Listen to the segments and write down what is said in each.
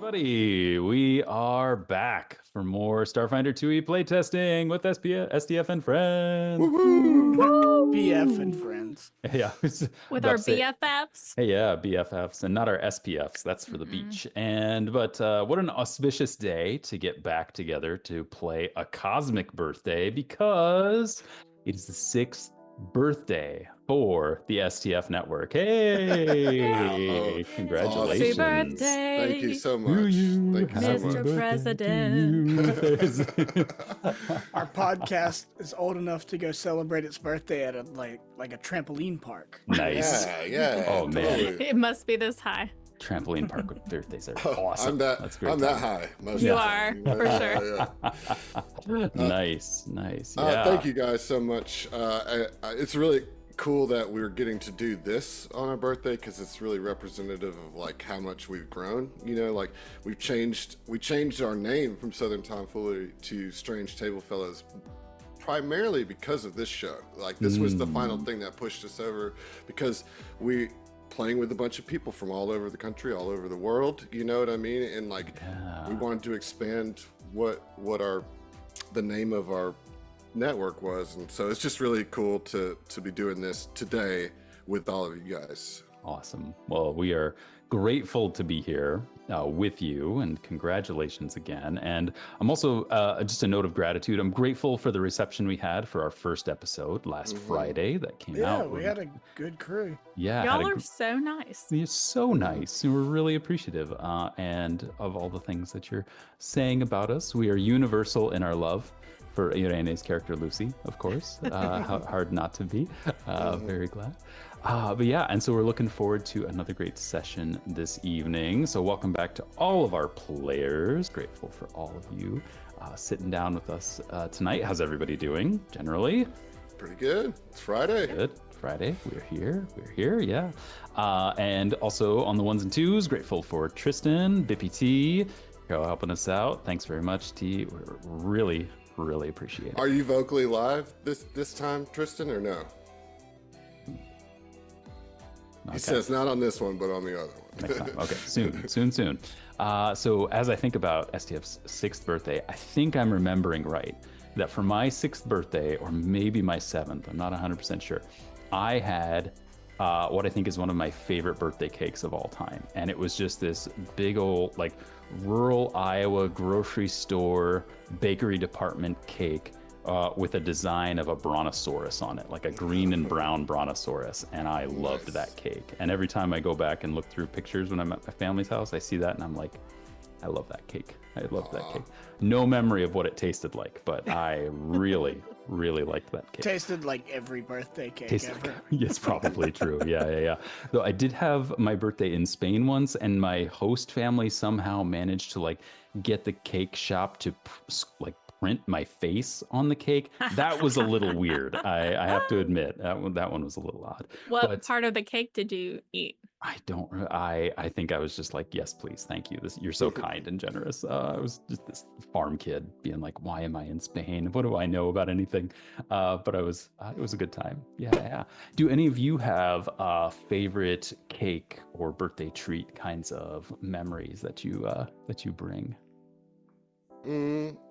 everybody. We are back for more Starfinder 2E playtesting with STF and Friends. BF and Friends. Yeah. With our BFFs. Hey, yeah, BFFs and not our SPFs. That's for the beach. But what an auspicious day to get back together to play a cosmic birthday because it is the 6th birthday for the STF network. Hey, congratulations. Happy birthday. Thank you so much. Thank you so Mr. much. President. Our podcast is old enough to go celebrate its birthday at a trampoline park. Nice. Yeah. Oh, man. Totally. It must be this high. Trampoline park with birthdays are awesome. That's great. I'm that high. You are, for sure. Nice. Thank you guys so much. It's really cool that we're getting to do this on our birthday because it's really representative of like how much we've grown. You know, like we changed our name from Southern Tomfoolery to Strange Table Fellows primarily because of this show. Like this was the final thing that pushed us over because we playing with a bunch of people from all over the country, all over the world, you know what I mean? And like we wanted to expand what the name of our network was, and so it's just really cool to be doing this today with all of you guys. Awesome. Well, we are grateful to be here with you, and congratulations again. And I'm also just a note of gratitude. I'm grateful for the reception we had for our first episode last Friday that came out. Yeah, we had a good crew. Yeah, y'all are so nice. You're so nice. We're really appreciative, and of all the things that you're saying about us. We are universal in our love for Irene's character Lucy, of course. Hard not to be. Very glad. But yeah, and so we're looking forward to another great session this evening. So welcome back to all of our players. Grateful for all of you sitting down with us tonight. How's everybody doing generally? Pretty good. It's Friday. Good. Friday. We're here. Yeah. And also on the ones and twos, grateful for Tristan, Bippy T, helping us out. Thanks very much, T. We're really appreciate it. Are you vocally live this time, Tristan, or no? Okay. He says not on this one, but on the other one. Next time. Okay, soon. So as I think about STF's 6th birthday, I think I'm remembering right that for my 6th birthday, or maybe my 7th, I'm not 100% sure, I had what I think is one of my favorite birthday cakes of all time. And it was just this big old, like, rural Iowa grocery store bakery department cake with a design of a brontosaurus on it, like a green and brown brontosaurus. And I loved that cake. And every time I go back and look through pictures when I'm at my family's house, I see that and I'm like, I love that cake. I love that cake. No memory of what it tasted like, but I really liked that cake. Tasted like every birthday cake ever. Yes, probably true. Yeah. Though I did have my birthday in Spain once, and my host family somehow managed to like get the cake shop to like print my face on the cake. That was a little weird. I have to admit that one was a little odd. What part of the cake did you eat? I think I was just like, yes, please, thank you. You're so kind and generous. I was just this farm kid being like, why am I in Spain? What do I know about anything? But it was a good time. Yeah. Do any of you have favorite cake or birthday treat kinds of memories that you bring?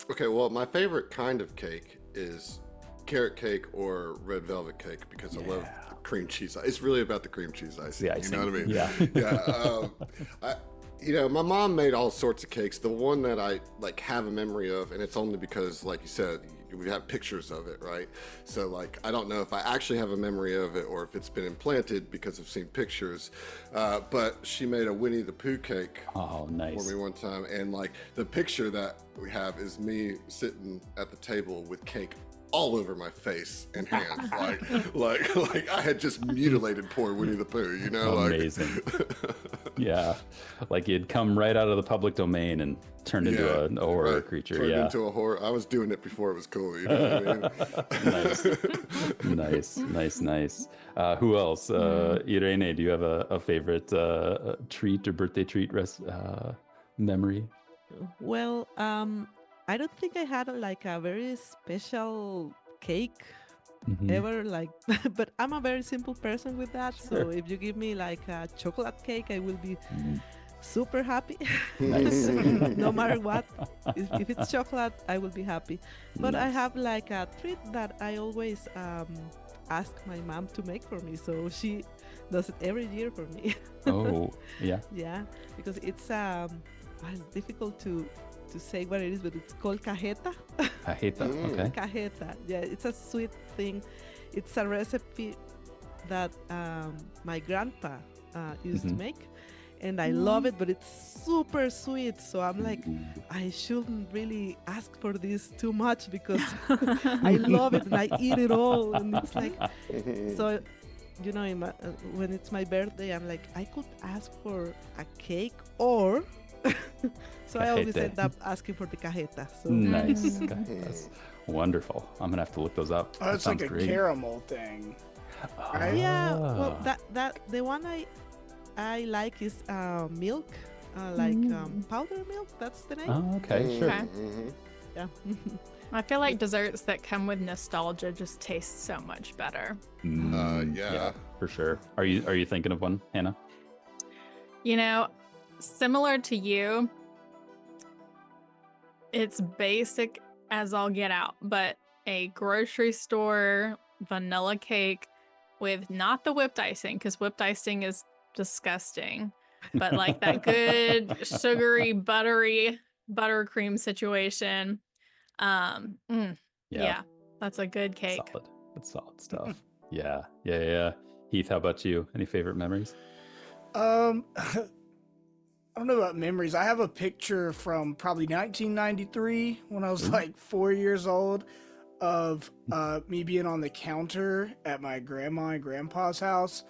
Okay, well, my favorite kind of cake is carrot cake or red velvet cake because I love the cream cheese. It's really about the cream cheese icing. You know what I mean? Yeah. My mom made all sorts of cakes. The one that I like have a memory of, and it's only because, like you said, we have pictures of it, right? So like, I don't know if I actually have a memory of it or if it's been implanted because I've seen pictures. But she made a Winnie the Pooh cake for me one time, and like the picture that we have is me sitting at the table with cake all over my face and hands, like I had just mutilated poor Winnie the Pooh, you know? Amazing. Yeah, like he'd come right out of the public domain and turned into a horror creature. Turned into a horror. I was doing it before it was cool, you know what I mean? Nice. Who else? Irene, do you have a favorite treat or birthday treat memory? Well, I don't think I had like a very special cake ever, like, but I'm a very simple person with that. Sure. So if you give me like a chocolate cake, I will be super happy. Nice. No matter what. If it's chocolate, I will be happy. But I Nice. have like a treat that I always ask my mom to make for me. So she does it every year for me. Oh, yeah. Yeah, because it's difficult to say what it is, but it's called cajeta. Cajeta. Okay. Cajeta. Yeah, it's a sweet thing. It's a recipe that my grandpa used to Mhm. make, and I love it, but it's super sweet. So I'm like, Ooh. I shouldn't really ask for this too much because I love it and I eat it all, and it's like so. You know, when it's my birthday, I'm like, I could ask for a cake or. So I always Cajete. end up asking for the cajeta. So Nice. Cajetas. Wonderful. I'm gonna have to look those up. Oh, That it's like sounds a great. caramel thing. Right? yeah, well, Ah. that the one I like is milk, powder milk. That's the name. Oh, okay, sure. Okay. Yeah. I feel like desserts that come with nostalgia just taste so much better. Yeah. for sure. Are you thinking of one, Hannah? You know, similar to you, it's basic as all get out, but a grocery store vanilla cake with not the whipped icing, because whipped icing is disgusting, but like that good sugary, buttery buttercream situation. Yeah, that's a good cake. Solid. That's solid stuff. Yeah. Heath, how about you? Any favorite memories? I don't know about memories. I have a picture from probably 1993 when I was Ooh. like 4 years old of me being on the counter at my grandma and grandpa's house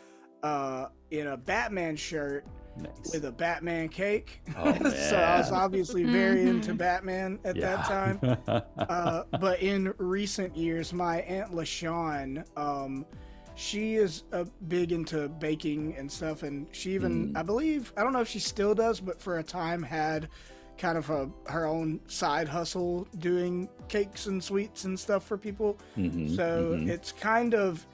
in a Batman shirt Nice. with a Batman cake. Oh, So I was man. obviously very into Mhm. Batman at that time. But in recent years, my Aunt LaShawn, she is big into baking and stuff, and she even, I believe, I don't know if she still does, but for a time had kind of her own side hustle doing cakes and sweets and stuff for people. So it's kind of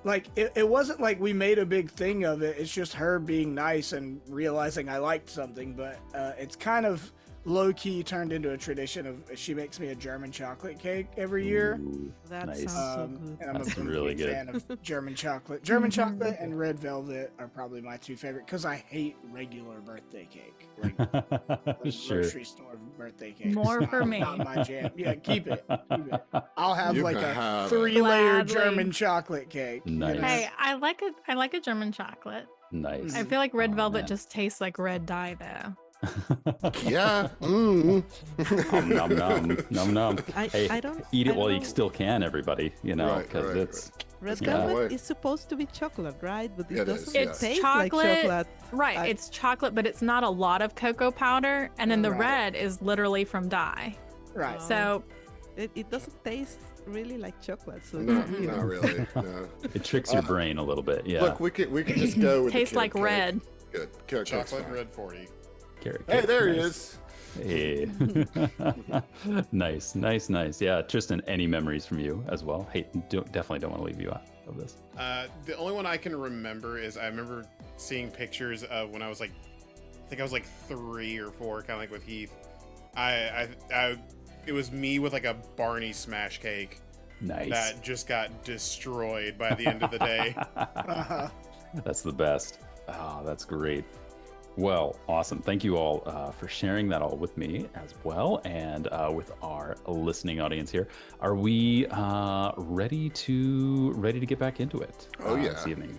like it wasn't like we made a big thing of it. It's just her being nice and realizing I liked something, but it's kind of low-key turned into a tradition of she makes me a German chocolate cake every year. Ooh, That nice. sounds so good. And I'm That's a really big good. fan of German chocolate. German chocolate and red velvet are probably my two favorite because I hate regular birthday cake. Like Sure. grocery store birthday cake. More It's for not- me. Not my jam. Yeah, keep it. I'll have You like can a have it. 3-layer Gladly. German chocolate cake. you know? Nice. Hey, I like a German chocolate. Nice. I feel like red Oh, velvet man. just tastes like red dye though. Yeah. Nom nom nom nom. Hey, I don't eat I it don't while you know. still can, everybody. You know, Right, because right, it's Red Yeah. velvet Wait. is supposed to be chocolate, right? But it It is, doesn't yeah. It's taste like chocolate. chocolate. Right, I- it's chocolate, but it's not a lot of cocoa powder, and then the Right. red is literally from dye. Right. So It doesn't taste really like chocolate, so No, it's weird. not really. No. it tricks your brain a little bit. Yeah. Look, we could just go with tastes the like carrot red. cake. Good. Carrot cake's Chocolate fine. red 40. Carrot Hey, cake. there he Nice. is. Hey. nice. Yeah, Tristan, any memories from you as well? Hey, definitely don't want to leave you out of this. The only one I can remember is I remember seeing pictures of when I was like, I think I was like 3 or 4, kind of like with Heath. It was me with like a Barney smash cake Nice. that just got destroyed by the end of the day. Uh-huh. That's the best. Oh, that's great. Well, awesome. Thank you all for sharing that all with me as well, and with our listening audience here. Are we ready to get back into it? Oh, yeah. This evening.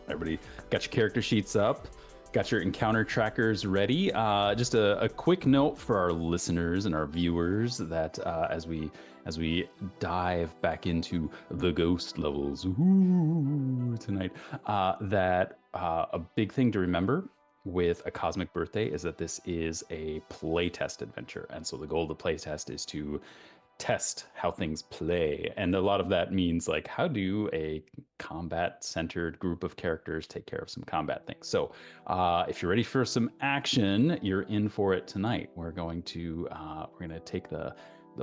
Everybody got your character sheets up, got your encounter trackers ready. Just a quick note for our listeners and our viewers that as we dive back into the ghost levels tonight, that a big thing to remember with a cosmic birthday is that this is a playtest adventure, and so the goal of the playtest is to test how things play, and a lot of that means like how do a combat centered group of characters take care of some combat things. So if you're ready for some action, you're in for it tonight. We're going to take the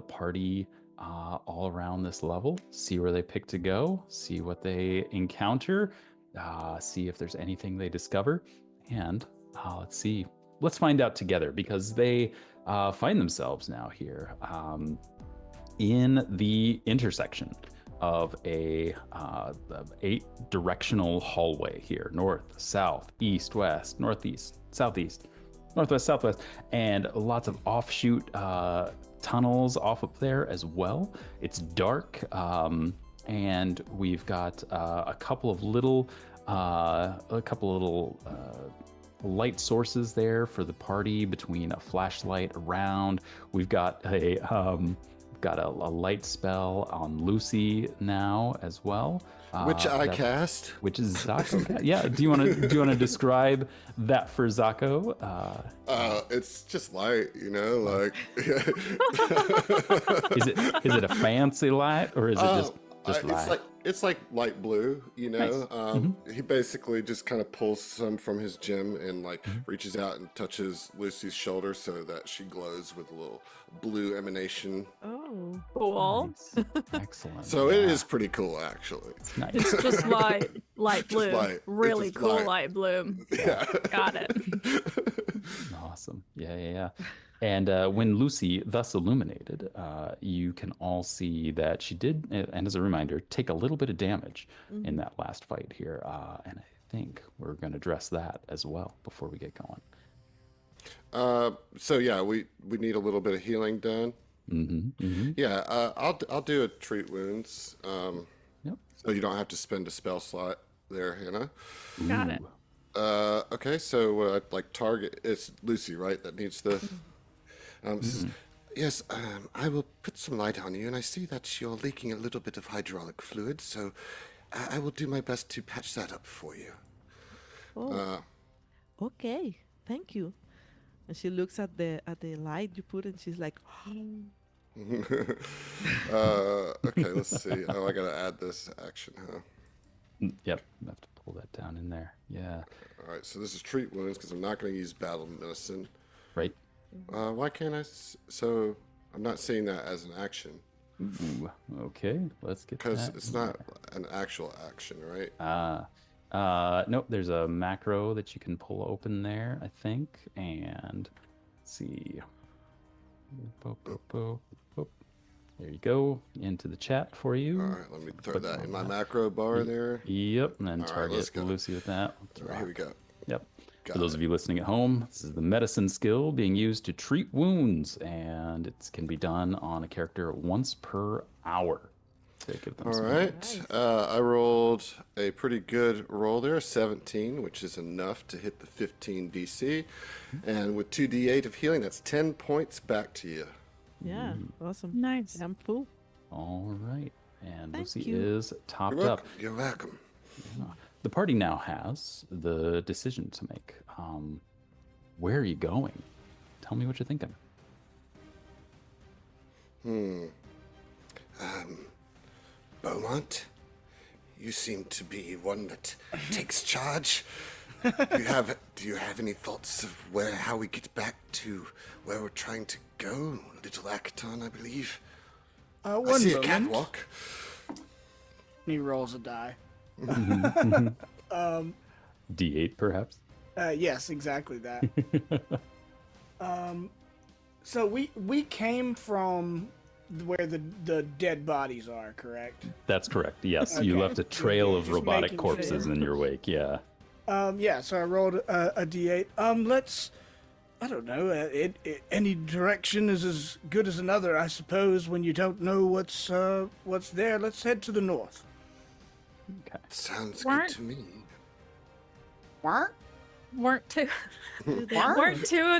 party all around this level, see where they pick to go, see what they encounter, see if there's anything they discover, and Let's see. Let's find out together because they find themselves now here in the intersection of a 8-directional hallway here: north, south, east, west, northeast, southeast, northwest, southwest, and lots of offshoot tunnels off up there as well. It's dark, and we've got a couple of little light sources there for the party, between a flashlight around. We've got a light spell on Lucy now as well. Which I cast. Which is Zako. Yeah. Do you want to describe that for Zako? It's just light, like. Is it a fancy light, or is it just light? It's like light blue, Nice. He basically just kind of pulls some from his gem and reaches out and touches Lucy's shoulder so that she glows with a little blue emanation. Oh, Cool. Nice. Excellent. So it is pretty cool, actually. It's nice. It's just light blue. light. It's Really just cool light. light blue. Yeah. Got it. Awesome. Yeah. And when Lucy thus illuminated, you can all see that she did, and as a reminder, take a little bit of damage in that last fight here. And I think we're going to address that as well before we get going. So yeah, we need a little bit of healing done. Yeah, I'll do a treat wounds. Yep. So you don't have to spend a spell slot there, Got it. Okay, so target, it's Lucy, right? That needs the. Says, yes, I will put some light on you, and I see that you're leaking a little bit of hydraulic fluid, so I will do my best to patch that up for you. oh, okay. Thank you. And she looks at the light you put, and she's like, Okay, let's see. Oh, I gotta add this action, huh? Yep. I have to pull that down in there. Yeah. All right, so this is treat wounds because I'm not going to use battle medicine. Right. Why can't I? So I'm not seeing that as an action Ooh, okay. Let's get because that it's in not there. an actual action, right? Nope, there's a macro that you can pull open there, I think. And let's see. Boop, boop, boop, boop. There you go. Into the chat for you. All right, let me throw Put that in my that. macro bar there. Yep, and then All right, target let's go. Lucy with that. All right, here we go. Yep. Got For those it. of you listening at home, this is the medicine skill being used to treat wounds, and it can be done on a character once per hour. To give them All some right, Nice. I rolled a pretty good roll there, 17, which is enough to hit the 15 DC. And with 2d8 of healing, that's 10 points back to you. yeah, awesome. Nice. I'm full. All right. And Thank Lucy you. is topped You're up. welcome. You're welcome. The party now has the decision to make. Where are you going? Tell me what you're thinking. Beaumont, you seem to be one that takes charge. Do you have any thoughts of how we get back to where we're trying to go? Little Akaton, I believe. I One see a moment. catwalk. And he rolls a die. D8, perhaps? Yes, exactly that. So we came from where the dead bodies are, correct? That's correct. Yes, you Okay. left a trail Yeah, of just robotic making corpses sure. in your wake. Yeah. Yeah. So I rolled a d8. Let's. I don't know. Any direction is as good as another, I suppose. When you don't know what's there, let's head to the north. Okay. Sounds Weren't- good to me. What? Weren't two of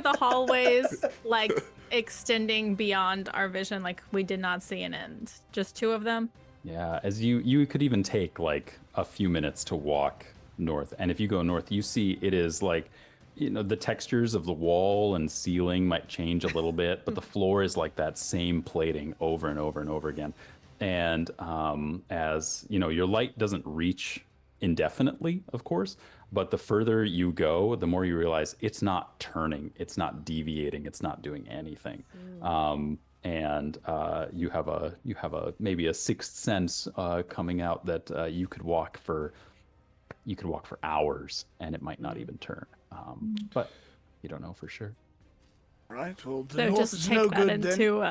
the hallways like extending beyond our vision? Like we did not see an end. Just two of them. Yeah, as you could even take like a few minutes to walk north, and if you go north, you see it is like, the textures of the wall and ceiling might change a little bit, but the floor is like that same plating over and over and over again. And as your light doesn't reach indefinitely, of course, but the further you go, the more you realize it's not turning, it's not deviating, it's not doing anything. And you have a maybe a sixth sense coming out that you could walk for You could walk for hours and it might not even turn. But you don't know for sure. Right. Well, the So north just is take no that good then. into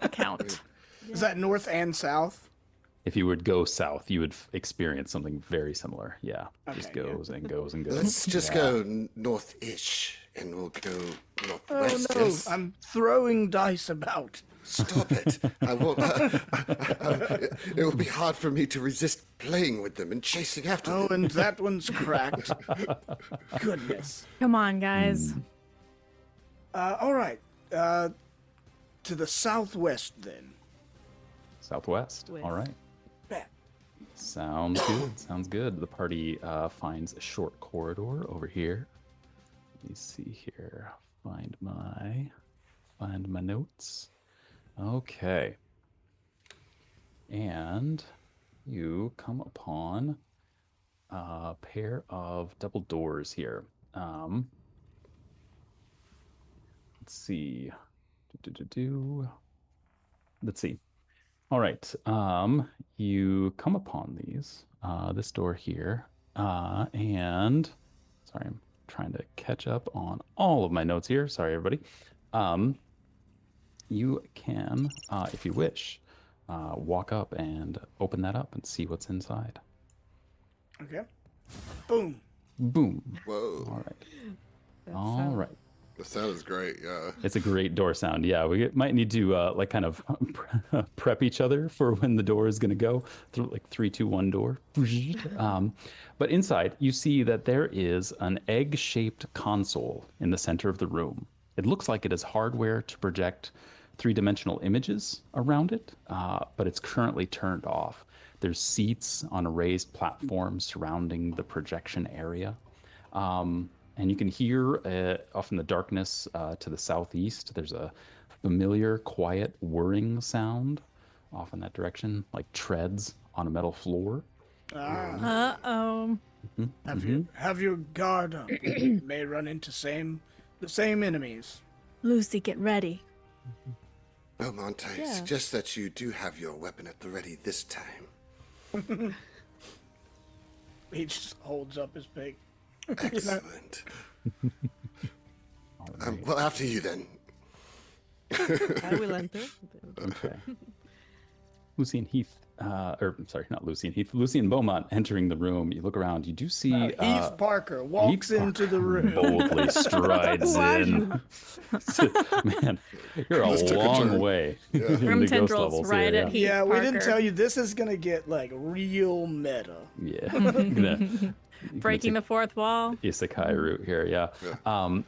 account. Is that north and south? If you would go south, you would experience something very similar. Yeah, just Okay, yeah. goes and goes and goes. Let's just Yeah. go north-ish, and we'll go Oh northwest. no! Yes? I'm throwing dice about. Stop it! I won't. It will be hard for me to resist playing with them and chasing after Oh, them. and that one's cracked. Goodness. Come on, guys. All right. To the southwest then. Southwest. West. All right. Bet. Sounds good. Sounds good. The party finds a short corridor over here. Let me see here. Find my notes. Okay. And you come upon a pair of double doors here. Let's see. Let's see. All right. You come upon these, this door here, and sorry, I'm trying to catch up on all of my notes here. Sorry, everybody. You can, if you wish, walk up and open that up and see what's inside. Okay. Boom. Boom. Whoa, All right. That All sound- right. the sound is great. Yeah. It's a great door sound. Yeah, we might need to like kind of prep each other for when the door is going to go through, like 3, 2, 1 door. But inside, you see that there is an egg-shaped console in the center of the room. It looks like it is hardware to project three-dimensional images around it, but it's currently turned off. There's seats on a raised platform surrounding the projection area. And you can hear off in the darkness to the southeast, there's a familiar, quiet whirring sound off in that direction, like treads on a metal floor. Uh-oh. Have your guard up. You may run into the same enemies. Lucy, get ready. Beaumont, I Yeah. suggest that you do have your weapon at the ready this time. He just holds up his big. Excellent. All right. Well, after you then. I will enter. Okay. Lucy and Heath, or I'm sorry, not Lucy and Heath, Lucy and Beaumont entering the room. You look around, you do see Heath Parker walks Heath into the room. boldly strides Who are in. Man, you're a This took a long turn. way. Yeah. into Room ghost tendrils levels right here, at Heath Yeah, we didn't Parker. tell you this is gonna get like real meta. Yeah. Gonna Breaking take the fourth wall. isekai route here, yeah.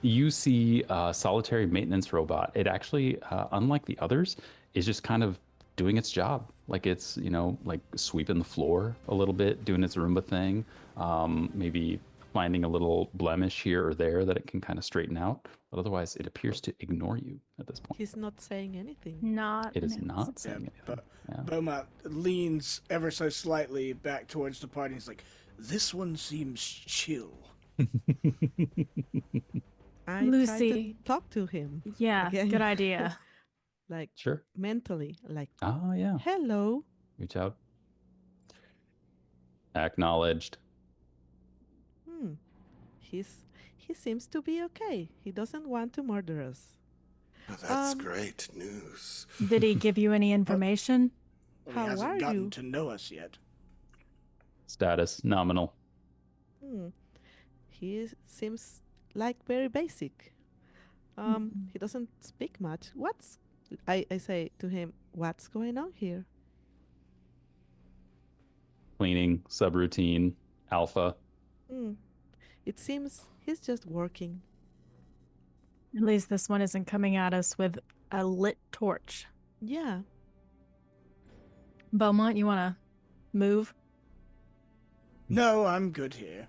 You see a solitary maintenance robot. It actually, unlike the others, is just kind of doing its job. Like it's, like sweeping the floor a little bit, doing its Roomba thing, maybe finding a little blemish here or there that it can kind of straighten out. But otherwise, it appears to ignore you at this point. He's not saying anything. Not. It is an not saying anything. But Yeah. Beaumont leans ever so slightly back towards the party. He's like, "This one seems chill." I Lucy. try to talk to him, Yeah, Okay. good idea. like Sure. mentally, like, Ah, yeah. hello. Reach out. Acknowledged. He seems to be okay. He doesn't want to murder us. Oh, that's Um, great news. Did he give you any information? Well, How he hasn't are gotten you? to know us yet. Status nominal. He seems like very basic. He doesn't speak much. I say to him, what's going on here? Cleaning, subroutine, alpha. It seems he's just working. At least this one isn't coming at us with a lit torch. Yeah. Beaumont, you want to move? No, I'm good here.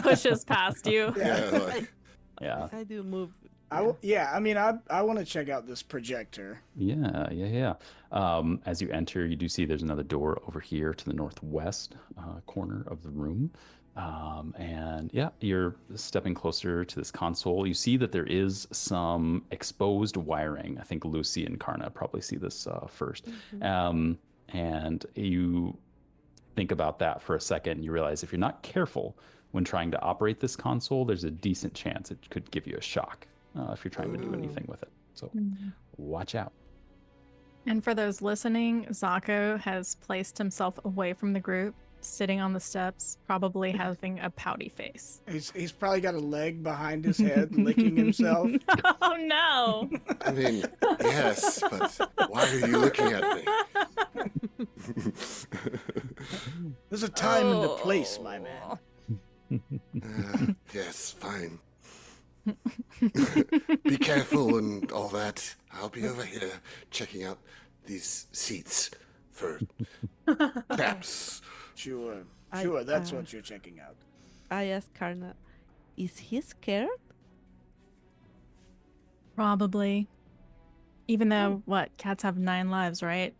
Pushes past you. Yeah, like, Yeah. I do move. I want to check out this projector. Yeah. As you enter, you do see there's another door over here to the northwest corner of the room. And yeah, you're stepping closer to this console. You see that there is some exposed wiring. I think Lucy and Karna probably see this first. And you think about that for a second, you realize if you're not careful when trying to operate this console, there's a decent chance it could give you a shock if you're trying to do anything with it. So watch out. And for those listening, Zako has placed himself away from the group, sitting on the steps, probably having a pouty face. He's probably got a leg behind his head, licking himself. Oh no! I mean, yes, but why are you looking at me? There's a time and a place, my man. Yes, fine. Be careful and all that. I'll be over here checking out these seats for traps. Sure, I- that's what you're checking out. I asked Karna, is he scared? Probably. Even though, what, cats have 9 lives, right?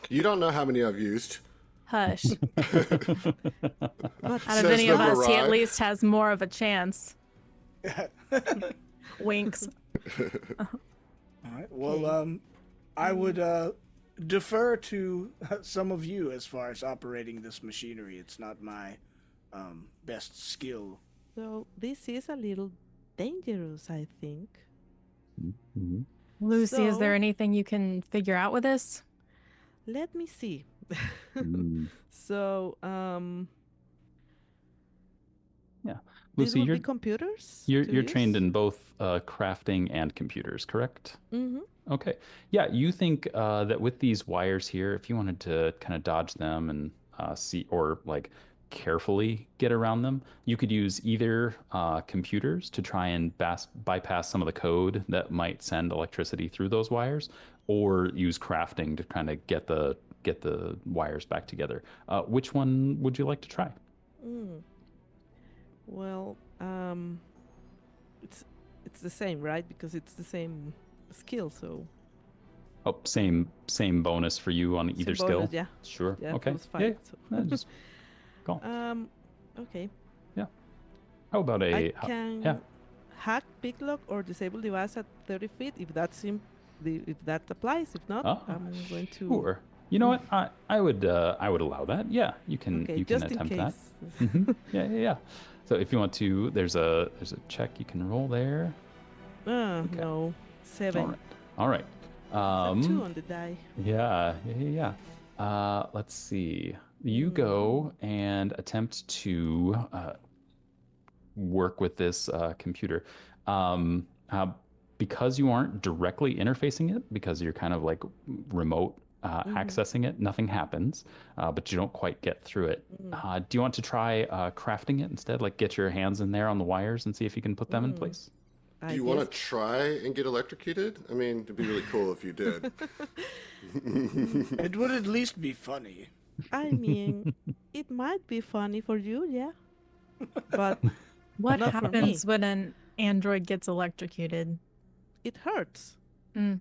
You don't know how many I've used. Hush. But Out of Says any the of us, he at Mirai. least has more of a chance. Winks. All right. Well, I would defer to some of you as far as operating this machinery. It's not my best skill. so this is a little dangerous, I think. Mhm. Lucy, is there So- anything you can figure out with this? Let me see. Mm. So, these Lucy, will you're be computers. you're trained in both crafting and computers, correct? Mm-hmm. Okay. Yeah, you think that with these wires here, if you wanted to kind of dodge them and see or like carefully get around them, you could use either computers to try and bypass some of the code that might send electricity through those wires, or use crafting to kind of get the wires back together. Which one would you like to try? Well, it's the same, right? Because it's the same skill. So Oh, same bonus for you on either same skill. bonus, yeah, Sure. yeah, Okay. plus Yeah, 5. So. yeah, just go. Okay. How about I a can yeah. hack, picklock, or disable device at 30 feet if that's if that applies. If not, Oh, I'm going to. Sure. You know what? I would allow that. Yeah, you can Okay, you can just in attempt case. that. Mhm. Yeah. So if you want to, there's a check you can roll there. No, 7. All right. It's a 2 on the die. Yeah. Let's see. You go and attempt to work with this computer. Because you aren't directly interfacing it, because you're kind of like remote accessing it, nothing happens, but you don't quite get through it. Do you want to try crafting it instead? Like get your hands in there on the wires and see if you can put them in place? Do you want to try and get electrocuted? I mean, it'd be really cool if you did. It would at least be funny. I mean, it might be funny for you, yeah. But What Not for me. happens when an android gets electrocuted? it hurts. Mm,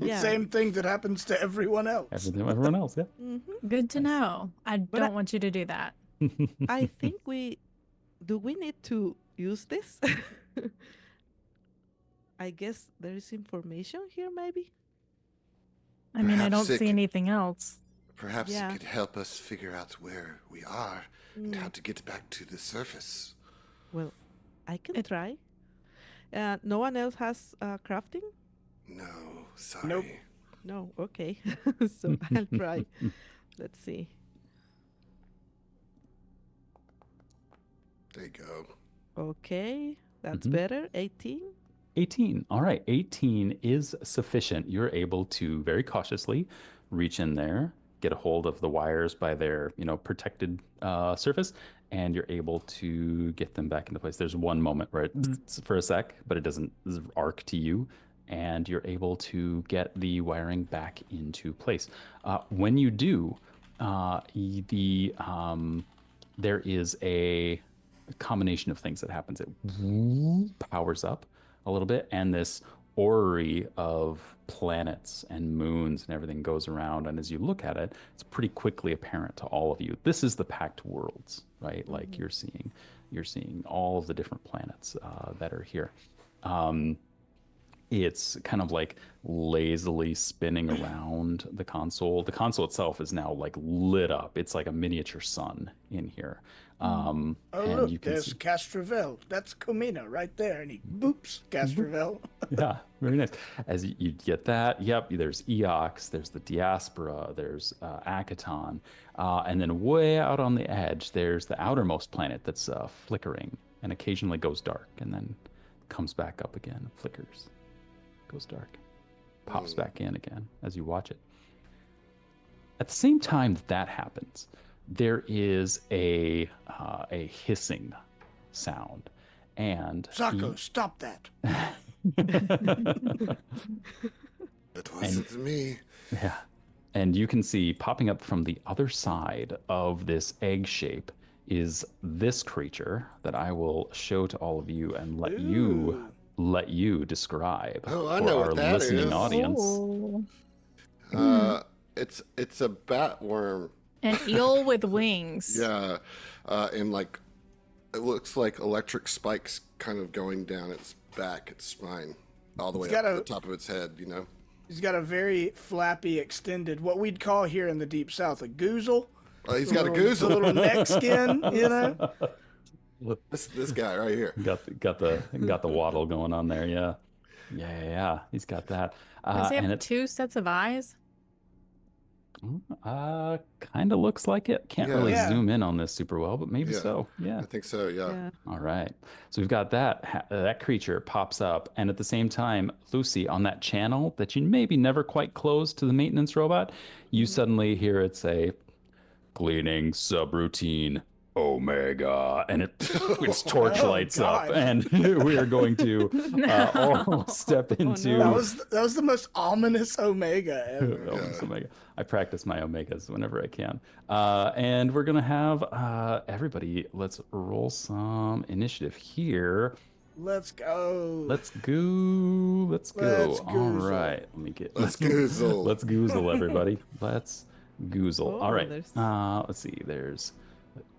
Yeah. Same thing that happens to everyone else. Everyone else, yeah. good to know. I But don't want you to do that. I think we need to use this? I guess there is information here, maybe. I mean, I Perhaps don't it see c- anything else. Perhaps Yeah. it could help us figure out where we are and how to get back to the surface. Well, I can It- try. No one else has crafting? No, sorry. Nope. No, okay. So I'll try. Let's see. There you go. Okay, that's Mhm. better. 18. 18. All right. 18 is sufficient. You're able to very cautiously reach in there, get a hold of the wires by their, protected surface, and you're able to get them back into place. There's one moment where it's for a sec, but it doesn't arc to you, and you're able to get the wiring back into place. When you do, there is a combination of things that happens. It powers up a little bit, and this orrery of planets and moons and everything goes around. And as you look at it, it's pretty quickly apparent to all of you. This is the packed worlds, right? Like you're seeing all of the different planets that are here. It's kind of like lazily spinning around the console. The console itself is now like lit up. It's like a miniature sun in here. Oh, And you look, can there's see, Castrovel. That's Comina right there. And he boops Castrovel. yeah, very nice. As you get that, yep, there's Eox, there's the Diaspora, there's Akaton, and then way out on the edge, there's the outermost planet that's flickering and occasionally goes dark and then comes back up again, flickers, goes dark, pops back in again as you watch it. At the same time that that happens, there is a hissing sound, and Zako, stop that. It wasn't me. yeah, and you can see popping up from the other side of this egg shape is this creature that I will show to all of you and let you describe Oh, I for know our what that listening is. audience. It's a bat worm. An eel with wings. Yeah, and like it looks like electric spikes kind of going down its back, its spine, all the way up to the top of its head. You know. He's got a very flappy, extended, what we'd call here in the Deep South, a goozle. He's got a A goose. little neck skin, you know? This guy right here. Got the waddle going on there. Yeah. He's got that. Does he And have it two sets of eyes? kind of looks like it. Can't Yeah. really Yeah. zoom in on this super well, but maybe Yeah. so. Yeah. I think so. Yeah. Yeah. All right. So we've got that creature pops up, and at the same time, Lucy, on that channel that you maybe never quite closed to the maintenance robot, you suddenly hear it say, "Cleaning subroutine Omega," and its torch Oh, lights up, God. and we are going to all step into. no. That was the most ominous Omega ever. Oh, it's Omega. I practice my Omegas whenever I can. And we're going to have everybody, let's roll some initiative here. Let's go. Let's go. Let's go. Let's All goozle. right. Let me get. Let's goozle. Let's goozle, everybody. Let's goozle. All Oh, right. there's- Let's see.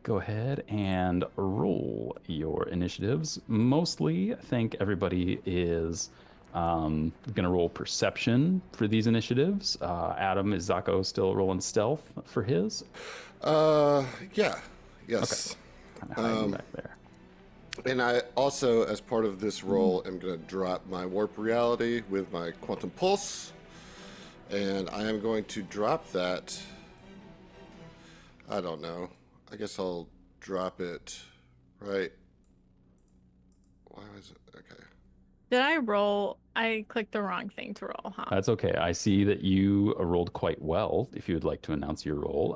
Go ahead and roll your initiatives. Mostly, I think everybody is going to roll perception for these initiatives. Adam, is Zako still rolling stealth for his? Yeah. Yes. Kind of hiding back there. And I also, as part of this roll, am going to drop my warp reality with my quantum pulse, and I am going to drop that. I don't know. I guess I'll drop it right. Why is it? Okay. Did I roll? I clicked the wrong thing to roll, huh? That's okay. I see that you rolled quite well. If you would like to announce your roll,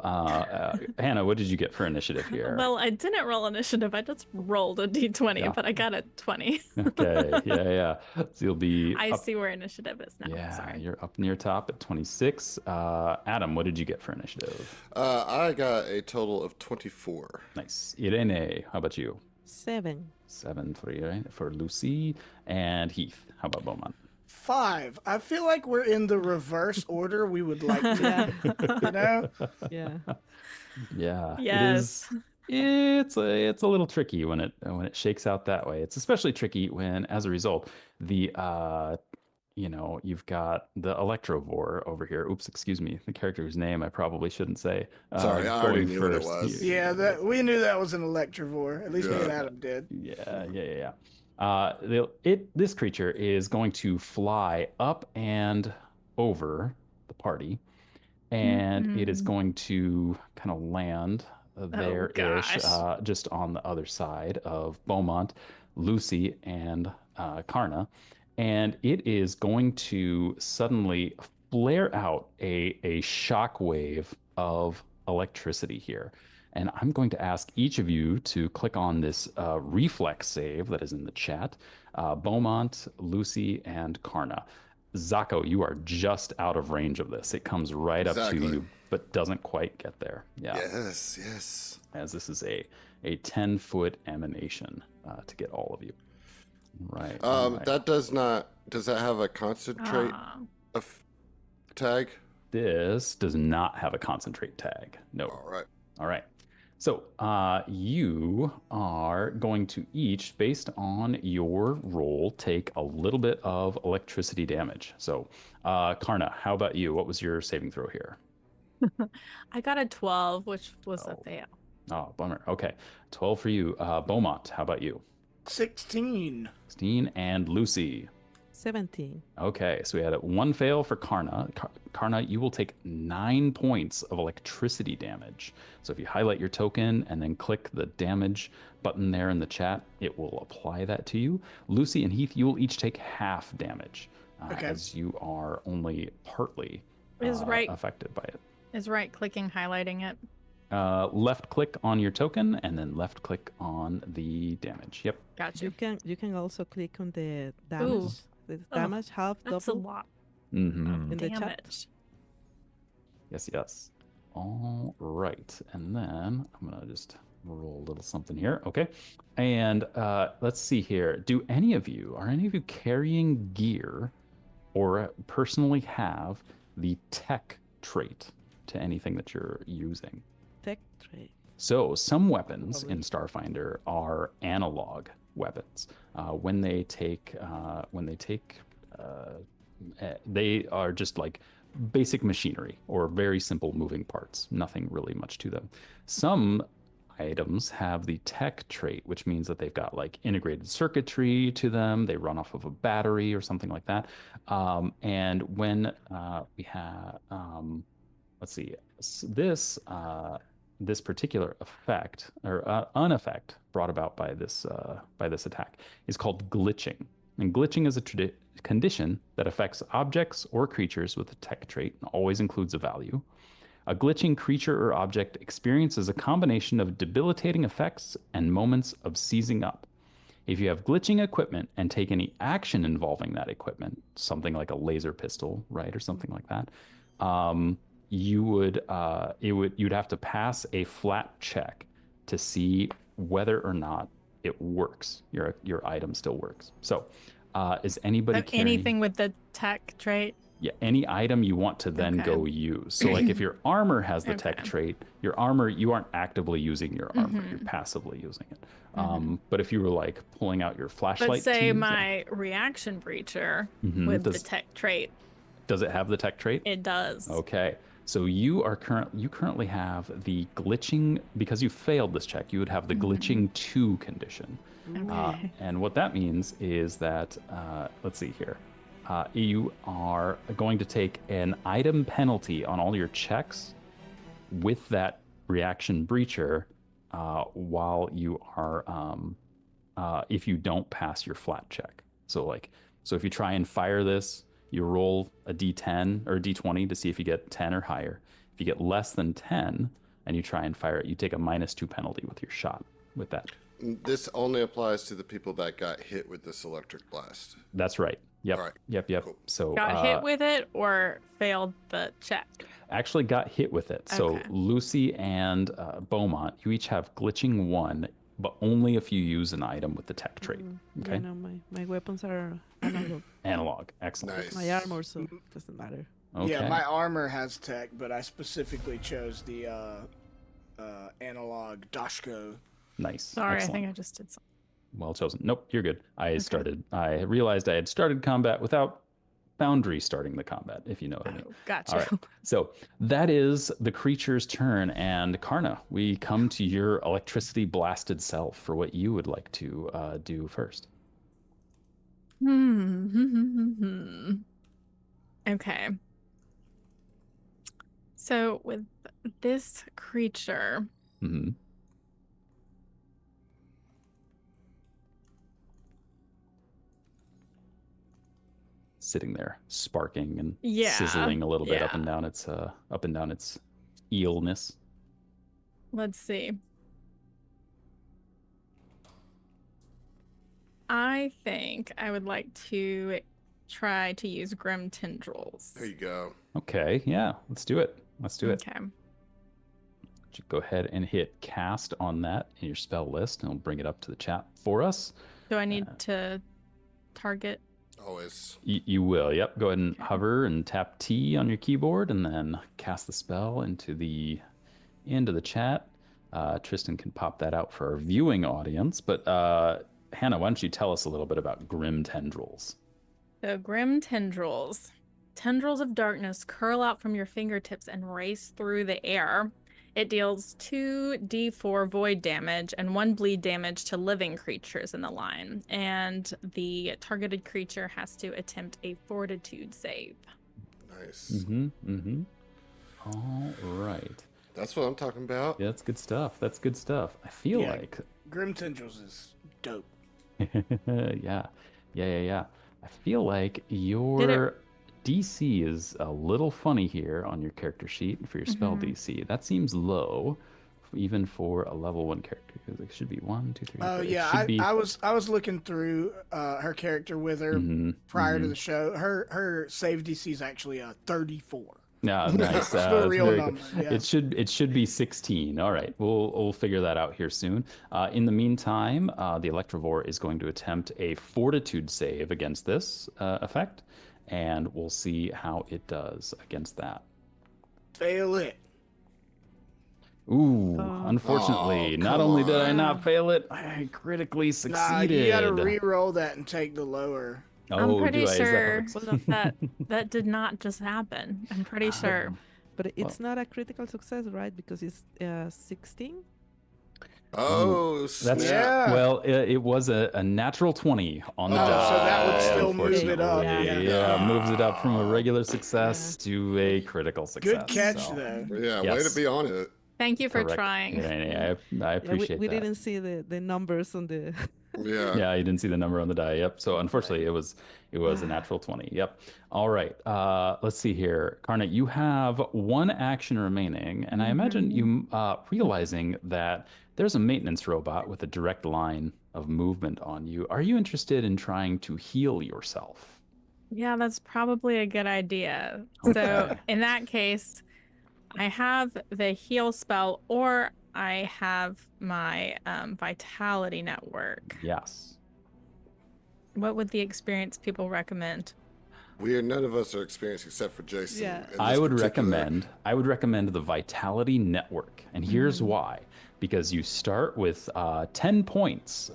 Hannah, what did you get for initiative here? Well, I didn't roll initiative. I just rolled a d20, Yeah. but I got a 20. Okay, yeah. So you'll be. I up, see where initiative is now. Yeah, Sorry. you're up near top at 26. Adam, what did you get for initiative? I got a total of 24. Nice. Irene, how about you? 7. 7 for Irene, for Lucy, and Heath. How about Beaumont? 5. I feel like we're in the reverse order we would like to. You know? Yeah. Yeah. Yes. It's a little tricky when it shakes out that way. It's especially tricky when, as a result, the you've got the Electrovore over here. Oops, excuse me. The character whose name I probably shouldn't say. Sorry, I already going knew what it first. was. Yeah, that we knew that was an Electrovore. At least me and Yeah. Adam did. Yeah. This creature is going to fly up and over the party, and it is going to kind of land there-ish, gosh. just on the other side of Beaumont, Lucy, and Karna, and it is going to suddenly flare out a shock wave of electricity here. And I'm going to ask each of you to click on this reflex save that is in the chat. Beaumont, Lucy, and Karna. Zako, you are just out of range of this. It comes right up to Exactly. you, but doesn't quite get there. Yeah, Yes. as this is a 10-foot emanation to get all of you. Right. all right. That does that have a concentrate Ah. tag? This does not have a concentrate tag. No. All right. All right. So you are going to each, based on your roll, take a little bit of electricity damage. So, Karna, how about you? What was your saving throw here? I got a 12, which was a Oh, fail. oh, bummer. Okay, 12 for you. Beaumont, how about you? 16. 16 and Lucy. 17. Okay, so we had one fail for Karna. Karna, you will take 9 points of electricity damage. So if you highlight your token and then click the damage button there in the chat, it will apply that to you. Lucy and Heath, you will each take half damage Okay. as you are only partly Is right affected by it. is right clicking highlighting it. Left click on your token and then left click on the damage. Yep. Gotcha. You can also click on the damage. The damage half That's a double lot Mm-hmm. of in the chat. damage. Yes, yes. All right. And then I'm going to just roll a little something here. Okay. And let's see here. Are any of you carrying gear or personally have the tech trait to anything that you're using? Tech trait. So some weapons in Starfinder are analog weapons. They are just like basic machinery or very simple moving parts, nothing really much to them. Some items have the tech trait, which means that they've got like integrated circuitry to them. They run off of a battery or something like that. And when we have, let's see, this particular effect or uneffect brought about by this attack is called glitching. And glitching is a condition that affects objects or creatures with a tech trait and always includes a value. A glitching creature or object experiences a combination of debilitating effects and moments of seizing up. If you have glitching equipment and take any action involving that equipment, something like a laser pistol, right, or something like that, you'd have to pass a flat check to see whether or not it works. Your item still works. So, is anybody carrying Anything with the tech trait? Yeah, any item you want to then Okay. go use. So like if your armor has the tech Okay. trait, your armor, you aren't actively using your armor, you're passively using it. But if you were like pulling out your flashlight But say to use it- my reaction breacher Mhm. with the Does- tech trait, Does it have the tech trait? it does. Okay. So you currently have the glitching, because you failed this check, you would have the glitching 2 condition. Okay. And what that means is that, let's see here. You are going to take an item penalty on all your checks with that reaction breacher while you are, if you don't pass your flat check. So if you try and fire this, you roll a d10 or a d20 to see if you get 10 or higher. If you get less than 10 and you try and fire it, you take a -2 penalty with your shot with that. This only applies to the people that got hit with this electric blast. That's right. Yep. All right. Yep. Cool. So Got hit with it or failed the check? actually got hit with it. So Okay. Lucy and Beaumont, you each have glitching 1, but only if you use an item with the tech trait. Okay. You know, my weapons are analog. Analog. Excellent. Nice. My armor, so it doesn't matter. Okay. Yeah, my armor has tech, but I specifically chose the analog Dashko. Nice. Sorry, Excellent. I think I just did something. Well chosen. Nope, you're good. I realized I had started combat without Foundry starting the combat, if you know what I mean. Oh, gotcha. All right. So that is the creature's turn. And Karna, we come to your electricity blasted self for what you would like to do first. Okay. So with this creature, Hmm. Sitting there, sparking and Yeah, sizzling a little bit up yeah. and down its eelness. let's see. I think I would like to try to use Grim Tendrils. There you go. Okay, yeah, let's do it. Let's do it. Okay. Just go ahead and hit cast on that in your spell list, and it'll bring it up to the chat for us. Do I need to target? Always. You will, yep. Go ahead and hover and tap T on your keyboard, and then cast the spell into the chat. Tristan can pop that out for our viewing audience. But Hannah, why don't you tell us a little bit about Grim Tendrils? So, grim tendrils. Tendrils of darkness curl out from your fingertips and race through the air. It deals 2d4 void damage and 1 bleed damage to living creatures in the line. And the targeted creature has to attempt a fortitude save. Nice. All right. That's what I'm talking about. Yeah, that's good stuff. That's good stuff. I feel Yeah. like Grim Tendrils is dope. yeah. I feel like your DC is a little funny here on your character sheet for your spell DC. That seems low, even for a level 1 character, because it should be 1, 2, 3. Oh yeah, I was looking through her character with her prior to the show. Her save DC is actually a 34. Yeah, nice. The real very number. good. Yeah. It should be 16. All right, we'll figure that out here soon. In the meantime, the Electivore is going to attempt a Fortitude save against this effect, and we'll see how it does against that. Fail it. Ooh, unfortunately, not only did I not fail it, I critically succeeded. Nah, you gotta re-roll that and take the lower. I'm pretty do I? Is sure that how it works? that did not just happen. I'm pretty sure. But it's not a critical success, right? Because it's 16. Oh, That's Yeah. well, it was a natural 20 on the die. So that would still move it up. unfortunately. Yeah. Moves it up from a regular success to a critical success. Good catch so. though. Yeah, way Yes. to be on it. Thank you for Correct. trying. Yeah, I appreciate we that. didn't see the numbers on the. Yeah. Yeah, you didn't see the number on the die. Yep. So unfortunately, it was a natural 20. Yep. All right. Let's see here, Karna. You have 1 action remaining, and I imagine you realizing that there's a maintenance robot with a direct line of movement on you. Are you interested in trying to heal yourself? Yeah, that's probably a good idea. So Okay. in that case, I have the heal spell, or I have my vitality network. Yes. What would the experienced people recommend? None of us are experienced except for Jason. Yeah. in this I would particular- recommend the Vitality Network, and here's why. Because you start with 10 points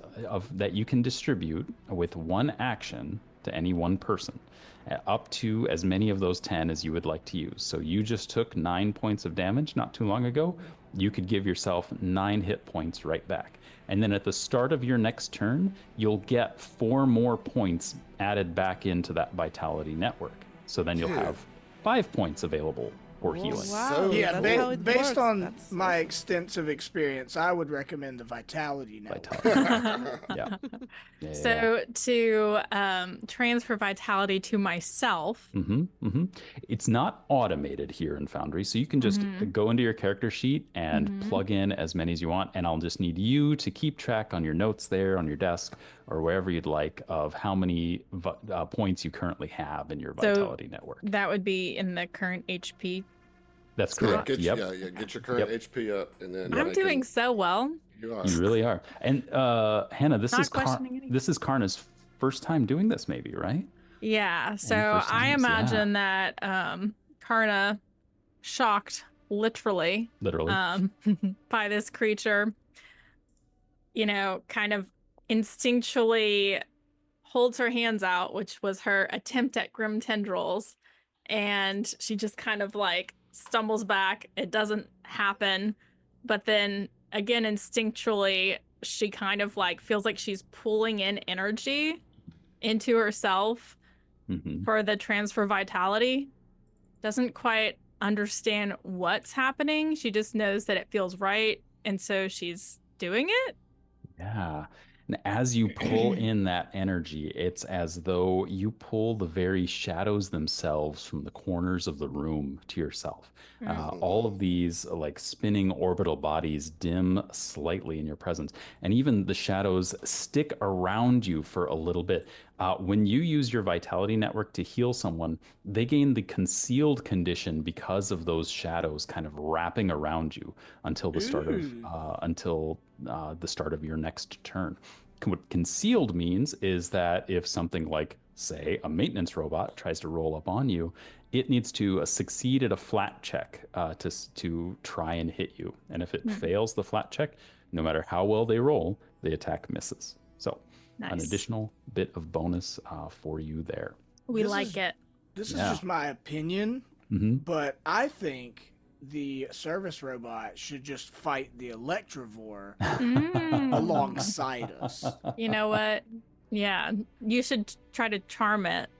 that you can distribute with 1 action to any one person, up to as many of those 10 as you would like to use. So you just took 9 points of damage not too long ago. You could give yourself 9 hit points right back. And then at the start of your next turn, you'll get 4 more points added back into that Vitality Network. So then you'll have 5 points available for healing. Wow. Yeah, that's how it based works. on That's my awesome. extensive experience, I would recommend the Vitality Network. Vitality. Yeah. Yeah. So to transfer vitality to myself, It's not automated here in Foundry, so you can just go into your character sheet and plug in as many as you want, and I'll just need you to keep track on your notes there on your desk or wherever you'd like of how many points you currently have in your So- Vitality Network. that would be in the current HP. That's Yeah, correct. get, Yep. get your current Yep. HP up, and then I'm I doing can- so well. You are. You really are. And Hannah, this Not is questioning anything. this is Karna's first time doing this, maybe, right? Yeah. So first I times, yeah. imagine that Karna, shocked literally Literally. by this creature, kind of instinctually holds her hands out, which was her attempt at Grim Tendrils, and she just kind of like stumbles back. It doesn't happen, but then again instinctually she kind of like feels like she's pulling in energy into herself for the transfer vitality. Doesn't quite understand what's happening. She just knows that it feels right, and so she's doing it. Yeah. And as you pull in that energy, it's as though you pull the very shadows themselves from the corners of the room to yourself. All of these like spinning orbital bodies dim slightly in your presence, and even the shadows stick around you for a little bit. When you use your Vitality Network to heal someone, they gain the concealed condition because of those shadows kind of wrapping around you until the start of your next turn. What concealed means is that if something like say a maintenance robot tries to roll up on you, it needs to succeed at a flat check to try and hit you. And if it fails the flat check, no matter how well they roll, the attack misses. So an Nice. additional bit of bonus for you there. We This like is- it. This is Yeah. just my opinion, Mm-hmm. but I think the service robot should just fight the Electrovore Mm. alongside us. You know what? Yeah, you should try to charm it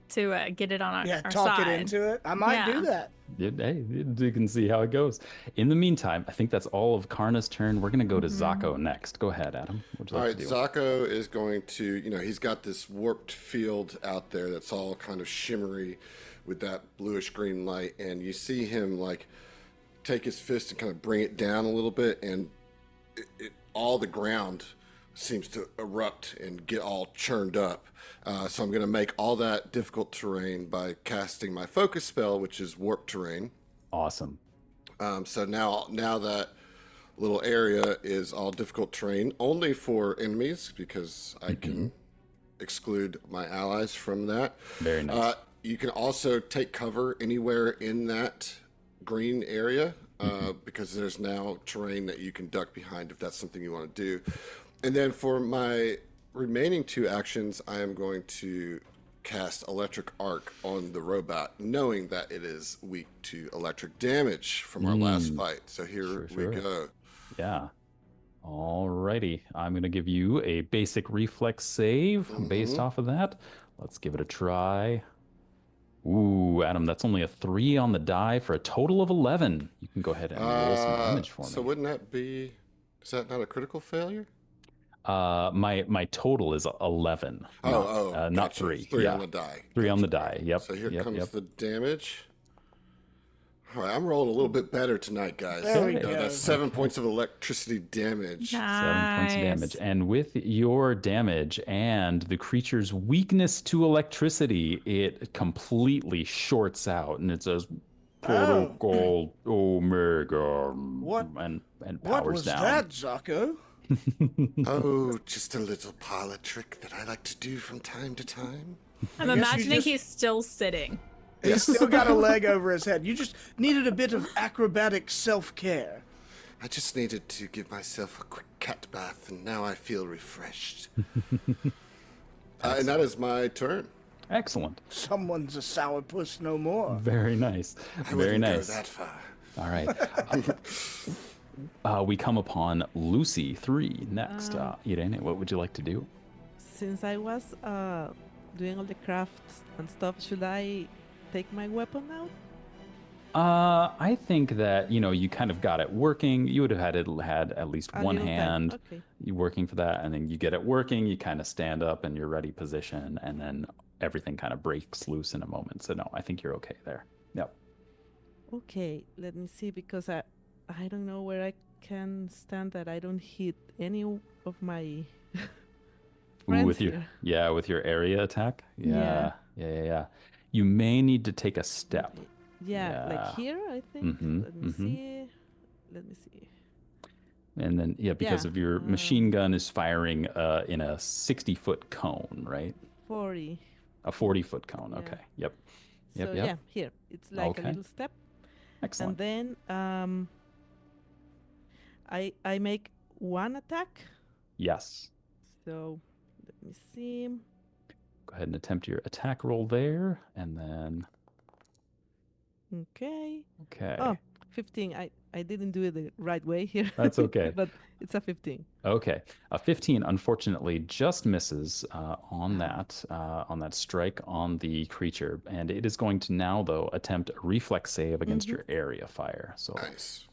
to get it on our, Yeah, our talk side. it into it. I might do Yeah. that. Hey, you can see how it goes. In the meantime, I think that's all of Karna's turn. We're going to go to Zako next. Go ahead, Adam. What would you All like right, to do? Zako is going to, he's got this warped field out there that's all kind of shimmery with that bluish green light, and you see him like take his fist and kind of bring it down a little bit, and all the ground seems to erupt and get all churned up. So I'm going to make all that difficult terrain by casting my focus spell, which is warp terrain. Awesome. So now that little area is all difficult terrain only for enemies, because I can exclude my allies from that. Very nice. You can also take cover anywhere in that green area, because there's now terrain that you can duck behind if that's something you want to do. And then for my remaining 2 actions, I am going to cast Electric Arc on the robot, knowing that it is weak to electric damage from our last fight. So here we go. Yeah. Alrighty. I'm going to give you a basic reflex save based off of that. Let's give it a try. Ooh, Adam, that's only a 3 on the die for a total of 11. You can go ahead and roll some damage for So me. wouldn't that be? Is that not a critical failure? My total is 11. Not gotcha. 3. 3 yeah. on the die. 3 on the Gotcha. die. Yep. So here yep, comes yep. the damage. All right, I'm rolling a little bit better tonight, guys. There we go. That's 7 points of electricity damage. 7 points of Nice. damage. And with your damage and the creature's weakness to electricity, it completely shorts out and it says Protocol Omega What? and What powers was down. that, Zako? Oh, just a little parlor trick that I like to do from time to time. I'm guess you imagining just- he's still sitting. He's still got a leg over his head. You just needed a bit of acrobatic self-care. I just needed to give myself a quick cat bath, and now I feel refreshed. And that is my turn. Excellent. Someone's a sourpuss no more. Very nice. I Very wouldn't nice. go that far. All right. We come upon Lucy 3 next. Irene, what would you like to do? Since I was doing all the crafts and stuff, should I take my weapon out? I think that, you kind of got it working. You would have had at least A one little bit, hand okay. you working for that, and then you get it working, you kind of stand up in your ready position, and then everything kind of breaks loose in a moment. So no, I think you're okay there. Yep. Okay, let me see, because I don't know where I can stand that I don't hit any of my Ooh, friends with your here. with your area attack. Yeah. Yeah. Yeah. You may need to take a step. Okay. Yeah, Yeah. like here, I think. Mhm, Let me mhm. see. Let me see. And then, because Yeah, of your machine gun is firing in a 60-foot cone, right? 40. A 40-foot cone. Yeah. Okay. Yep. So Yep. yeah, here. It's like Okay. a little step. Excellent. And then I make one attack. Yes. So let me see. Go ahead and attempt your attack roll there, and then Okay. okay. Oh, 15. I didn't do it the right way here. That's okay. But it's a 15. Okay. A 15 unfortunately just misses on that strike on the creature, and it is going to now though attempt a reflex save against your area fire. So Nice.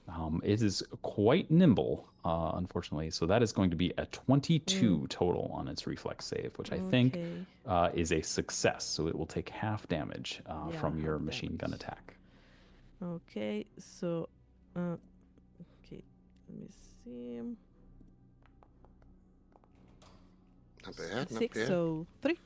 it is quite nimble, unfortunately. So that is going to be a 22 total on its reflex save, which I think Okay. is a success. So it will take half damage Yeah, from your half machine gun damage. attack. Okay, so okay, let me see. Not bad. Not 6, bad. so 3.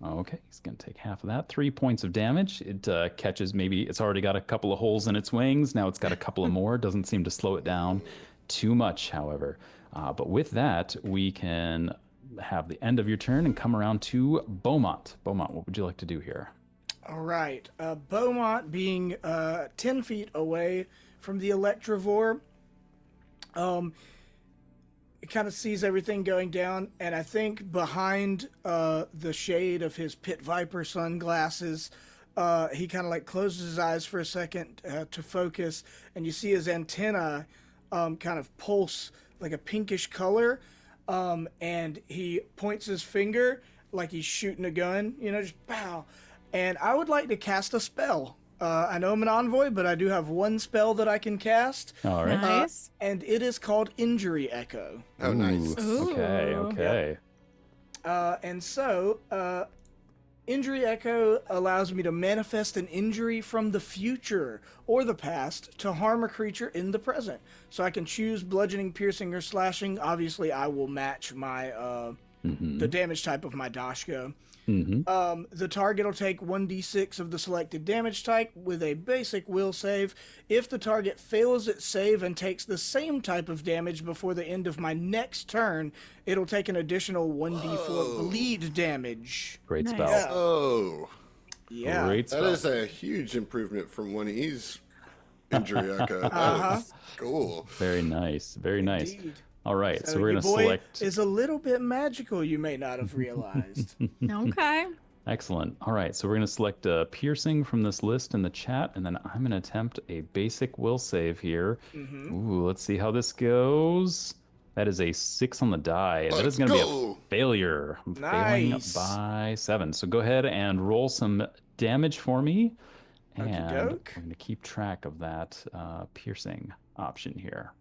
Okay, he's going to take half of that. 3 points of damage. It catches, maybe it's already got a couple of holes in its wings. Now it's got a couple of more. Doesn't seem to slow it down too much, however. But with that, we can have the end of your turn and come around to Beaumont. Beaumont, what would you like to do here? All right. Beaumont being 10 feet away from the Electivore, it kind of sees everything going down, and I think behind the shade of his Pit Viper sunglasses, he kind of like closes his eyes for a second to focus, and you see his antenna kind of pulse like a pinkish color, and he points his finger like he's shooting a gun, just pow. And I would like to cast a spell. I know I'm an envoy, but I do have one spell that I can cast. All right. Nice. And it is called Injury Echo. Oh, nice. Ooh, okay, Ooh. okay. And so, Injury Echo allows me to manifest an injury from the future or the past to harm a creature in the present. So I can choose bludgeoning, piercing, or slashing. Obviously, I will match my the damage type of my Dashko. The target will take 1d6 of the selected damage type with a basic will save. If the target fails its save and takes the same type of damage before the end of my next turn, it'll take an additional 1d4 bleed damage. Great Nice. spell. Yeah. Oh, Yeah. Great that spell. is a huge improvement from when he's Injury Echo. That's cool. Very nice. Very nice. Indeed. All right, so we're your going to boy select. is a little bit magical, you may not have realized. Okay. Excellent. All right, so we're going to select piercing from this list in the chat, and then I'm going to attempt a basic will save here. Ooh, let's see how this goes. That is a 6 on the die. That is Let's going to be a go. failure. I'm failing Nice. by 7. So go ahead and roll some damage for me, and Okey-doke. we're going to keep track of that piercing option here.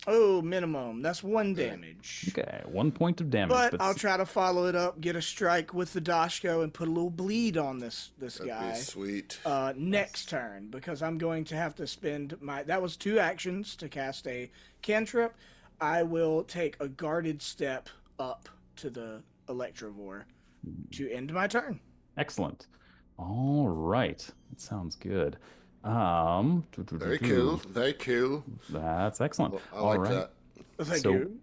Oh, minimum. That's 1 damage. Okay, 1 point of damage. But I'll try to follow it up, get a strike with the Dashko, and put a little bleed on this That'd guy be sweet. next turn, because I'm going to have to spend my... That was 2 actions to cast a cantrip. I will take a guarded step up to the Electivore to end my turn. Excellent. All right. That sounds good. Very cool. Very cool. That's excellent. I All like right. that. Thank So, you.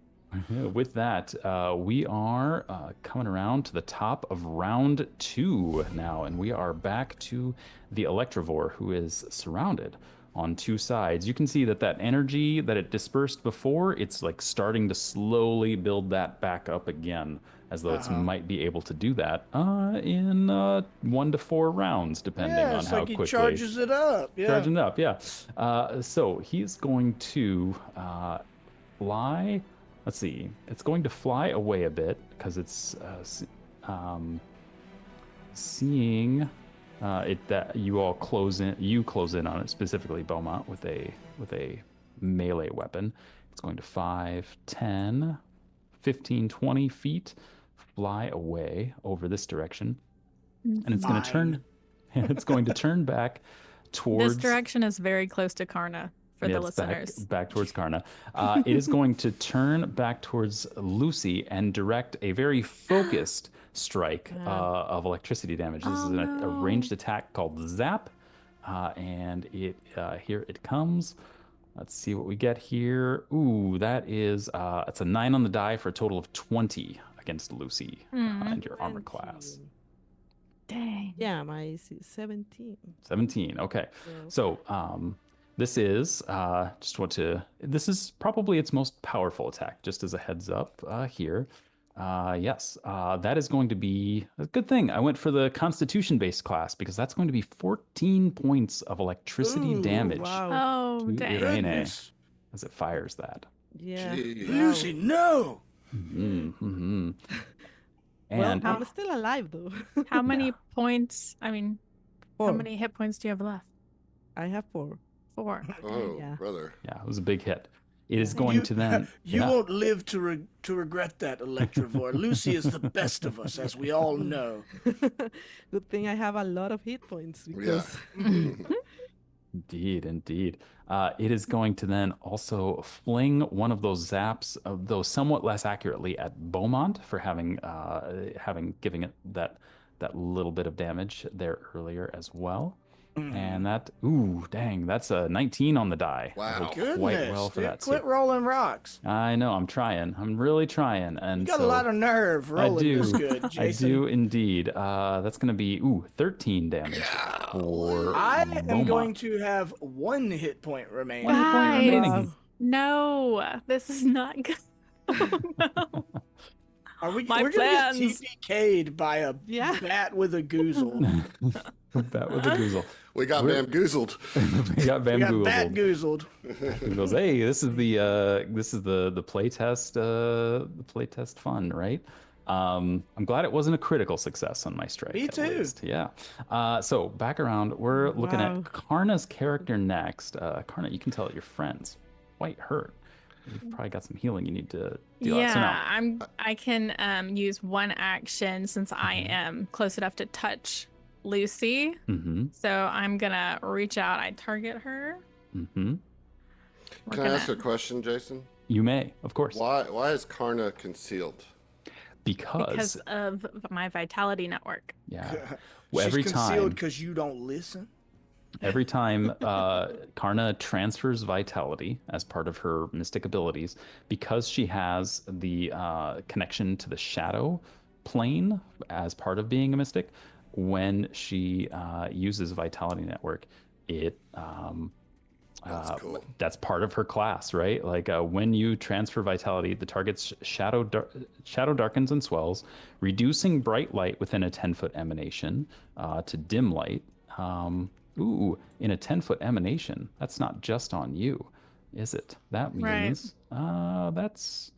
with that, we are coming around to the top of round 2 now, and we are back to the Electivore, who is surrounded on 2 sides. You can see that energy that it dispersed before, it's like starting to slowly build that back up again, as though it might be able to do that in 1 to 4 rounds, depending Yeah, on it's how like he quickly. charges it up. Yeah. Charging it up, yeah. So he's going to fly. Let's see. It's going to fly away a bit because it's seeing it that you all close in. You close in on it, specifically Beaumont, with a melee weapon. It's going to 5, 10, 15, 20 feet fly away over this direction, and it's going to turn. It's going to turn back towards This direction is very close to Karna for the it's listeners. back towards Karna. It is going to turn back towards Lucy and direct a very focused strike of electricity damage. This is a ranged attack called Zap, and here it comes. Let's see what we get here. Ooh, that is it's a 9 on the die for a total of 20 against Lucy and your armor class. Dang. Yeah, my AC is 17. 17. Okay. So this is this is probably its most powerful attack, just as a heads up here. Yes, that is going to be a good thing. I went for the Constitution-based class because that's going to be 14 points of electricity Ooh, damage Oh, to dang. Irene Goodness. as it fires that. Yeah. Gee. Lucy, no! Mm-hmm. Well, And I'm still alive though. How many points? I mean, how 4. many hit points do you have left? I have 4. 4. Oh, Yeah. brother. yeah, it was a big hit. It is going to then. You yeah. won't live to regret that, Electivore. Lucy is the best of us, as we all know. Good thing I have a lot of hit points because Indeed, indeed. It is going to then also fling one of those zaps, though somewhat less accurately, at Beaumont for having giving it that little bit of damage there earlier as well. And that, ooh, dang, that's a 19 on the die. Wow. That rolled Goodness, quite well for dude, that. quit rolling rocks. I know, I'm trying. I'm really trying. And You got so a lot of nerve I rolling this do. good, I Jason. do indeed. That's going to be, 13 damage for I am Beaumont. going to have 1 hit point remaining. 1 hit point Guys. remaining. No, this is not good. Oh, no. Are we? My We're gonna get plans. TPK'd by a Yeah. bat with a goozle. Bat with a goozle. We got We're- bamgoozled. We got We got bamgoozled. Batgoozled. He goes, hey, this is the playtest fun, right? I'm glad it wasn't a critical success on my strike. Me at too. least. Yeah. So back around, we're looking Wow. at Karna's character next. Karna, you can tell your friend's quite hurt. You've probably got some healing you need to deal out. So Yeah, now, I can use one action since I am close enough to touch Lucy. So I'm gonna reach out. I target her. We're Can I ask a question, Jason? you may, of course, Why is Karna concealed? because of my vitality network. yeah. She's Well, every concealed time, because you don't listen. every time Karna transfers vitality as part of her mystic abilities, because she has the connection to the shadow plane as part of being a mystic, when she uses vitality network, it That's cool. that's part of her class, right? Like when you transfer vitality, the target's shadow darkens and swells, reducing bright light within a 10-foot emanation to dim light. In a 10-foot emanation, that's not just on you, is it? That means that's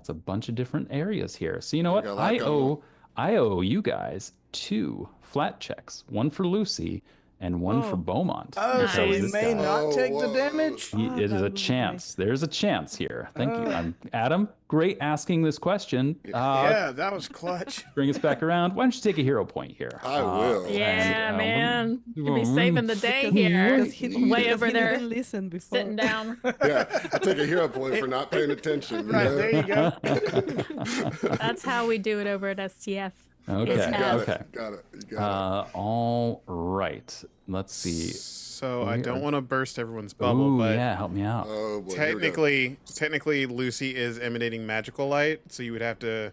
a bunch of different areas here. So you know what? got a lot going I owe you guys 2 flat checks, one for Lucy and one for Beaumont. Oh, so we Because may this guy- not take the whoa. damage? Oh, it is that a would be chance. There's a chance here. Thank you. Oh. Adam, great asking this question. Yeah, that was clutch. Bring us back around. Why don't you take a hero point here? I will. Yeah, and, man. You'll be mm, saving the day Because- here. because he- Way because over he there, didn't listen before. sitting down. Yeah, I take a hero point for not paying attention. you Right, know? there you go. That's how we do it over at STF. Okay. It's Got Okay. it. Got it. You got All right. Let's see. So I We don't are- want to burst everyone's bubble, Ooh, but yeah, help me out. it. Oh boy. here we go. technically, Lucy is emanating magical light, so you would have to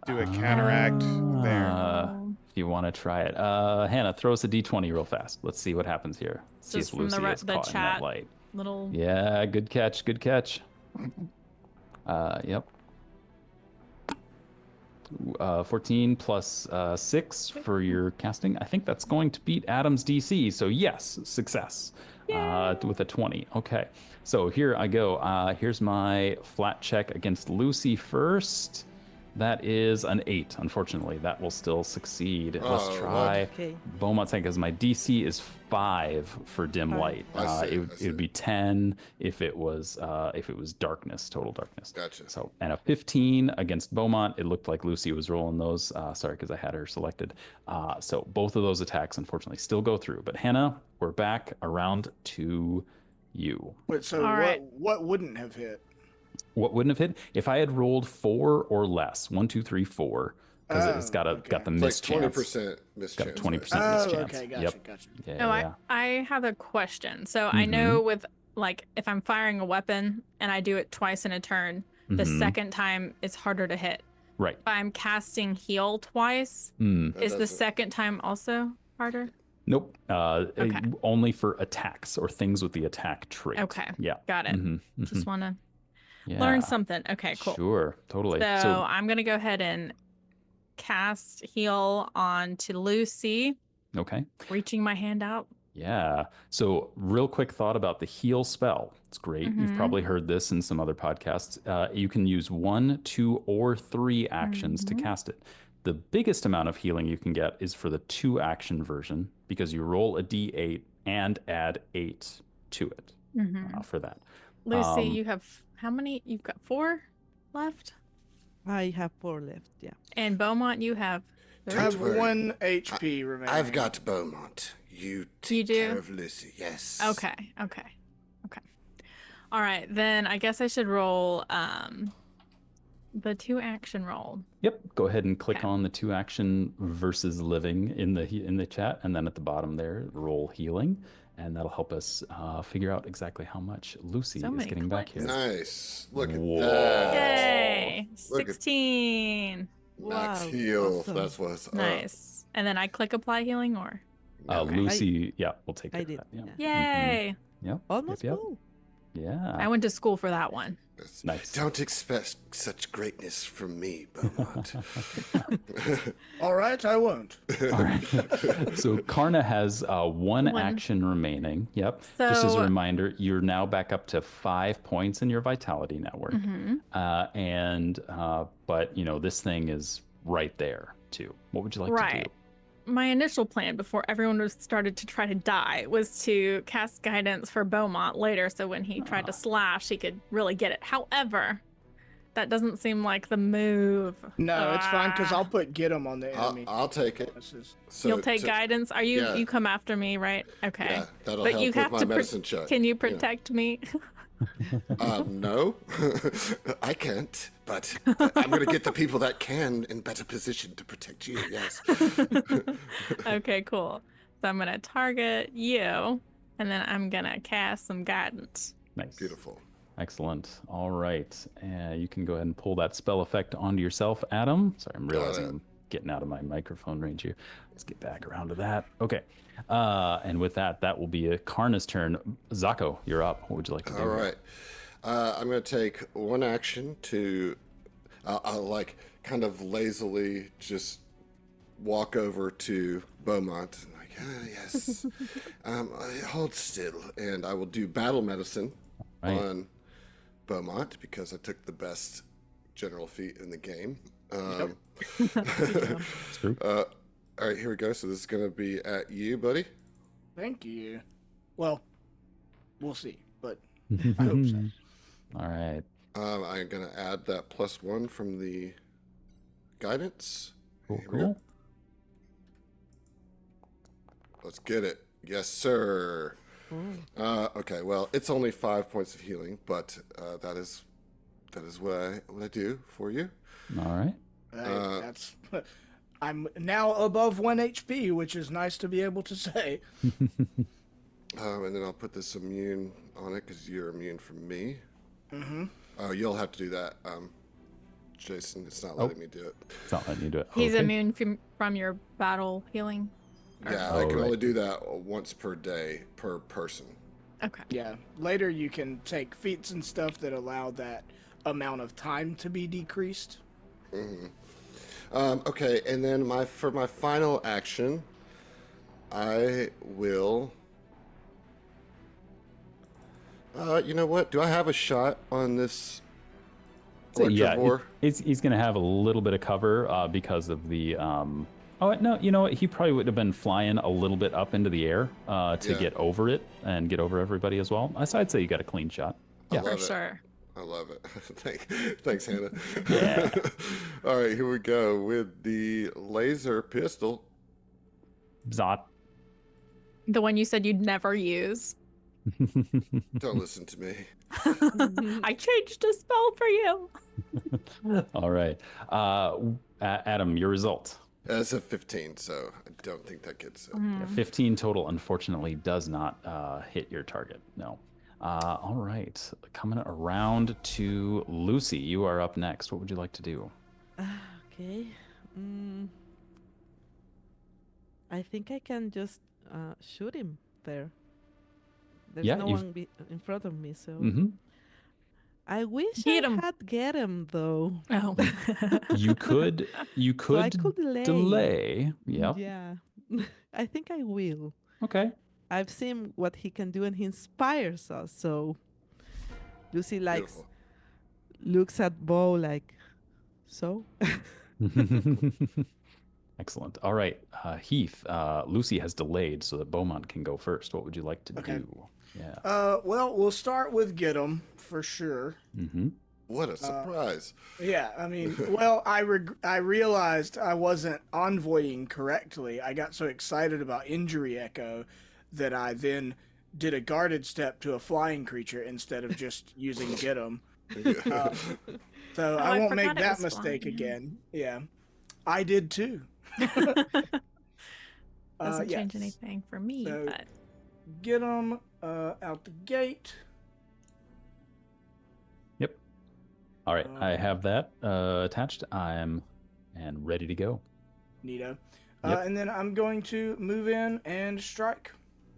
do a counteract there. If you want to try it. Hannah, throw us a d20 real fast. Let's see what happens here. See Just if from the Lucy re- is the caught in that chat. light. Little. Yeah, good catch. Good catch. Yep. 14 plus 6 for your casting. I think that's going to beat Adam's DC. So yes, success with a 20. Okay, so here I go. Here's my flat check against Lucy first. That is an 8. Unfortunately, that will still succeed. Let's Oh, try Okay. Beaumont's saying because my DC is 5 for dim Five. light. I see, It I see. would be 10 if it was darkness, total darkness. Gotcha. So, and a 15 against Beaumont. It looked like Lucy was rolling those. Sorry, because I had her selected. So both of those attacks, unfortunately, still go through. But Hannah, we're back around to you. Wait, so All right. what wouldn't have hit? What wouldn't have hit if I had rolled 4 or less? 1, 2, 3, 4. Because it's got okay. got the It's miss like chance. 20% miss Got chance. 20% Oh, miss chance. okay, gotcha, Yep. gotcha. Yeah, Oh, yeah. I have a question. So I know with like if I'm firing a weapon and I do it twice in a turn, the Mhm. second time it's harder to hit. Right. If I'm casting heal twice, Mm. is the doesn't- second time also harder? Nope. Okay. Only for attacks or things with the attack trait. Okay. Yeah. Got it. Mhm, Just mhm. want to Yeah. learn something. Okay, cool. Sure. Totally. So I'm going to go ahead and cast heal onto Lucy, Okay. reaching my hand out. Yeah. So, real quick thought about the heal spell. It's great. You've Mhm. probably heard this in some other podcasts. You can use 1, 2, or 3 actions to Mhm. cast it. The biggest amount of healing you can get is for the 2-action version because you roll a d8 and add 8 to it for that. Lucy, Um, you have how many? You've got 4 left? I have 4 left. Yeah. And Beaumont, you have I 3? have worry. 1 HP remaining. I've got Beaumont. You take do? care of Lucy. Yes. Okay. All right, then I guess I should roll the 2 action roll. Yep. Go ahead and click Okay. on the 2 action versus living in the chat, and then at the bottom there, roll healing, and that'll help us figure out exactly how much Lucy So is many getting back here. clicks. Nice. Look at Whoa. that. Yay! Look at- 16. Max Wow, heal. awesome. That's what's up. Nice. And then I click apply healing or? Okay. Lucy, yeah, we'll take care I of did. that. Yeah. Yeah. Yay! Yep. Almost Yep. full. Yeah. I went to school for that one. Yes. Nice. Don't expect such greatness from me, Beaumont. All right, I won't. All right. So Karna has one One. action remaining. Yep. Just as a So- reminder, you're now back up to 5 points in your vitality network. Mhm. But this thing is right there too. What would you like to Right. do? My initial plan before everyone was started to try to die was to cast guidance for Beaumont later, so when he tried to slash, he could really get it. However, that doesn't seem like the move. No, it's fine because Ah. I'll put get him on the enemy. I'll take it. This is- So You'll take to- guidance. Are you? yeah. You come after me, right? Okay. Yeah, that'll But help you with have my to medicine check. Can you Yeah. protect me? No, I can't. But I'm going to get the people that can in better position to protect you. Yes. Okay, cool. So I'm gonna target you, and then I'm gonna cast some guidance. Nice. Beautiful. Excellent. All right. You can go ahead and pull that spell effect onto yourself, Adam. Sorry, I'm realizing it. I'm getting out of my microphone range here. Let's get back around to that. Okay. And with that, that will be Karna's turn. Zako, you're up. What would you like to do? All right. I'm going to take one action to, I'll like kind of lazily just walk over to Beaumont. And like, yes, hold still. And I will do battle medicine Right. on Beaumont because I took the best general feat in the game. It's true. All right, here we go. So this is going to be at you, buddy. Thank you. Well, we'll see, but I hope so. All right. I'm going to add that +1 from the guidance. Cool, Here we go. cool. Let's get it. Yes, sir. Okay, well, it's only 5 points of healing, but that is what I do for you. All right. That's. I'm now above 1 HP, which is nice to be able to say. And then I'll put this immune on it because you're immune from me. Mm-hmm. Oh, you'll have to do that, Jason. It's not letting me do it. It's not letting you do it. He's Okay. immune from your battle healing. Yeah, Oh, I can right. only do that once per day per person. Okay. Yeah. Later, you can take feats and stuff that allow that amount of time to be decreased. Okay, and then for my final action, I will. You know what? Do I have a shot on this? So, yeah, Electrovore? he's going to have a little bit of cover because of the. Oh no! You know what? He probably would have been flying a little bit up into the air to Yeah. get over it and get over everybody as well. So I'd say you got a clean shot. I Yeah. love For it. sure. I love it. Thanks, Hannah. Yeah. All right, here we go with the laser pistol. Zot. The one you said you'd never use. Don't listen to me. I changed a spell for you. All right. Adam, your result. That's a 15, so I don't think that gets it. Mm-hmm. 15 total, unfortunately, does not hit your target. No. All right. Coming around to Lucy. You are up next. What would you like to do? Okay. I think I can just shoot him there. There's Yeah, no you've- one in front of me, so Mm-hmm. I wish Get I him. had get him though. Oh. You could So I could delay. delay. Yep. Yeah. I think I will. Okay. I've seen what he can do and he inspires us. So Lucy Beautiful. looks at Bo like, so? Excellent. All right. Heath, Lucy has delayed so that Beaumont can go first. What would you like to Okay. do? Yeah. Well, we'll start with get 'em for sure. Mm-hmm. What a surprise. Yeah, I mean, well, I realized I wasn't envoying correctly. I got so excited about Injury Echo that I then did a guarded step to a flying creature instead of just using get 'em. So Oh, I I won't make forgot it that was mistake flying. again. Yeah, I did too. Doesn't change yes. anything for me, So- but Get them out the gate. Yep. All right, I Um, have that attached. I'm and ready to go. Neato. Yep. And then I'm going to move in and strike.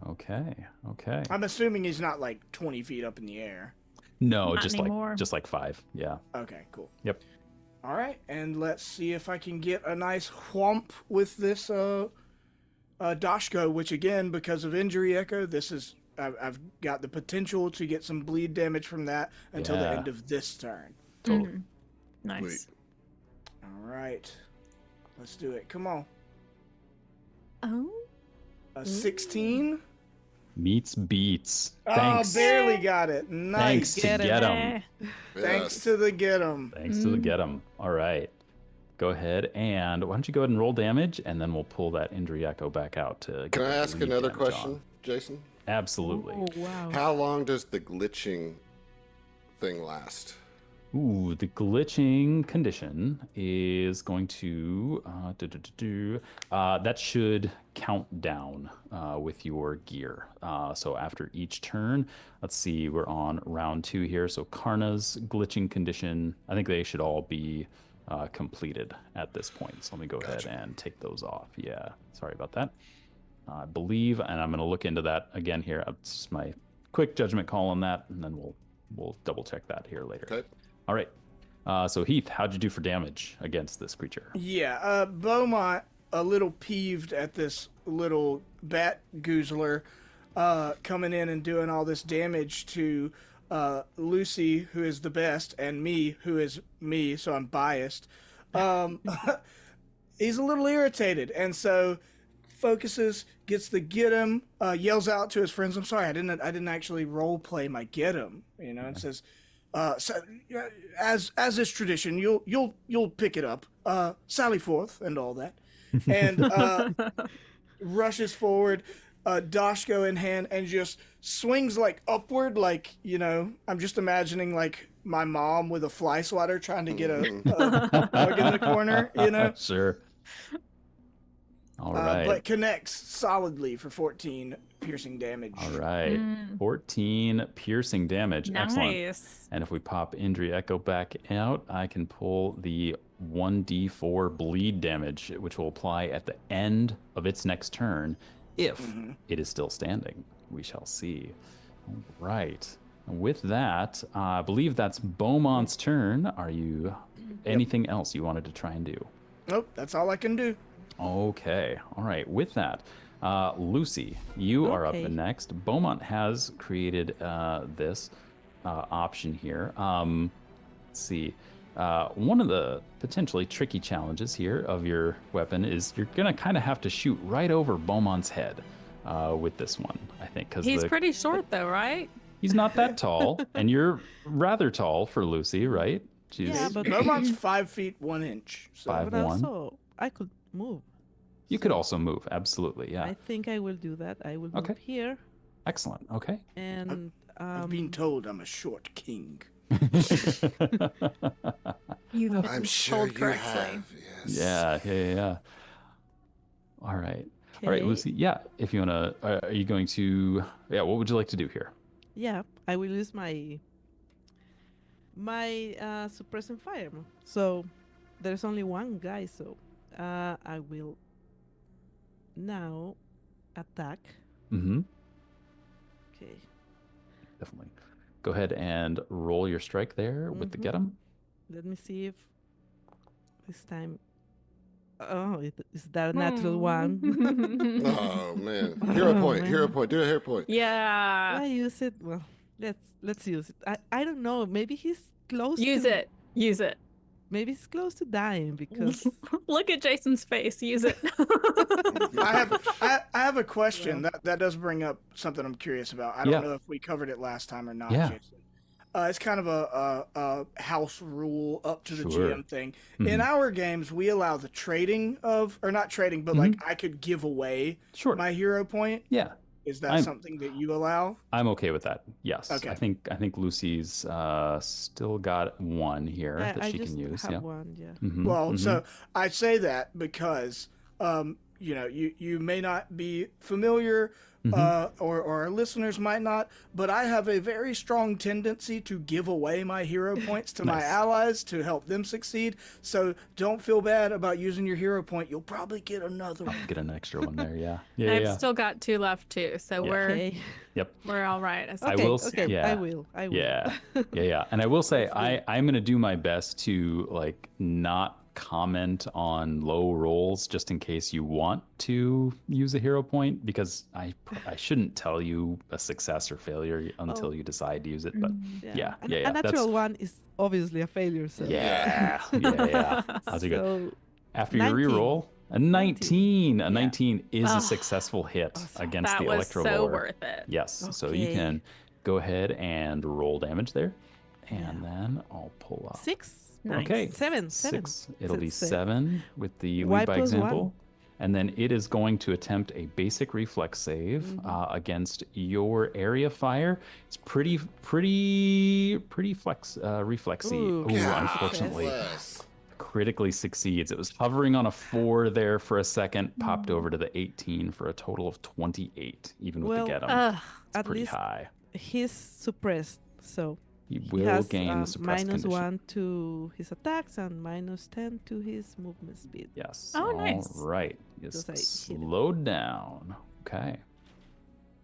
Okay. Okay. I'm assuming he's not like 20 feet up in the air. No, Not just anymore. like 5. Yeah. Okay, cool. Yep. All right, and let's see if I can get a nice whomp with this Dashko, which again, because of injury echo, this is I've got the potential to get some bleed damage from that until the Yeah. end of this turn. Totally. Mhm. Nice. All right, let's do it. Come on, Oh, a 16. Meets beats. Oh, Thanks. barely got it. Nice. Thanks to Get 'em. get 'em. eh. Thanks Yes. to the get 'em. Thanks to the get 'em. All right. Go ahead and why don't you go ahead and roll damage, and then we'll pull that injury echo back out to. Get Can I the ask bleed another damage question, on. Jason? Absolutely. Oh, wow. How long does the glitching thing last? Ooh, the glitching condition is going to that should count down with your gear. So after each turn, let's see, we're on round 2 here. So Karna's glitching condition, I think they should all be completed at this point. So let me go Gotcha. ahead and take those off. Yeah, sorry about that. I believe, and I'm going to look into that again here. It's just my quick judgment call on that, and then we'll double check that here later. Okay. All right. So Heath, how'd you do for damage against this creature? Yeah, Beaumont, a little peeved at this little Batgoozler coming in and doing all this damage to Lucy, who is the best, and me, who is me, so I'm biased. He's a little irritated, and so focuses, gets the get him, yells out to his friends. I'm sorry, I didn't actually role play my get him, and says, so, as is tradition, you'll pick it up, sally forth and all that, and rushes forward, Dashko in hand, and just swings like upward, like I'm just imagining like my mom with a fly swatter trying to get a bug in the corner, Sure. All right. but connects solidly for 14 piercing damage. All right. 14 piercing damage. Excellent. nice. And if we pop Injury Echo back out, I can pull the 1d4 bleed damage, which will apply at the end of its next turn if it is still standing. We shall see. All right. With that, I believe that's Beaumont's turn. Are you anything else you wanted to try and do? Nope, that's all I can do. Okay. All right. With that, Lucy, you are up Okay. next. Beaumont has created this option here. Let's see. One of the potentially tricky challenges here of your weapon is you're going to kind of have to shoot right over Beaumont's head with this one, I think. Because He's pretty short though, right? he's not that tall, and you're rather tall for Lucy, right? She's Yeah, but Beaumont's 5 feet 1 inch. So. 5'1". but also I could move. You could also move. Absolutely. Yeah. I think I will do that. I will Okay. move here, Excellent. Okay. and I've been told I'm a short king. You've been I'm sure told you correctly. have. Yes. Yeah. All right. All right, Okay. Lucy. Yeah, if you wanna, are you going to? Yeah, what would you like to do here? yeah, I will use my suppressing fire. So there's only one guy, so I will now attack. Mm-hmm. Okay. Definitely. Go ahead and roll your strike there with the Mhm. get 'em. Let me see if this time. Oh, is that a natural one? Oh man. Hero point. man. Hero point. Do a hero point. Yeah. I use it. Well, let's use it. I don't know. Maybe he's close. Use to, it. Use it. Maybe he's close to dying because Look at Jason's face. Use it. I have a question that does bring up something I'm curious about. I don't Yeah. know if we covered it last time or not, Yeah. Jason. It's kind of a house rule up to the Sure. GM thing. Mhm. In our games, we allow the trading of, or not trading, but like I could give away Sure. my hero point. Yeah. Is that I'm something that you allow? I'm okay with that. Yes. Okay. I think Lucy's still got one here that I she just can use. have Yeah. one. Yeah. Well, so I say that because you may not be familiar, or our listeners might not, but I have a very strong tendency to give away my hero points to my Nice. allies to help them succeed. So don't feel bad about using your hero point. You'll probably get another one. Get an extra one there. Yeah. Yeah. I've Yeah. still got 2 left too, so Yeah. Okay. Yep. we're all right. I Okay. will Okay. yeah. I will. Yeah. Yeah. And I will say Hopefully. I'm going to do my best to like not comment on low rolls just in case you want to use a hero point, because I shouldn't tell you a success or failure until Oh. you decide to use it. But yeah. A natural one is obviously a failure. So yeah. How's it go? So After your 19. reroll, a 19. A Yeah. 19 is Oh, a successful hit against that the was so Electrovore. worth it. Yes. So you Okay. can go ahead and roll damage there. And then I'll pull up. 6. Nice. Okay. Seven. 6. It'll be Six. 7 with the Y lead by plus example. 1. And then it is going to attempt a basic reflex save against your area fire. It's pretty reflexy. Ooh, Ooh, God unfortunately, Bless. critically succeeds. It was hovering on a 4 there for a second, popped over to the 18 for a total of 28, even with Well, the get 'em. Ugh. It's at pretty least high. he's suppressed, so He he will has gain the suppressed minus condition. 1 to his attacks and minus 10 to his movement speed. Yes. Oh, nice. All right. Because I Just hit it. slowed down. Okay.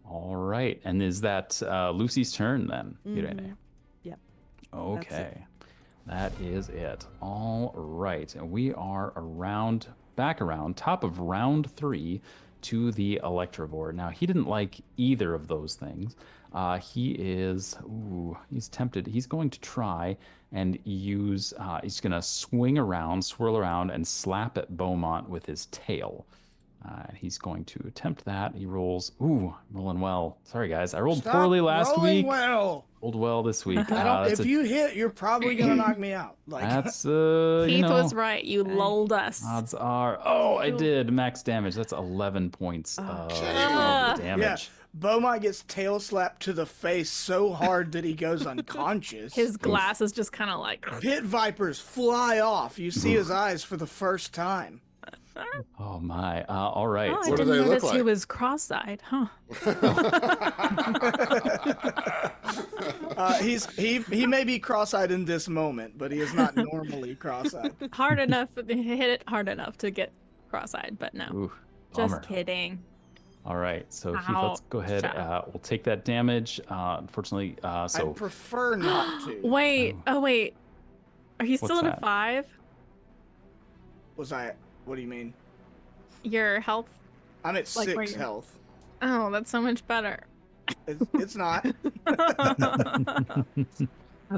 All right. And is that Lucy's turn then? Irene? Yep. Okay. That is it. All right. And we are back around, top of round 3 to the Electrovore. Now, he didn't like either of those things. He's tempted. He's going to try and use, he's going to swirl around, and slap at Beaumont with his tail. He's going to attempt that. He rolls, rolling well. Sorry, guys. I rolled Stop poorly last rolling week. well. Rolled well this week. I don't, if you hit, you're probably gonna knock me out. Like That's, Keith was right. You lulled us. odds are, I did max damage. That's 11 points of Ugh. damage. yeah, Beaumont gets tail slapped to the face so hard that he goes unconscious. His glasses just kind of like. Pit vipers fly off. You see his eyes for the first time. Oh my. All right. Oh, I What do didn't they look notice he like? was cross-eyed, huh? He may be cross-eyed in this moment, but he is not normally cross-eyed. Hard enough, hit it hard enough to get cross-eyed, but no. Ooh, Just bummer. kidding. All right. So Heath, let's go ahead. We'll take that damage. Unfortunately, I so prefer not to. Wait, wait. Are you still What's at a that? 5? What do you mean? Your health? I'm at Like where 6 you're- health. Oh, that's so much better. It's not.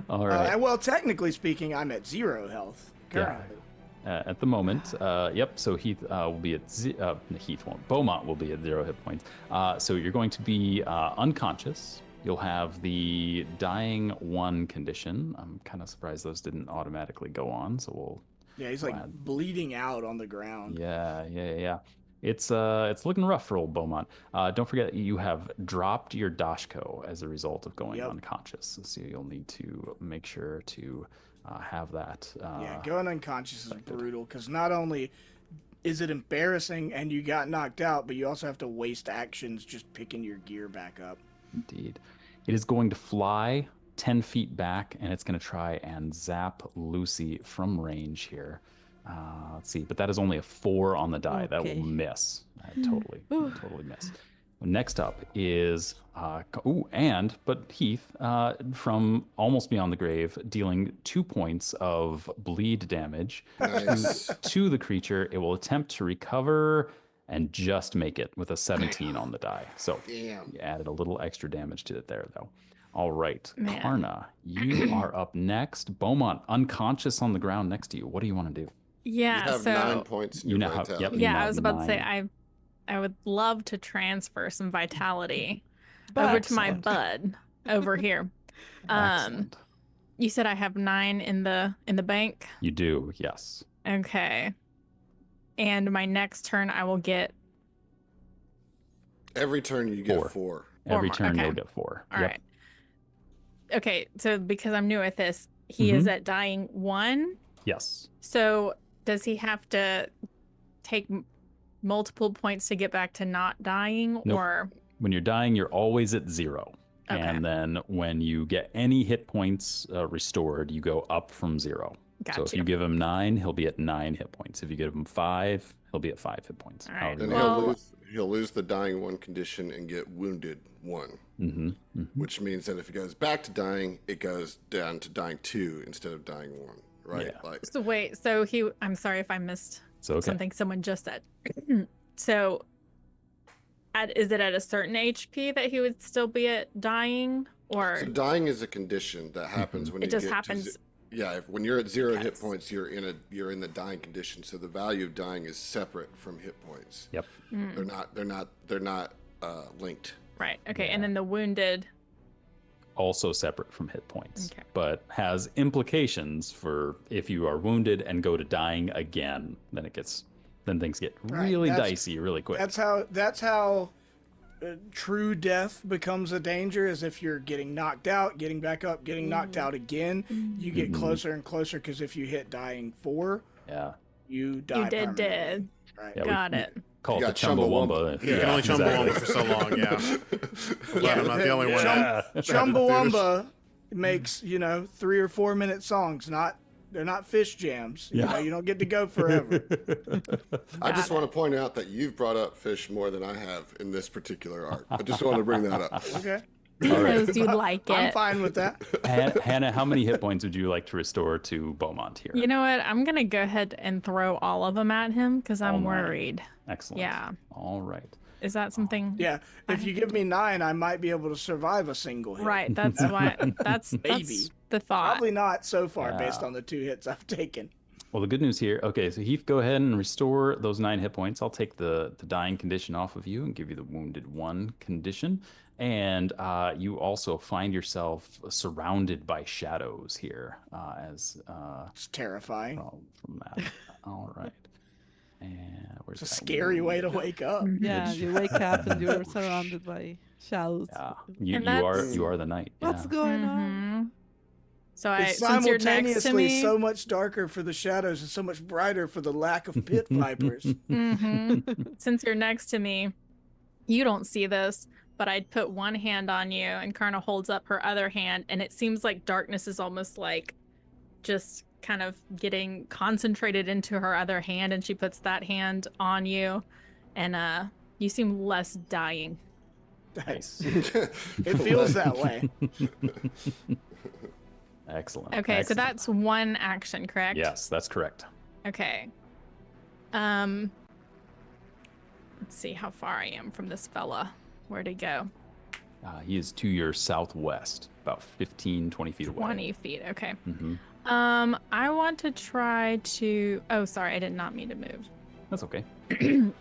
all right. Well, technically speaking, I'm at 0 health currently. At the moment, yep. So Heath will be at Heath won't. Beaumont will be at 0 hit points. So you're going to be unconscious. You'll have the dying 1 condition. I'm kind of surprised those didn't automatically go on. So we'll. Yeah, he's like bleeding out on the ground. Yeah. It's looking rough for old Beaumont. Don't forget that you have dropped your Dashko as a result of going unconscious. So you'll need to make sure to have that. Yeah, going unconscious is brutal because not only is it embarrassing and you got knocked out, but you also have to waste actions just picking your gear back up. Indeed. It is going to fly 10 feet back, and it's going to try and zap Lucy from range here. Let's see, but that is only a 4 on the die. That will miss. Totally miss. Next up is but Heath from almost beyond the grave, dealing 2 points of bleed damage Nice. to the creature. It will attempt to recover and just make it with a 17 on the die. So Damn. you added a little extra damage to it there, though. All right, Man. Karna, you are up next. Beaumont, unconscious on the ground next to you. What do you want to do? Yeah, You have so 9 points in You your now have- vitality. yep. yeah, No, I was about to say 9. I would love to transfer some vitality But- over to my Excellent. bud over here. Excellent. You said I have 9 in the bank. You do, yes. Okay. And my next turn I will get Every turn you get 4. Four Every more, turn okay. you'll get 4. All right. Okay, so because I'm new at this, he is at dying 1. Yes. So does he have to take multiple points to get back to not dying, Nope. or When you're dying, you're always at 0. Okay. And then when you get any hit points restored, you go up from 0. got So if you? you give him 9, he'll be at 9 hit points. If you give him 5, he'll be at 5 hit points. All right. Then Well- he'll lose the dying 1 condition and get wounded 1. Which means that if he goes back to dying, it goes down to dying 2 instead of dying 1, right? Yeah. Like, So wait, I'm sorry if I missed So okay. something someone just said. So is it at a certain HP that he would still be at dying, or so dying is a condition that happens when it you just get happens? when you're at 0 hit Yes. points, you're in the dying condition. So the value of dying is separate from hit points. Yep. They're not linked. Right. Okay. Yeah. And then the wounded. Also separate from hit points, Okay. but has implications for if you are wounded and go to dying again, then things get Right, really that's- dicey really quick. That's how true death becomes a danger, is if you're getting knocked out, getting back up, getting knocked out again. You get closer and closer, because if you hit dying 4, yeah. you die You did permanently. dead. Right. Yeah, we- Got it. Call You it got the Chumbawamba. Chumbawamba. You can only Chumbawamba for so long, yeah. I'm glad I'm not the only one. Chumbawamba makes 3 or 4 minute songs. They're not fish jams. Yeah. You don't get to go forever. I just want to point out that you've brought up fish more than I have in this particular art. I just want to bring that up. Okay. He knows you'd like I'm it. fine with that. Hannah, how many hit points would you like to restore to Beaumont here? You know what? I'm gonna go ahead and throw all of them at him because All I'm 9. worried. Excellent. Yeah. All right. Is that something? Yeah. If you give me 9, I might be able to survive a single hit. Right. That's why. That's Maybe. the thought. Probably not so far, Yeah. based on the 2 hits I've taken. Well, the good news here. Okay, so Heath, go ahead and restore those 9 hit points. I'll take the dying condition off of you and give you the wounded 1 condition. And you also find yourself surrounded by shadows here as It's terrifying. from that. All right. And where's It's a that scary way to wound? wake up. Yeah, you wake up and you're surrounded by shadows. Yeah, And you are the knight. What's Yeah. going on? Mhm. So It's since you're next to simultaneously me, so much darker for the shadows and so much brighter for the lack of pit vipers. since you're next to me, you don't see this, but I'd put one hand on you, and Karna holds up her other hand, and it seems like darkness is almost like just kind of getting concentrated into her other hand, and she puts that hand on you, and you seem less dying. Nice. It feels that way. Excellent. Okay, so excellent. that's one action, correct? Yes, that's correct. Okay. Let's see how far I am from this fella. Where'd he go? He is to your southwest, about 15, 20 feet away. 20 feet. Okay. Mm-hmm. I want to try to. Oh, sorry, I did not mean to move. That's okay.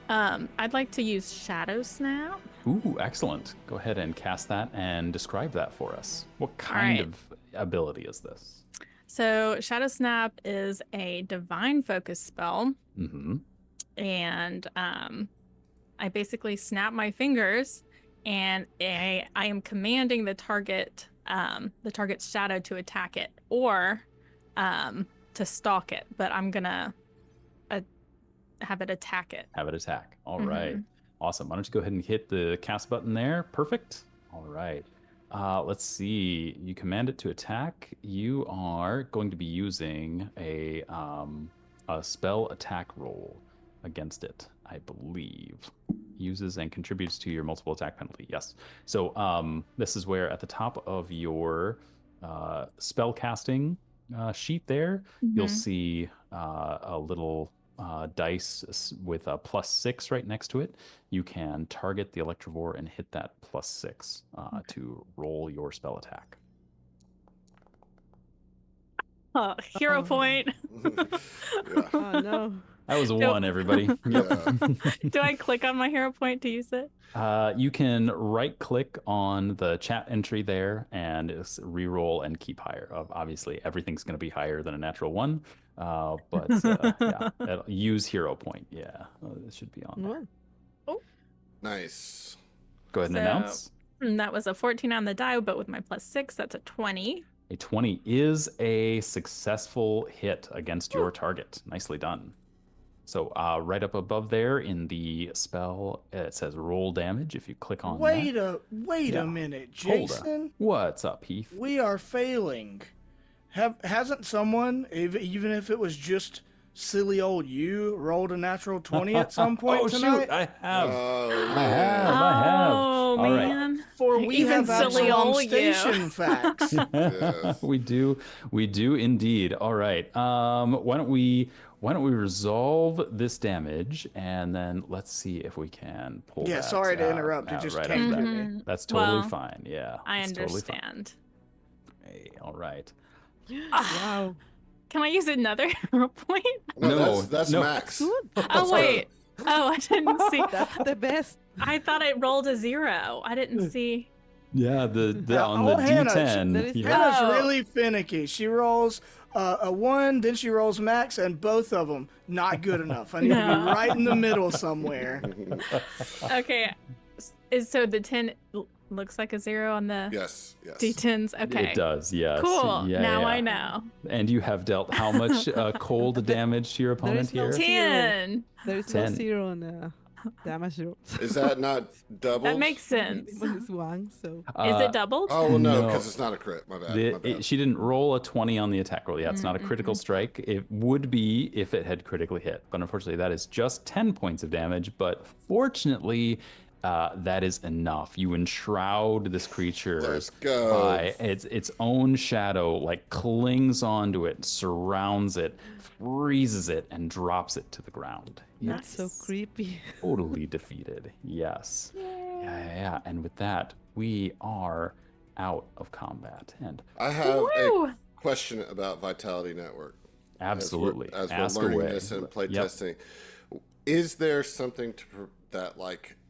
I'd like to use Shadow Snap. Ooh, excellent. Go ahead and cast that and describe that for us. What kind right. of ability is this? So Shadow Snap is a divine focus spell, Mm-hmm. and I basically snap my fingers, and I am commanding the target's shadow to attack it or to stalk it. But I'm gonna have it attack it. Have it attack. All Mhm. right. Awesome. Why don't you go ahead and hit the cast button there? Perfect. All right. Let's see. You command it to attack. You are going to be using a spell attack roll against it, I believe. Uses and contributes to your multiple attack penalty. Yes. So this is where at the top of your spell casting sheet there, you'll Mhm. see a little dice with a +6 right next to it. You can target the Electrovore and hit that +6 to roll your spell attack. Hero Oh. point. Yeah. Oh no. That was a Nope. 1, everybody. Yeah. Do I click on my hero point to use it? You can right click on the chat entry there and it's reroll and keep higher. Obviously, everything's going to be higher than a natural 1. But use hero point. Yeah, it should be on there. Well, Nice. Go ahead and So- announce. And that was a 14 on the die, but with my +6, that's a 20. A 20 is a successful hit against your target. Nicely done. So right up above there in the spell, it says roll damage. If you click on Wait that. a minute, Hold Jason. What's up, Heath? We are failing. Hasn't someone, even if it was just silly old you, rolled a natural 20 at some point tonight? Shoot, I have. Oh, I man. have. Oh, All right. man. For we Even have silly Absalom old you. Station facts. Yes. We do indeed. All right. Why don't we resolve this damage and then let's see if we can pull Yeah, that, sorry to interrupt. It out just right came after to that. me. That's totally Well, fine. Yeah. I that's totally fine. understand. Hey, all right. Wow. Can I use another hero point? No, that's no. max. Good. Oh, wait. Oh, I didn't see. That's the best. I thought it rolled a 0. I didn't see. Yeah, on Oh, the Hannah, D10. there is- yeah. Hannah's Oh. really finicky. She rolls a 1, then she rolls max, and both of them not good enough. I need to No. be right in the middle somewhere. Okay. So the 10 looks like a 0 on the Yes. D10s. Okay. It does, yes. Cool. Yeah, now yeah. I know. And you have dealt how much cold damage to your opponent is no here? 10. There is 10. no 0 on the damage roll. Is that not double? That makes sense. It's 1, so. Is it doubled? Oh, well, no, No. because it's not a crit. My bad. My bad. She didn't roll a 20 on the attack roll. Yeah, it's not a critical strike. It would be if it had critically hit. But unfortunately, that is just 10 points of damage. But fortunately, that is enough. You enshroud this creature Let's go. by its own shadow, like clings onto it, surrounds it, freezes it, and drops it to the ground. That's so Nice. creepy. Totally defeated. Yes. Yeah. And with that, we are out of combat. And I have Woo! a question about Vitality Network. absolutely, As we're ask learning away. this and Yep. playtesting, is there something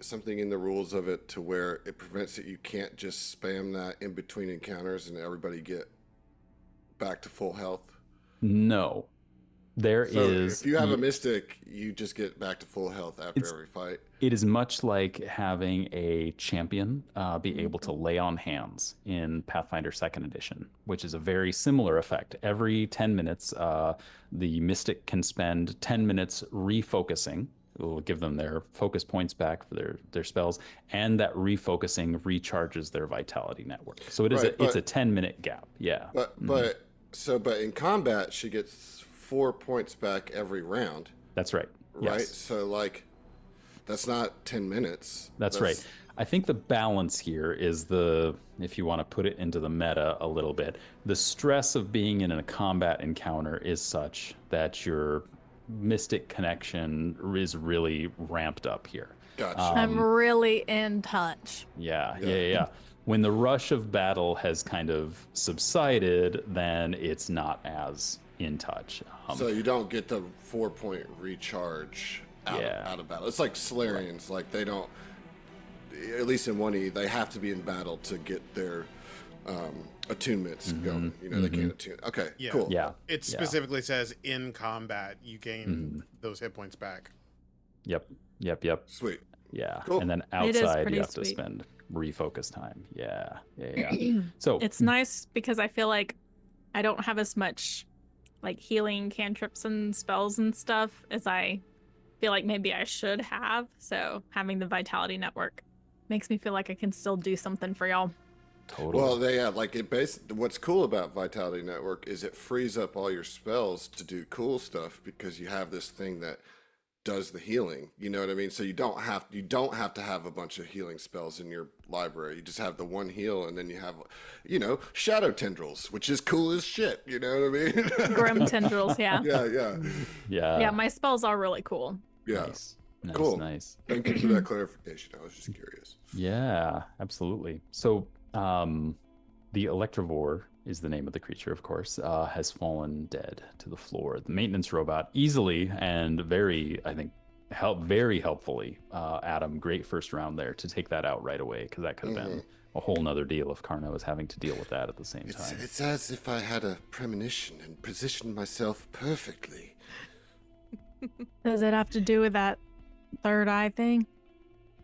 something in the rules of it to where it prevents it? You can't just spam that in between encounters and everybody get back to full health. No, there So is. if you have a mystic, you just get back to full health after It's- every fight. It is much like having a champion be able to lay on hands in Pathfinder 2nd Edition, which is a very similar effect. Every 10 minutes, the mystic can spend 10 minutes refocusing. It will give them their focus points back for their spells, and that refocusing recharges their vitality network. So it is Right, it's a but- 10-minute gap. Yeah. But in combat, she gets 4 points back every round, That's right. right? Yes. So like, that's not 10 minutes. That's right. I think the balance here is if you want to put it into the meta a little bit, the stress of being in a combat encounter is such that your mystic connection is really ramped up here. Gotcha. I'm really in touch. Yeah. When the rush of battle has kind of subsided, then it's not as in touch. So you don't get the 4-point recharge out of battle. It's like Solarians. Like they don't, at least in 1E, they have to be in battle to get their attunements going. You know, they can't attune. Okay, Yeah. cool. Yeah. It specifically says in combat you gain those hit points back. Yep. Sweet. Yeah. Cool. And then It is outside, pretty you have to sweet. spend refocus time. Yeah. So It's nice because I feel like I don't have as much like healing cantrips and spells and stuff as I feel like maybe I should have. So having the Vitality Network makes me feel like I can still do something for y'all. totally. Well, what's cool about Vitality Network is it frees up all your spells to do cool stuff because you have this thing that does the healing. You know what I mean? So you don't have to have a bunch of healing spells in your library. You just have the one heal, and then you have, shadow tendrils, which is cool as shit. You know what I mean? Grim tendrils, yeah. Yeah. Yeah, my spells are really cool. Yeah. Nice. Cool. Nice. Thank you for that clarification. I was just curious. Yeah, absolutely. So, the Electrovore is the name of the creature, of course, has fallen dead to the floor. The maintenance robot easily and very, I think, very helpfully, Adam, great first round there to take that out right away, because that could have been a whole nother deal if Karna was having to deal with that at the same time. It's as if I had a premonition and positioned myself perfectly. Does it have to do with that third eye thing?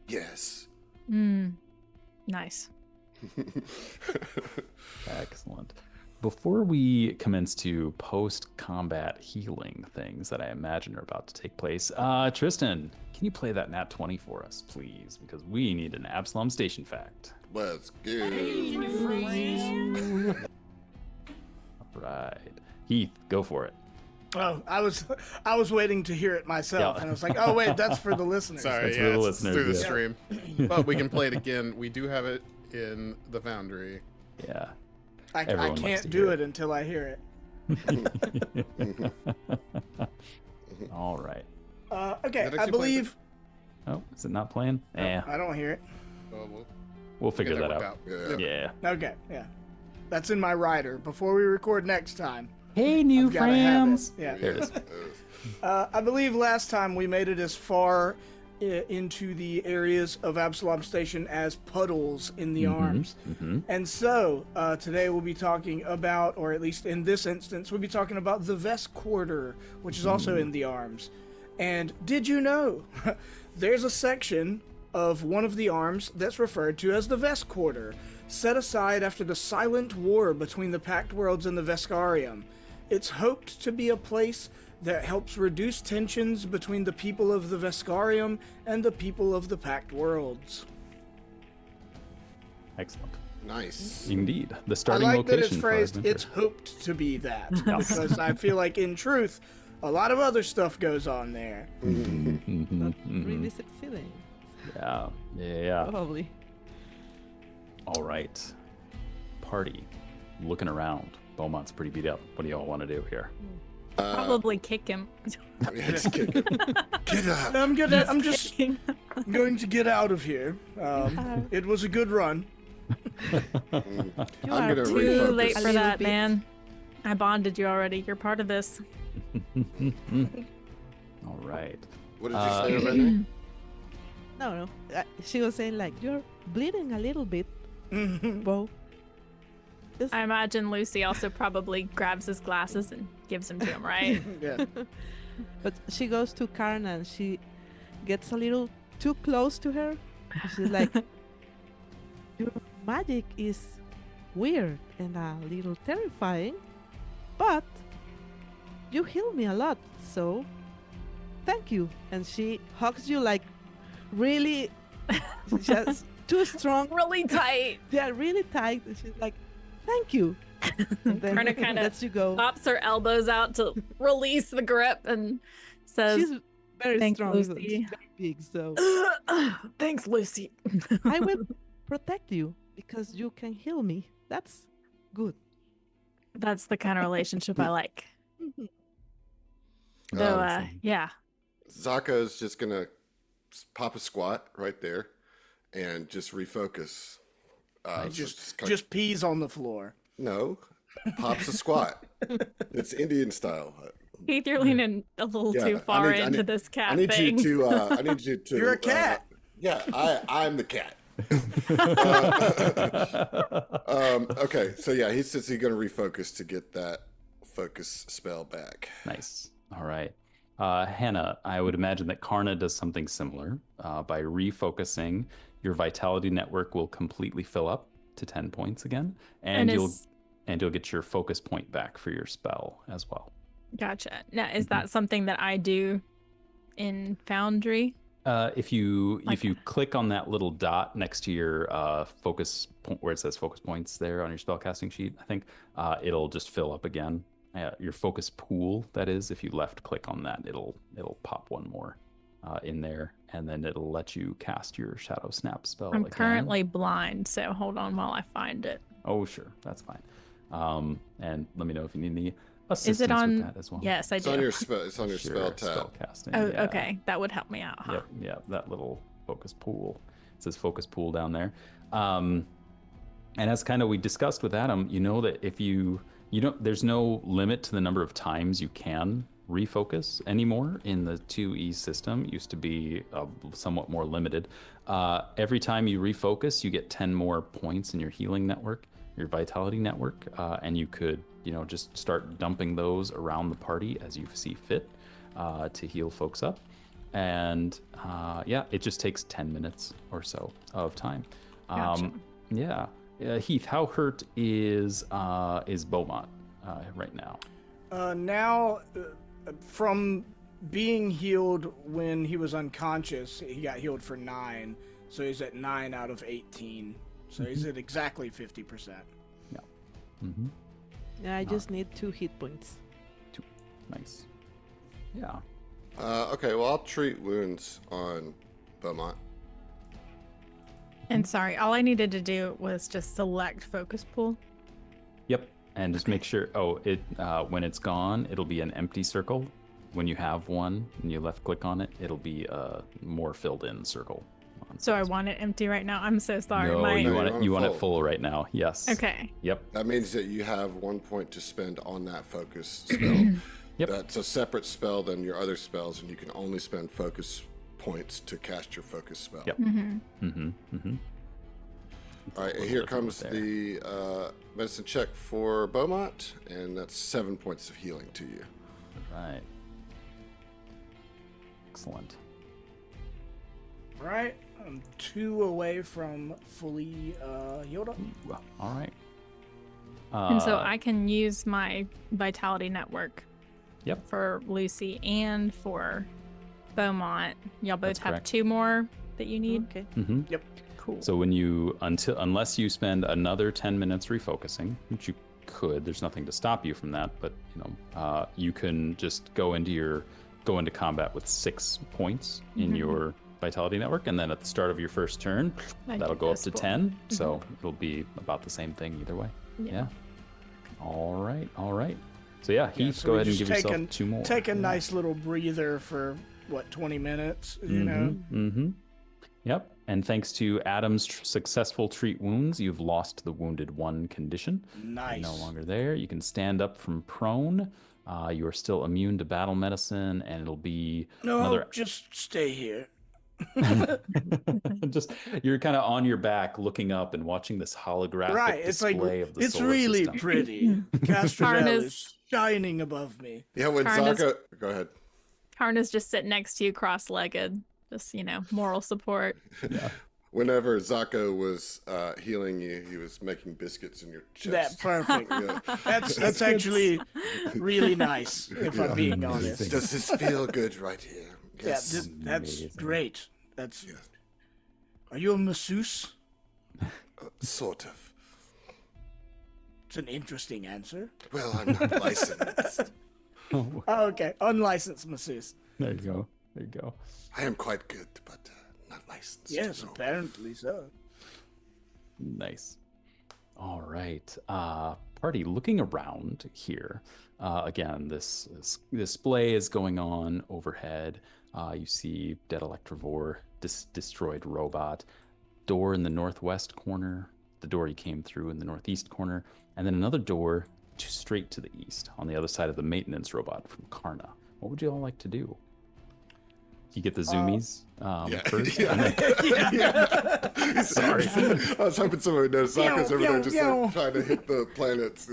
Yes. Nice. Excellent. Before we commence to post-combat healing things that I imagine are about to take place, Tristan, can you play that Nat 20 for us, please? Because we need an Absalom Station fact. Let's go. All right. Heath, go for it. Oh, I was waiting to hear it myself, Yeah. and I was like, oh wait, that's for the listeners. Sorry, That's for yeah, the it's listeners, through the yeah. stream. But we can play it again. We do have it in the Foundry. Yeah. I Everyone likes can't to do hear it until I hear it. All right. Okay, Did it I actually play believe. Oh, is it not playing? Yeah, I don't hear it. Oh, we'll figure get that worked out. Yeah. Yeah. Okay, yeah. That's in my rider. Before we record next time, Hey, new I've gotta have it. friends. Yeah. There it is. I believe last time we made it as far into the areas of Absalom Station as puddles in the arms. And so today we'll be talking about, or at least in this instance, we'll be talking about the vest quarter, which is also in the arms. And did you know there's a section of one of the arms that's referred to as the vest quarter, set aside after the silent war between the Pact Worlds and the Veskarium. It's hoped to be a place that helps reduce tensions between the people of the Veskarium and the people of the Pact Worlds. Excellent. Nice. Indeed. The I starting like that location it's for our phrased, adventure. it's hoped to be that, because I feel like in truth, a lot of other stuff goes on there. Not really succeeding. Yeah. Yeah. Probably. All right. Party. Looking around. Beaumont's pretty beat up. What do y'all want to do here? Probably kick him. Let's kick it. Get out. I'm just kidding. going to get out of here. It was a good run. You I'm are gonna Too refocus. late A for little that, bit. man. I bonded you already. You're part of this. All right. What did you say over there? No. She was saying like, you're bleeding a little bit, Bo. Just- I imagine Lucy also probably grabs his glasses and gives them to him, right? Yeah. But she goes to Karna and she gets a little too close to her. She's like, your magic is weird and a little terrifying, but you heal me a lot, so thank you. And she hugs you like really just too strong. Really tight. Yeah, really tight. And she's like, thank you. And then Karna kinda lets you go. Pops her elbows out to release the grip and says, She's very "Thanks, strong. Lucy." She's very big, so "Thanks, Lucy." I will protect you because you can heal me. That's good. That's the kind of relationship I like. Though, yeah. Zaka is just gonna pop a squat right there, and just refocus. So Just peas on the floor. no, pops a squat. It's Indian style. Heath, you're leaning a little Yeah, too I far need- I into need- this cat I need thing. you to. I need you to. You're a cat. Yeah, I'm the cat. Okay, so yeah, he says he's gonna refocus to get that focus spell back. Nice. All right. Hannah, I would imagine that Karna does something similar. By refocusing, your vitality network will completely fill up to 10 points again, and you'll get your focus point back for your spell as well. Gotcha. Now, is that something that I do in Foundry? If you Like- click on that little dot next to your focus point where it says focus points there on your spellcasting sheet, I think it'll just fill up again. Your focus pool, that is, if you left click on that, it'll pop one more in there, and then it'll let you cast your Shadow Snap spell. I'm again. currently blind, so hold on while I find it. Oh, sure, that's fine. And let me know if you need any assistance Is it on? with that as well. Yes, I It's do. on your spell. It's on your Sure, spell tab. spell casting. Oh, yeah. okay. That would help me out. Huh? Yep, that little focus pool. It says focus pool down there. And as kind of we discussed with Adam, you know that if you don't, there's no limit to the number of times you can refocus anymore in the 2E system. It used to be somewhat more limited. Every time you refocus, you get 10 more points in your healing network, your vitality network, and you could, just start dumping those around the party as you see fit to heal folks up. And it just takes 10 minutes or so of time. Gotcha. Yeah. Heath, how hurt is Beaumont right now? Now, from being healed when he was unconscious, he got healed for 9, so he's at 9 out of 18. So he's at exactly 50%. Yeah. Mm-hmm. Yeah, I just need 2 hit points. 2. Nice. Yeah. Okay, well, I'll treat wounds on Beaumont. And sorry, all I needed to do was just select focus pool. Yep. And just make sure. Oh, it when it's gone, it'll be an empty circle. When you have one and you left click on it, it'll be a more filled in circle. So I want it empty right now. I'm so sorry. No, My... you want it full right now. Yes. Okay. Yep. That means that you have 1 point to spend on that focus spell. Yep. That's a separate spell than your other spells, and you can only spend focus points to cast your focus spell. Yep. All right, here comes the medicine check for Beaumont, and that's 7 points of healing to you. All right. Excellent. Right? I'm 2 away from fully healed up. Ooh, all right. And so I can use my vitality network. Yep. For Lucy and for Beaumont. Y'all both That's have correct. 2 more that you need. Okay. Mm-hmm. Yep. Cool. So unless you spend another 10 minutes refocusing, which you could, there's nothing to stop you from that, but you can just go into combat with 6 points in your vitality network, and then at the start of your first turn, that'll go up to 10. So it'll be about the same thing either way. Yeah. All right. So yeah, Heath, so go we ahead and just give take yourself 2 more. Take a nice little breather for, 20 minutes, you know? Mm-hmm. Yep. And thanks to Adam's successful treat wounds, you've lost the wounded 1 condition. Nice. You're no longer there. You can stand up from prone. You are still immune to battle medicine, and it'll be No, just stay here. just you're kind of on your back, looking up and watching this holographic display of the it's solar really system. pretty. Castrovel Karna's- is shining above me. Yeah, when Karna's- Zaka... Go ahead. Karna's just sitting next to you cross-legged. Just, moral support. Yeah. Whenever Zaka was healing you, he was making biscuits in your That's chest. perfect. Yeah. That's actually really nice, if I'm being honest. Does this feel good right here? Yes. Yeah, that's Amazing. great. That's. Yes. Are you a masseuse? Sort of. It's an interesting answer. Well, I'm not licensed. Oh, Oh, okay, unlicensed masseuse. there you go. I am quite good, but not licensed. Yes, no. apparently so. Nice. All right. Party, looking around here. Again, this display is going on overhead. You see dead Electrovore, destroyed robot, door in the northwest corner, the door you came through in the northeast corner, and then another door straight to the east on the other side of the maintenance robot from Karna. What would you all like to do? You get the zoomies first? Yeah. And then- Sorry. I was hoping someone would notice Zaka's over there just like, trying to hit the planets,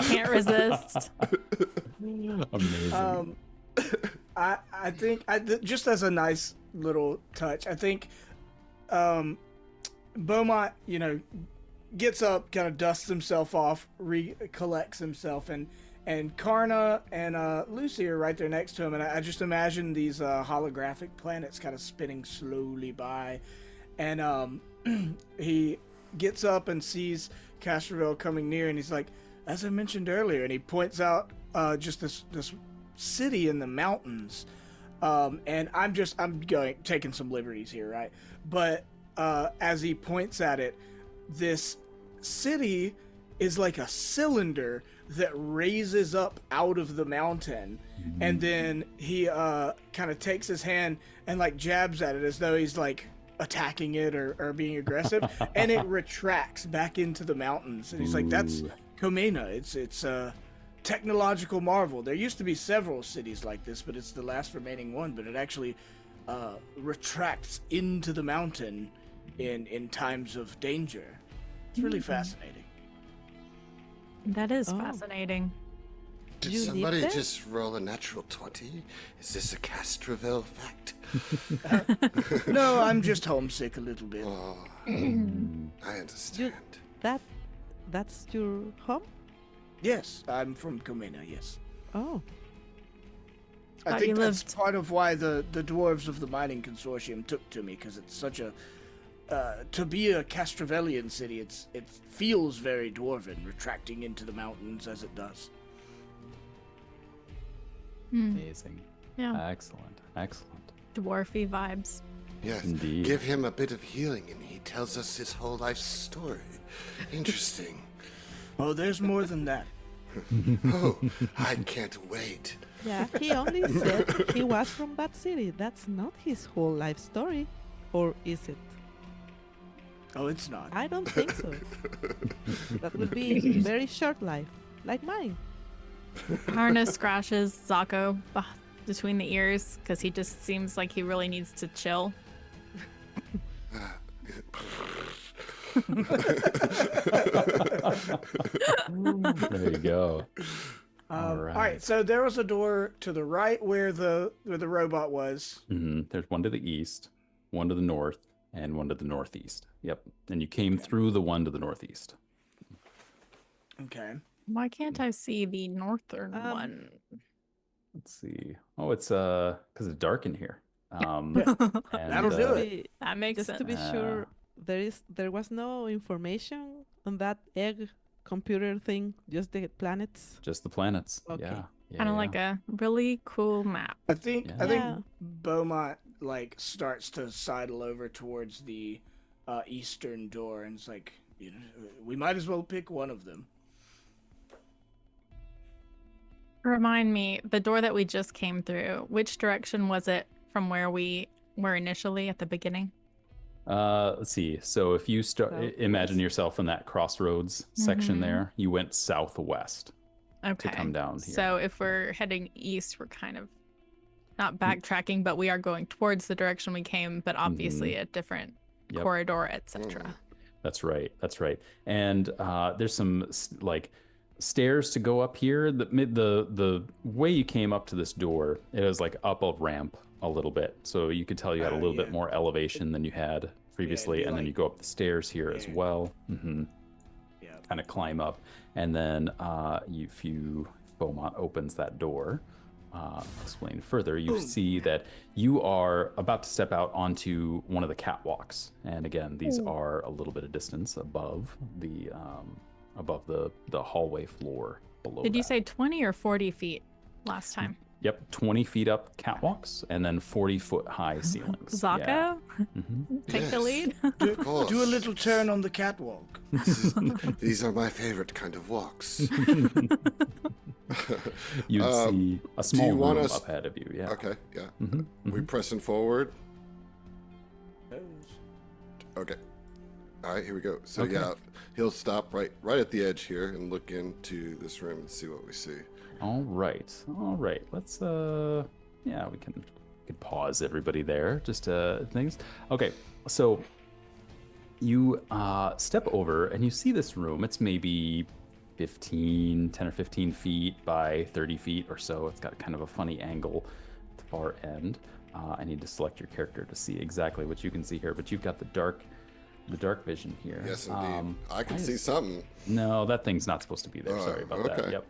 Can't resist. Amazing. I think just as a nice little touch, I think Beaumont, gets up, kind of dusts himself off, recollects himself, and Karna and Lucy are right there next to him, and I just imagine these holographic planets kind of spinning slowly by, and he gets up and sees Castrovel coming near, and he's like, as I mentioned earlier, and he points out just this city in the mountains, and I'm taking some liberties here, right? But as he points at it, this city is like a cylinder that raises up out of the mountain, and then he kind of takes his hand and like jabs at it as though he's like attacking it or being aggressive, and it retracts back into the mountains, and he's like, that's Komena. It's a technological marvel. There used to be several cities like this, but it's the last remaining one, but it actually retracts into the mountain in times of danger. It's really fascinating. That is fascinating. Did You live somebody there? just roll a natural 20? Is this a Castroville fact? No, I'm just homesick a little bit. Oh, I understand. That's your home? Yes, I'm from Comena, yes. Oh, I Thought think you that's lived- part of why the dwarves of the mining consortium took to me, because it's such a to be a Castrovellian city, it feels very dwarven, retracting into the mountains as it does. Amazing. Yeah. Excellent. Excellent. Dwarfy vibes. Yes. Indeed. Give him a bit of healing and he tells us his whole life story. Interesting. Oh, there's more than that. Oh, I can't wait. yeah. He only said he was from that city. That's not his whole life story. Or is it? Oh, it's not. I don't think so. That would be very short life, like mine. Harness scratches Zako between the ears because he just seems like he really needs to chill. There you go. All right. right. So there was a door to the right where the robot was. There's one to the east, one to the north, and one to the northeast. Yep. And you came through the one to the northeast. Okay. Why can't I see the northern one? Let's see. Oh, it's because it's dark in here. And, That'll do it. Be- That makes Just sense. to be sure, there was no information on that egg computer thing. Just the planets. Just the planets. Okay. Yeah. Kind of like a really cool map. I think Yeah. Beaumont like starts to sidle over towards the eastern door, and it's like, you know, we might as well pick one of them. Remind me, the door that we just came through, which direction was it from where we were initially at the beginning? Let's see. So if you start, imagine Southwest. yourself in that crossroads section Mhm. there. You went southwest Okay. to come down here. So if we're heading east, we're kind of not backtracking, but we are going towards the direction we came, but obviously a different Yep. corridor, etc. That's right. That's right. And there's some like stairs to go up here. The way you came up to this door, it was like up a ramp a little bit, so you could tell you had a little bit more elevation than you had previously, be and then like- you go up the stairs here as well. Yeah. Kind of climb up, and then if Beaumont opens that door, explain further, you see that you are about to step out onto one of the catwalks, and again, these are a little bit of distance above the hallway floor below. Did you that. say 20 or 40 feet last time? Yep, 20 feet up catwalks, and then 40-foot high ceilings. Zaka, Yeah. Mhm. take the Yes. lead. Do, course. do a little turn on the catwalk. These are my favorite kind of walks. You'd see a small you want room us- up ahead of you. Yeah. Okay, yeah. Mhm, We mhm. pressing forward. Okay. All right, here we go. So Okay. yeah, he'll stop right at the edge here and look into this room and see what we see. All right. Let's we can pause everybody there. Just things. Okay. So you step over and you see this room. It's maybe 10 or 15 feet by 30 feet or so. It's got kind of a funny angle at the far end. I need to select your character to see exactly what you can see here, but you've got the dark vision here. Yes, indeed. I can see just- something. No, that thing's not supposed to be there. Oh, Sorry about that. okay. Yep.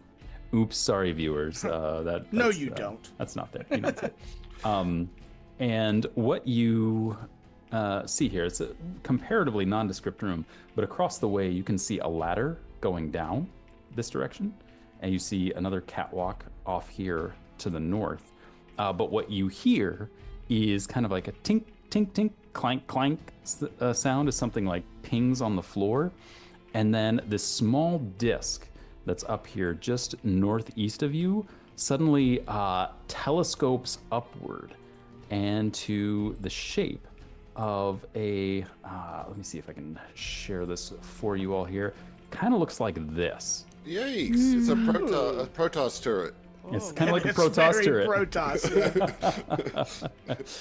Oops, sorry, viewers. No, That's, you don't. That's not there. You don't see it. And what you see here, it's a comparatively nondescript room, but across the way you can see a ladder going down this direction, and you see another catwalk off here to the north. But what you hear is kind of like a tink, tink, tink, clank, clank sound as something like pings on the floor. And then this small disc that's up here just northeast of you suddenly telescopes upward and to the shape of a, let me see if I can share this for you all here. Kind of looks like this. Yikes! It's a Protoss turret. It's Oh, kind of like a It's Protoss very turret. Protoss,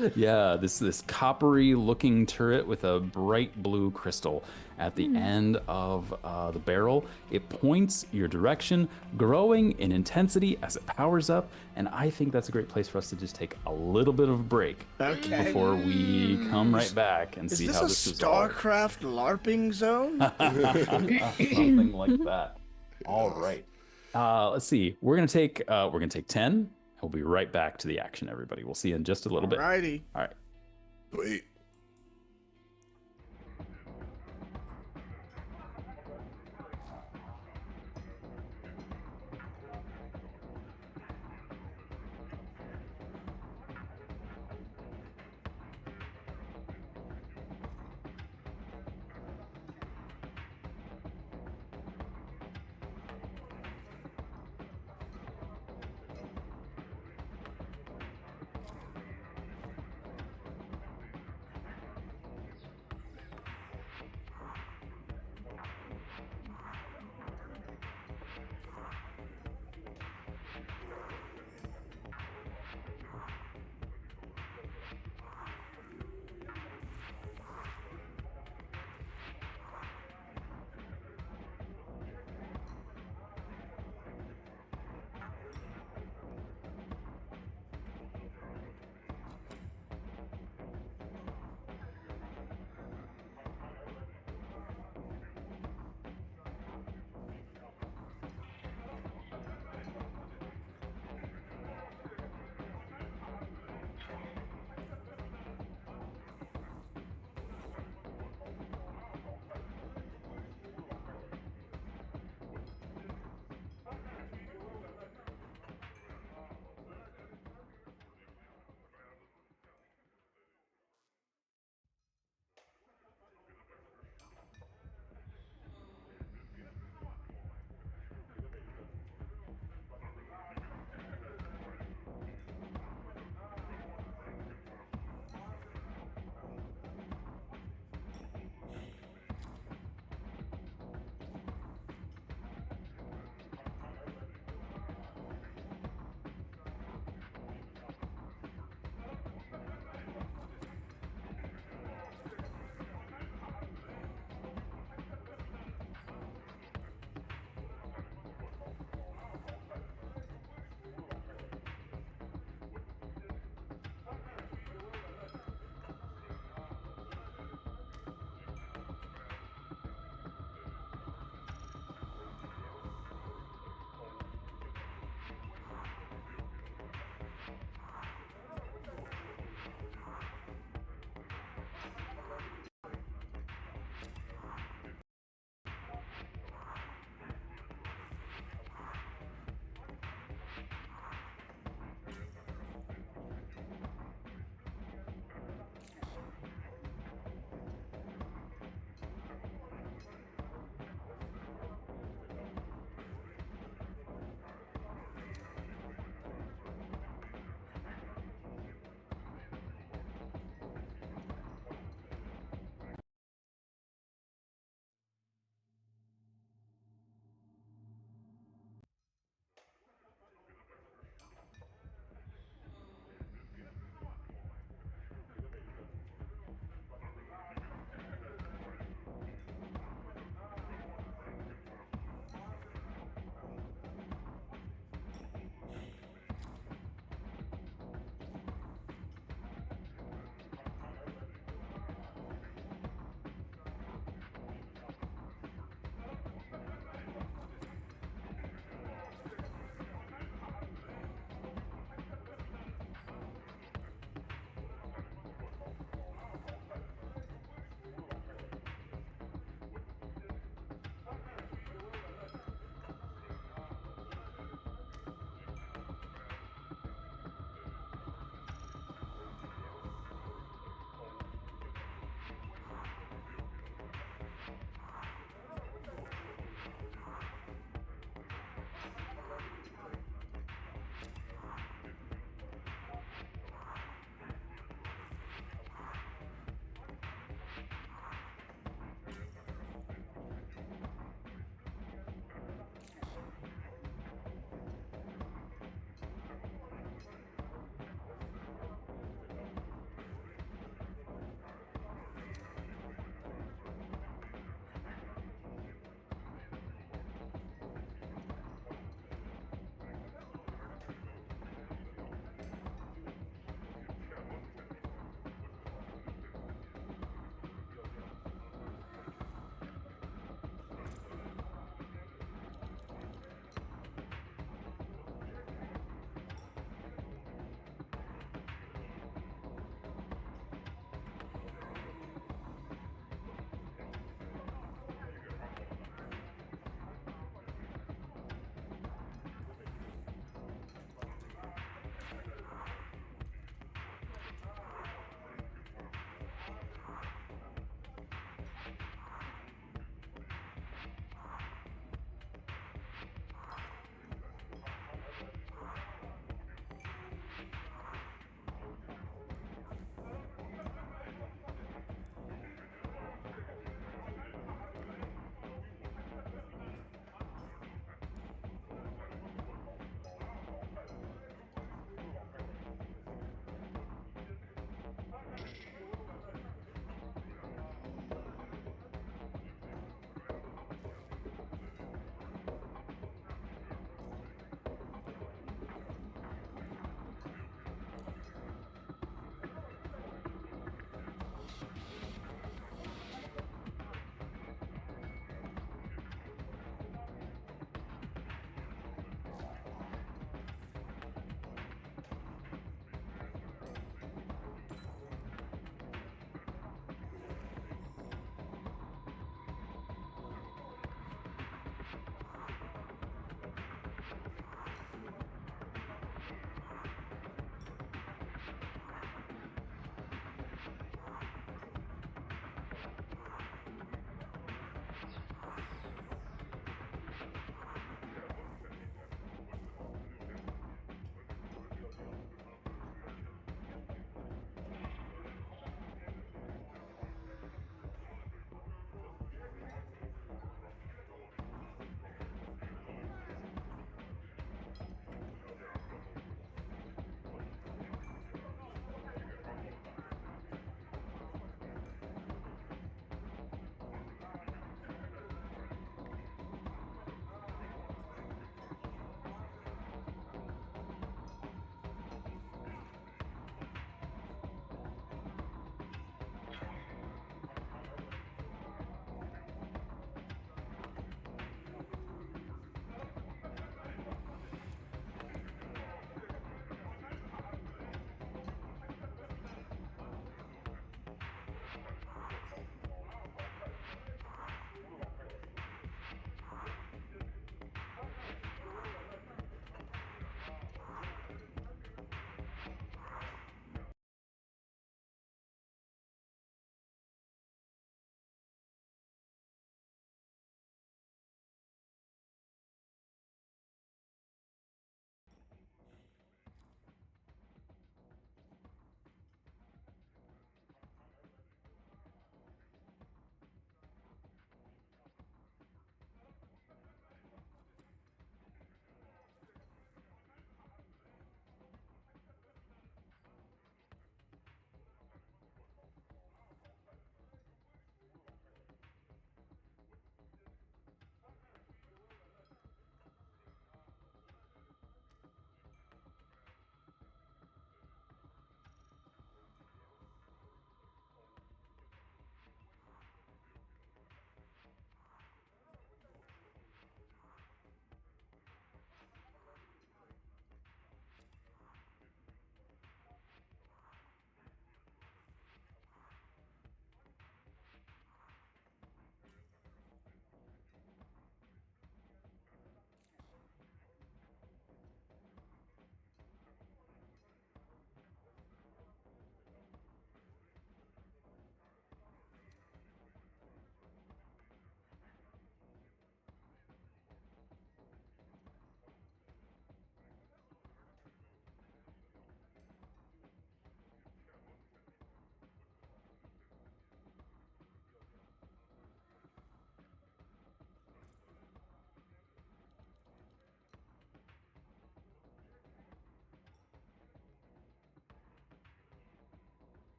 yeah. Yeah, this coppery looking turret with a bright blue crystal at the end of the barrel. It points your direction, growing in intensity as it powers up, and I think that's a great place for us to just take a little bit of a break Okay. before we come right back and Is see this how a this is all. StarCraft LARPing zone? Something like that. All right. Let's see. We're gonna take 10. We'll be right back to the action, everybody. We'll see you in just a little bit. Alrighty. All right. Wait.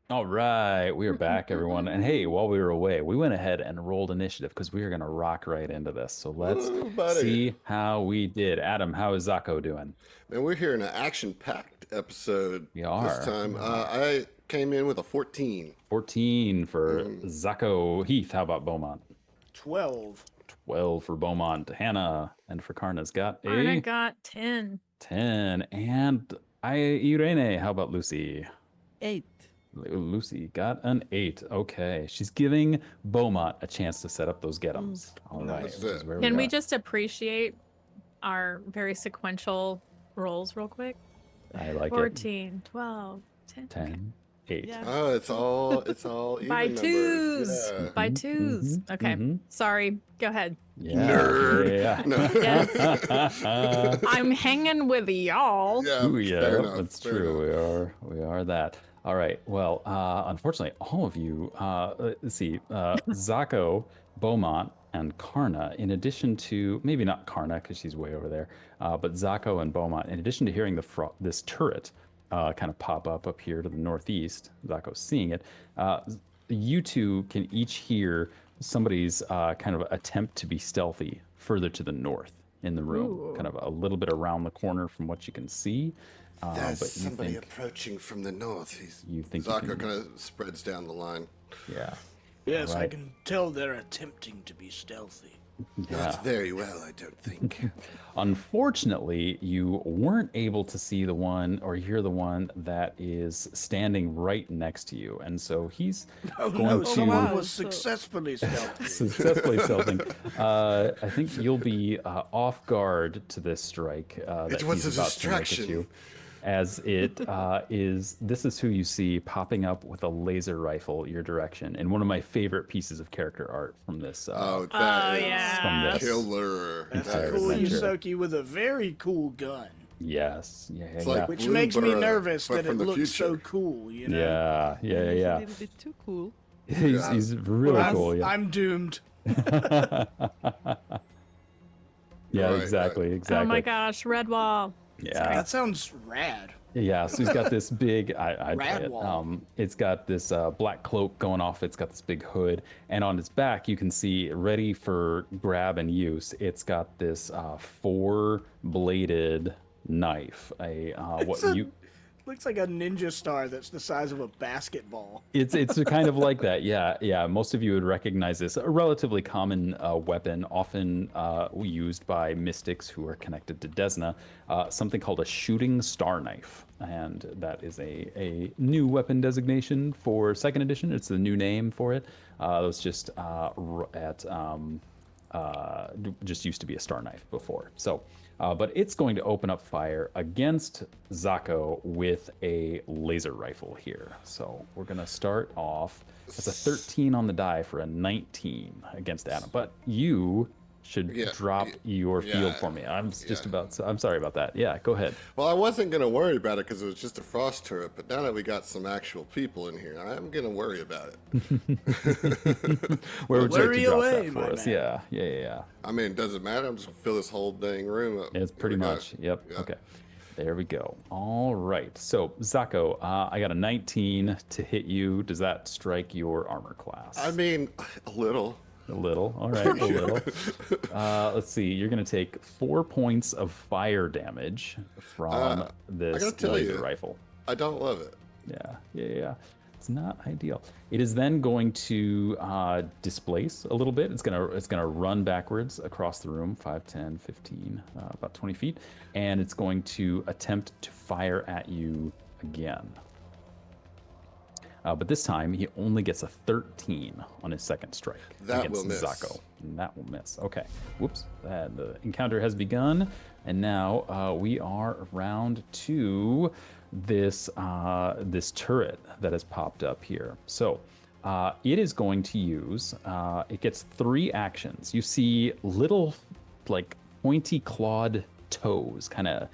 All right, we are back, everyone. And hey, while we were away, we went ahead and rolled initiative because we are going to rock right into this. So let's Ooh, buddy. see how we did. Adam, how is Zako doing? Man, we're here in an action-packed episode We this are. time. I came in with a 14. 14 for Zako. Heath, how about Beaumont? 12. 12 for Beaumont. Hannah, and for Karna's got Arna a got 10. 10. And Irene, how about Lucy? 8. Lucy got an 8. Okay. She's giving Beaumont a chance to set up those get-ems. All right. That's This is it. where Can we are. just appreciate our very sequential rolls real quick? I like it. 14, 12, 10. 10, 8. Yeah. Oh, it's all even By numbers. twos. Yeah. By twos. Okay. Sorry. Go ahead. Yeah. Nerd. Yeah. No. Yes. I'm hanging with y'all. Yeah, Ooh, yeah, fair enough, that's fair true. enough. We are that. All right. Well, unfortunately, all of you, let's see, Zako, Beaumont, and Karna, in addition to, maybe not Karna because she's way over there, but Zako and Beaumont, in addition to hearing this turret kind of pop up here to the northeast, Zako's seeing it, you two can each hear somebody's kind of attempt to be stealthy further to the north in the room, Ooh. kind of a little bit around the corner from what you can see. There's But you somebody think, approaching from the north. you think you Zaka can- kind of spreads down the line. yeah, Yes, I Right. can tell they're attempting to be stealthy. yeah. Not very well, I don't think. Unfortunately, you weren't able to see the one or hear the one that is standing right next to you, and so he's Oh going no, to someone wow. was successfully stealthy. successfully stealthing. I think you'll be off guard to this strike that It was he's a about to make at distraction. you, as it is. This is who you see popping up with a laser rifle your direction, in one of my favorite pieces of character art from this. Oh, that is yeah. From this. killer. That's Entire a cool adventure. Yusoki with a very cool gun. Yes, yeah, It's yeah, like Which Blue makes me Burrow, nervous but that it from the looks so future. cool, you know? yeah, yeah, It's yeah. a little bit too cool. He's really I'm, cool. Yeah, I'm doomed. yeah, Right, exactly, exactly. Oh my gosh, red wall. Yeah, That sounds rad. yeah. So he's got this big. I'd play Rad it. wall. It's got this black cloak going off. It's got this big hood, and on its back you can see, ready for grab and use, it's got this four-bladed knife. It's looks like a ninja star that's the size of a basketball. It's kind of like that, yeah, yeah. Most of you would recognize this. A relatively common weapon, often used by mystics who are connected to Desna, something called a shooting star knife, and that is a new weapon designation for second edition. It's the new name for it. It was just just used to be a star knife before. So. But it's going to open up fire against Zako with a laser rifle here. So we're going to start off. That's a 13 on the die for a 19 against Adam. But you should Yeah, drop your field yeah, for me. I'm just yeah. about. I'm sorry about that. Yeah, go ahead. Well, I wasn't going to worry about it because it was just a frost turret, but now that we got some actual people in here, I'm going to worry about it. Where would you like Worry to drop away, that for my us? man. Yeah. I mean, it doesn't matter. I'm just going to fill this whole dang room up. It's Here pretty we go. much. Yep. Yeah. Okay. There we go. All right. So, Zako, I got a 19 to hit you. Does that strike your armor class? I mean, a little. A little. All right, a little. Let's see. You're going to take 4 points of fire damage from I this gotta tell laser you. rifle. I don't love it. Yeah. It's not ideal. It is then going to displace a little bit. It's gonna run backwards across the room, 5, 10, 15, about 20 feet, and it's going to attempt to fire at you again. But this time, he only gets a 13 on his second strike That against will miss. Zako. And that will miss. Okay. Whoops. The encounter has begun. And now we are around to this turret that has popped up here. So it is going to use, it gets 3 actions. You see little, like, pointy clawed toes kind of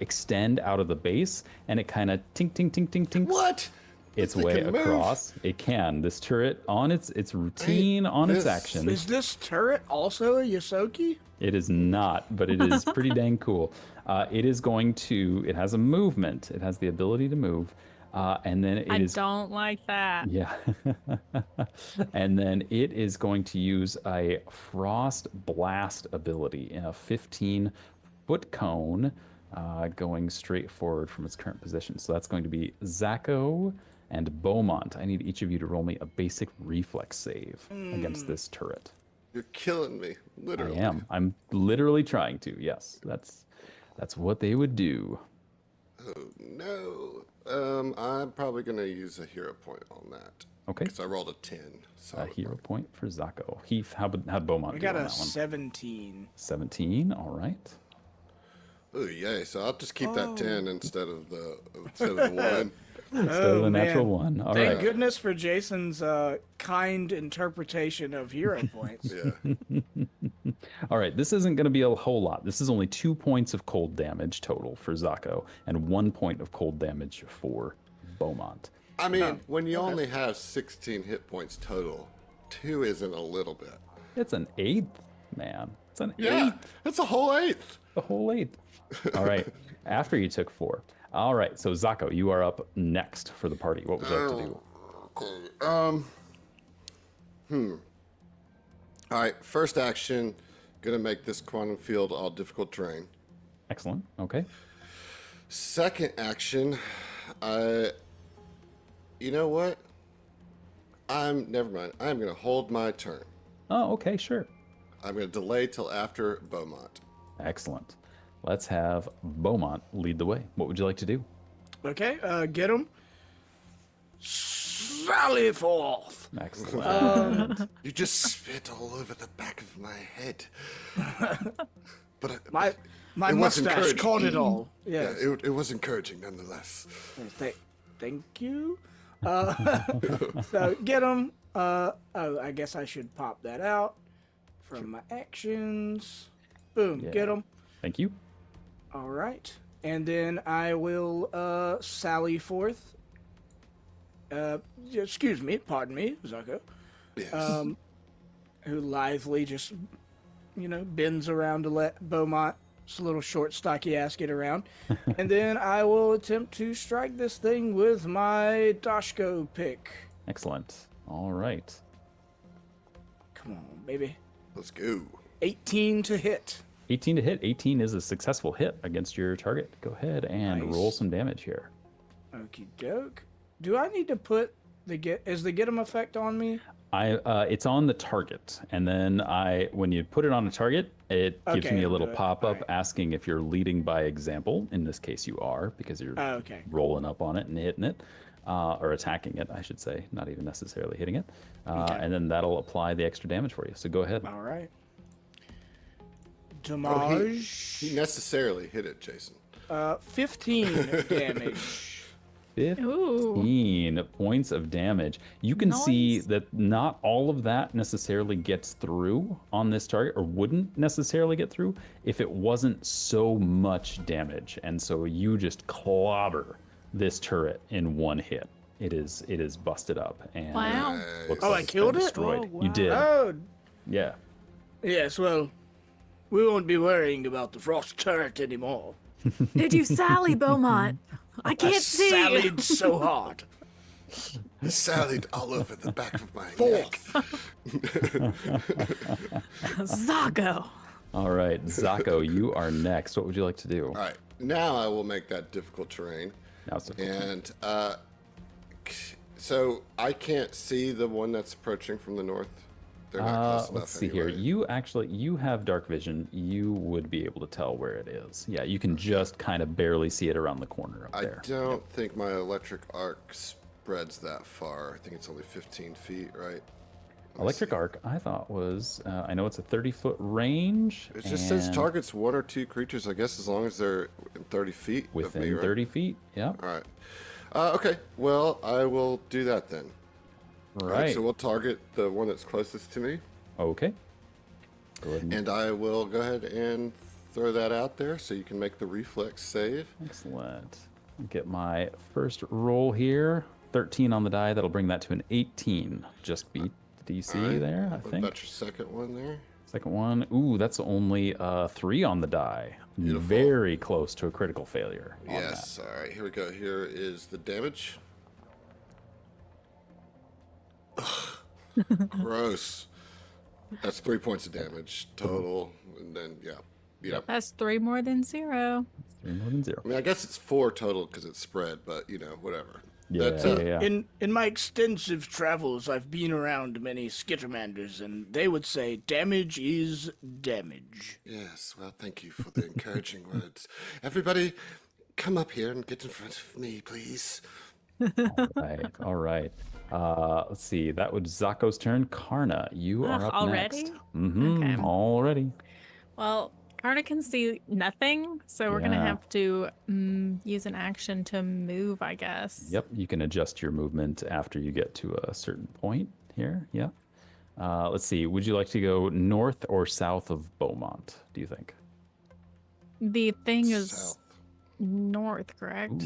extend out of the base, and it kind of tink, tink, tink, tink, tink. What? Its This way thing can move. across. It can. This turret, on its routine, on its this- action. Is this turret also a Yosoki? It is not, but it is pretty dang cool. It is going to. It has a movement. It has the ability to move. And then I it is don't like that. yeah. And then it is going to use a Frost Blast ability in a 15-foot cone, going straight forward from its current position. So that's going to be Zacho and Beaumont. I need each of you to roll me a basic reflex save against this turret. You're killing me, I literally. am. I'm literally trying to. Yes, that's what they would do. Oh no. I'm probably gonna use a hero point on that. Okay. Because I rolled a 10. So A hero point for Zacho. Heath, how'd Beaumont I do got on a that one? 17. 17. All right. Oh yay! So I'll just keep that 10 instead of the 1. Instead of the natural man. one. All Thank right. goodness for Jason's kind interpretation of hero points. Yeah. All right. This isn't going to be a whole lot. This is only 2 points of cold damage total for Zacho and 1 point of cold damage for Beaumont. I mean, when you only have 16 hit points total, 2 isn't a little bit. It's an eighth, man. It's an Yeah, eighth. that's a whole 8th. The whole eighth. All right. After you took 4. All right. So Zacho, you are up next for the party. What would you like to do? Okay. All right. First action, gonna make this quantum field all difficult terrain. Excellent. Okay. Second action, you know what? Never mind. I'm gonna hold my turn. Oh, okay. Sure. I'm gonna delay till after Beaumont. Excellent. Let's have Beaumont lead the way. What would you like to do? Okay, get him. Sally forth. Excellent. You just spit all over the back of my head. But My it was mustache encouraging. caught it all. Yeah, Yes. it was encouraging nonetheless. Thank you. So get him. I guess I should pop that out from my actions. Boom, Yeah. get him. Thank you. All right, and then I will sally forth. Excuse me, pardon me, Zacho. Yes. Who lithely just, bends around to let Beaumont's little short, stocky ass get around. And then I will attempt to strike this thing with my Dashko pick. Excellent. All right. Come on, baby. Let's go. 18 to hit. 18 to hit. 18 is a successful hit against your target. Go ahead and Nice. roll some damage here. Okie doke. Do I need to put is the get 'em effect on me? It's on the target, and then when you put it on a target, it gives Okay, me a I'll little do it. pop-up Alright. asking if you're leading by example. In this case, you are, because you're Okay. rolling up on it and hitting it, or attacking it, I should say, not even necessarily hitting it. Okay. And then that'll apply the extra damage for you. So go ahead. All right. Oh, Damage. he necessarily hit it, Jason. 15 damage. 15 points of damage. You can see Nice. that not all of that necessarily gets through on this target, or wouldn't necessarily get through if it wasn't so much damage. And so you just clobber this turret in one hit. It is busted up and Wow. looks Oh, like I it's killed been it? destroyed. Oh, You wow. did. Oh, Yeah. yes, well, we won't be worrying about the frost turret anymore. Did you sally, Beaumont? I can't see. Sallied so hard. He sallied all over the back of my Fourth. neck. Zago. All right, Zacho, you are next. What would you like to do? All right, now I will make that difficult terrain. Now it's difficult. And so I can't see the one that's approaching from the north. They're not close enough. Let's see here. anyway. You have dark vision. You would be able to tell where it is. Yeah, you can just kind of barely see it around the corner up I there. don't think my electric arc spreads that far. I think it's only 15 feet, right? Electric arc, I thought was. I know it's a 30-foot range. It just says and targets 1 or 2 creatures, I guess, as long as they're in 30 feet of within me, right? 30 feet. Yeah. All right. Okay, well, I will do that then. Right. So we'll target the one that's closest to me, Okay. Go ahead. and I will go ahead and throw that out there so you can make the reflex save. Excellent. Get my first roll here. 13 on the die. That'll bring that to an 18. Just beat the DC All right. there, I What think. about your second one there? Second one. Ooh, that's only 3 on the die. Beautiful. Very close to a critical failure. On Yes. All right, here we go. Here is the damage. Ugh. Gross. That's 3 points of damage total, and then yeah. That's 3 more than 0. That. 3 more than 0. I mean, I guess it's 4 total because it's spread, but whatever. Yeah, That's, yeah. In my extensive travels, I've been around many Skittermanders, and they would say damage is damage. Yes. Well, thank you for the encouraging words. Everybody, come up here and get in front of me, please. Right. All right. Let's see. That was Zako's turn. Karna, you are up already? next. Mm-hmm. Okay. Already. Well, Karna can see nothing, so we're gonna Yeah. have to use an action to move, I guess. Yep. You can adjust your movement after you get to a certain point here. Yeah. Let's see. Would you like to go north or south of Beaumont, do you think? The thing is South. north, correct?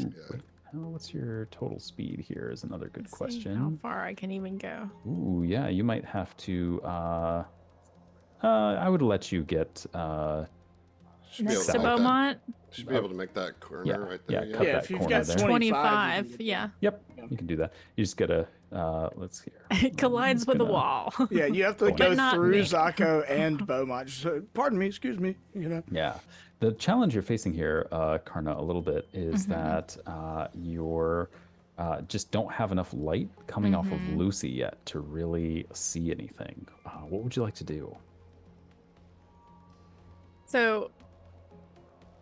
Ooh, what's your total speed here is another good Let's see how question. far I can even go. Ooh, yeah, you might have to. I would let you get. Should be able Next to to make that- Beaumont, Should be able to make that corner Yeah, right yeah, there. cut Yeah, that if you've corner got there. 25, 25, yeah. Yep, you can do that. You just gotta. Let's see. Here. It collides with a gonna- wall. Yeah, you have to But go not through me. Zako and Beaumont. So, pardon me, excuse me. Yeah, the challenge you're facing here, Karna, a little bit is Mm-hmm. that you're just don't have enough light coming off of Mm-hmm. Lucy yet to really see anything. What would you like to do? So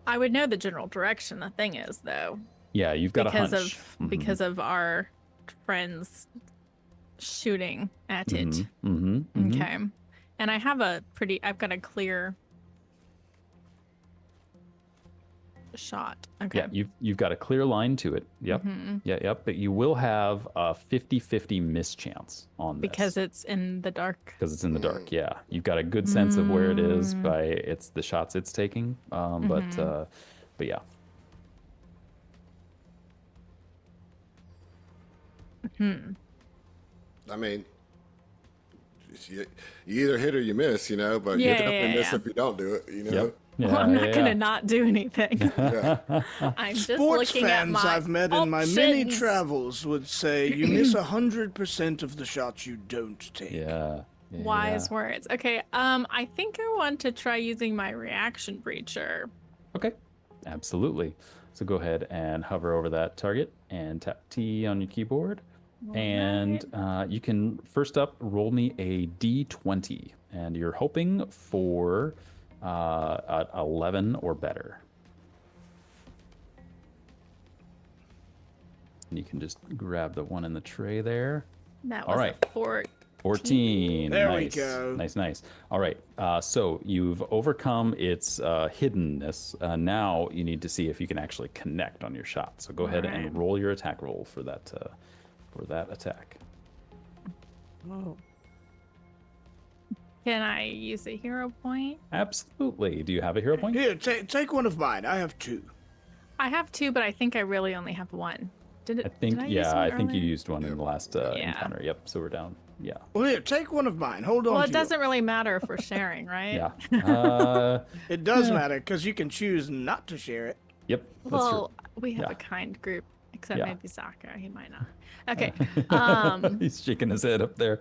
I would know the general direction. The thing is, though, Yeah, you've got because a hunch. of because of our friends shooting at it. Mm-hmm. Mm-hmm. Okay, and I've got a clear shot. Okay. Yeah, you've got a clear line to it. Yep. Mhm. Yeah, yep. But you will have a 50-50 miss chance on this. Because it's in the dark. Because it's in the dark. Yeah, you've got a good sense of where it is Mm. by it's the shots it's taking. But yeah. I mean, you either hit or you miss, but you Yeah, definitely yeah, miss yeah. if you don't do it, Yep. Yeah, Well, I'm not yeah, gonna yeah. not do anything. Yeah. I'm just Sports looking at fans my I've met in my many options. travels would say you miss 100% of the shots you don't take. Yeah. Yeah, Wise yeah. words. Okay, I think I want to try using my reaction breacher. Okay. Absolutely. So go ahead and hover over that target and tap T on your keyboard. And you can first up roll me a d20, and you're hoping for 11 or better. And you can just grab the one in the tray there. That All was right. a 14. There we Nice. go. Nice. All right. So you've overcome its hiddenness. Now you need to see if you can actually connect on your shot. So go ahead and Right. roll your attack roll for that attack. Oh, Can I use a hero point? Absolutely. Do you have a hero point? Here, take one of mine. I have 2. I have 2, but I think I really only have 1. Did it? I think, did I use one I think you earlier? used one in the last encounter. Yep. So we're down. Yeah. Well, here, take one of mine. Hold on Well, to it doesn't really matter if we're sharing, right? Yeah. It does matter because you can choose not to share it. Yep. That's Well, we have Yeah. a kind group, except Yeah. maybe Zaka. He might not. Okay. true. He's shaking his head up there.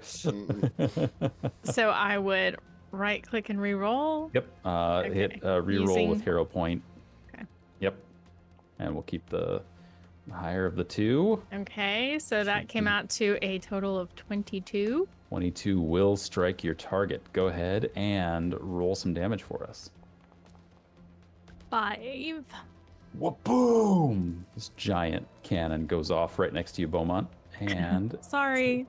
So I would right-click and re-roll. Yep. Hit reroll Using- with hero point. Okay. Yep. And we'll keep the higher of the two. Okay, so that came out to a total of 22. 22 will strike your target. Go ahead and roll some damage for us. 5. Boom! This giant cannon goes off right next to you, Beaumont, and Sorry.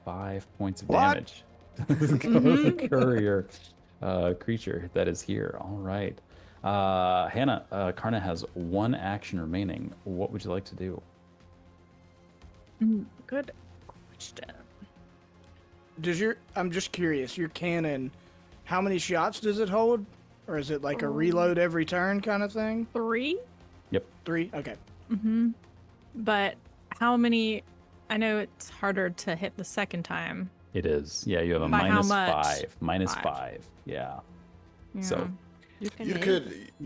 5 points of What? damage. The courier creature that is here. All right. Hannah, Karna has 1 action remaining. What would you like to do? Good question. I'm just curious, your cannon, how many shots does it hold? Or is it like a reload every turn kind of thing? 3? 3? Okay. But how many? I know it's harder to hit the second time. It is. Yeah, you have a By how minus much? 5. Minus Five. 5. Yeah. Yeah. So You can You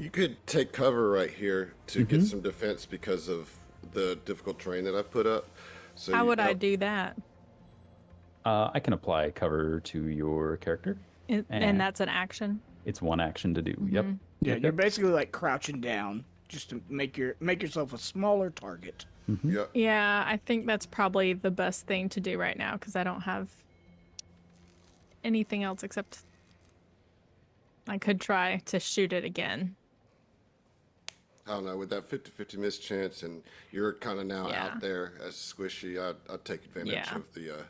aim. could take cover right here to Mm-hmm. get some defense because of the difficult terrain that I put up. So How would I that- do that? I can apply cover to your character. And that's an action. It's one action to do. Yep. Mhm. Yeah, Yep, you're yep. basically like crouching down just to make yourself a smaller target. Yeah. Yeah, I think that's probably the best thing to do right now because I don't have anything else except I could try to shoot it again. I don't know, with that 50-50 miss chance, and you're kind of now Yeah. out there as squishy, I'd take advantage Yeah.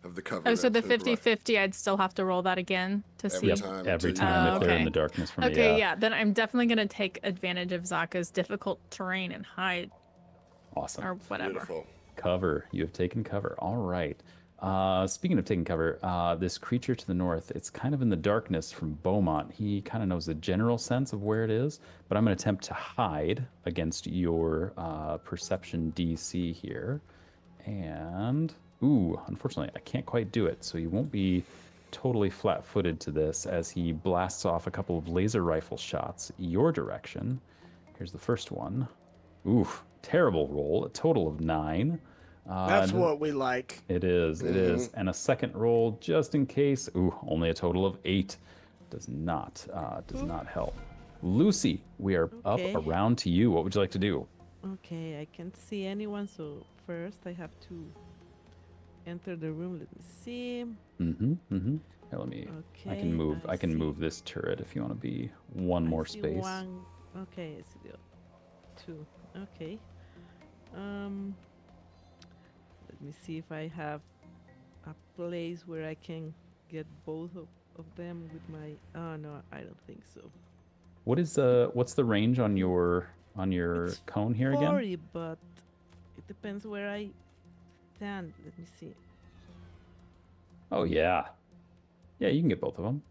of the cover. Oh, so the that's been brought 50-50, I'd still have to roll that again to every see. time. Every until you time Oh, if they're in okay. the darkness from me. Okay, yeah, then I'm definitely going to take advantage of Zaka's difficult terrain and hide Awesome. or whatever. Beautiful. Cover. You have taken cover. All right. Speaking of taking cover, this creature to the north, it's kind of in the darkness from Beaumont. He kind of knows the general sense of where it is, but I'm going to attempt to hide against your perception DC here. And, ooh, unfortunately, I can't quite do it, so you won't be totally flat-footed to this as he blasts off a couple of laser rifle shots your direction. Here's the first one. Oof, terrible roll, a total of 9. That's what we like. It is, it is. And a second roll just in case. Ooh, only a total of 8. Does not help. Lucy, we are Okay. up around to you. What would you like to do? Okay, I can't see anyone, so first I have to enter the room. Let me see. Here, let me. I Okay, can move. I I can see. move this turret if you want to be one I more see space. One. Okay, I see the 2. Okay. Let me see if I have a place where I can get both of them with my. Oh no, I don't think so. What's the range on your It's cone here again? 40, but it depends where I stand. Let me see. Oh yeah, yeah. You can get both of them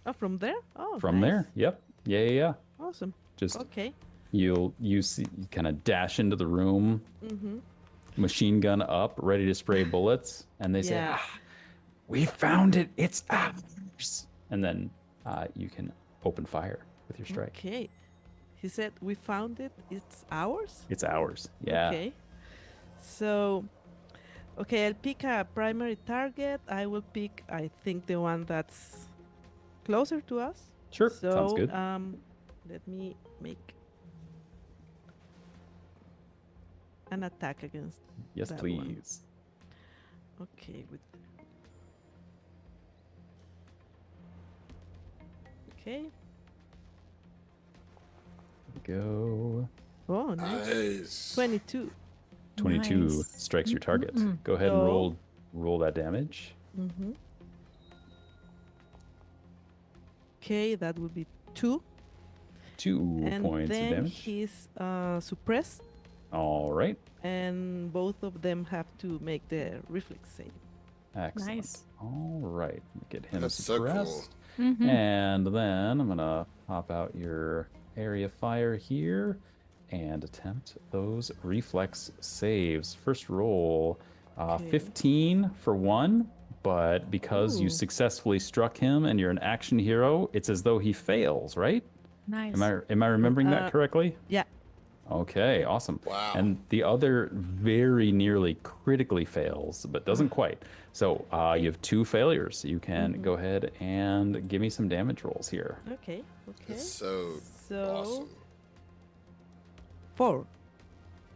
Oh, from there? Oh, from nice. there. Yep. Yeah, yeah, yeah. Awesome. Just Okay. you kind of dash into the room, Mm-hmm. machine gun up, ready to spray bullets, and they say, Yeah. "We found it. It's ours." And then you can open fire with your strike. Okay. He said, "We found it. It's ours." It's ours. Yeah. Okay. So, okay, I'll pick a primary target. I will pick, I think, the one that's closer to us. Sure. So, Sounds good. let me make an attack against. Yes, that one. please. Okay. Okay. Go. Oh, nice. Nice. 22. 22 Nice. strikes your target. Go ahead and So- roll that damage. Mm-hmm. Okay, that would be 2. 2 And points of then damage. he's suppressed, All right. and both of them have to make the reflex save. Excellent. Nice. All right. Let me get him That's so cool. suppressed. Mhm. And then I'm going to pop out your area fire here and attempt those reflex saves. First roll, Okay. 15 for 1, but because you Ooh. successfully struck him and you're an action hero, it's as though he fails, right? Nice. Am I remembering that correctly? Yeah. Okay, awesome. Wow. And the other very nearly critically fails, but doesn't quite. So you have 2 failures. You can go ahead and give me some damage rolls here. Okay. Okay. That's so So awesome. 4.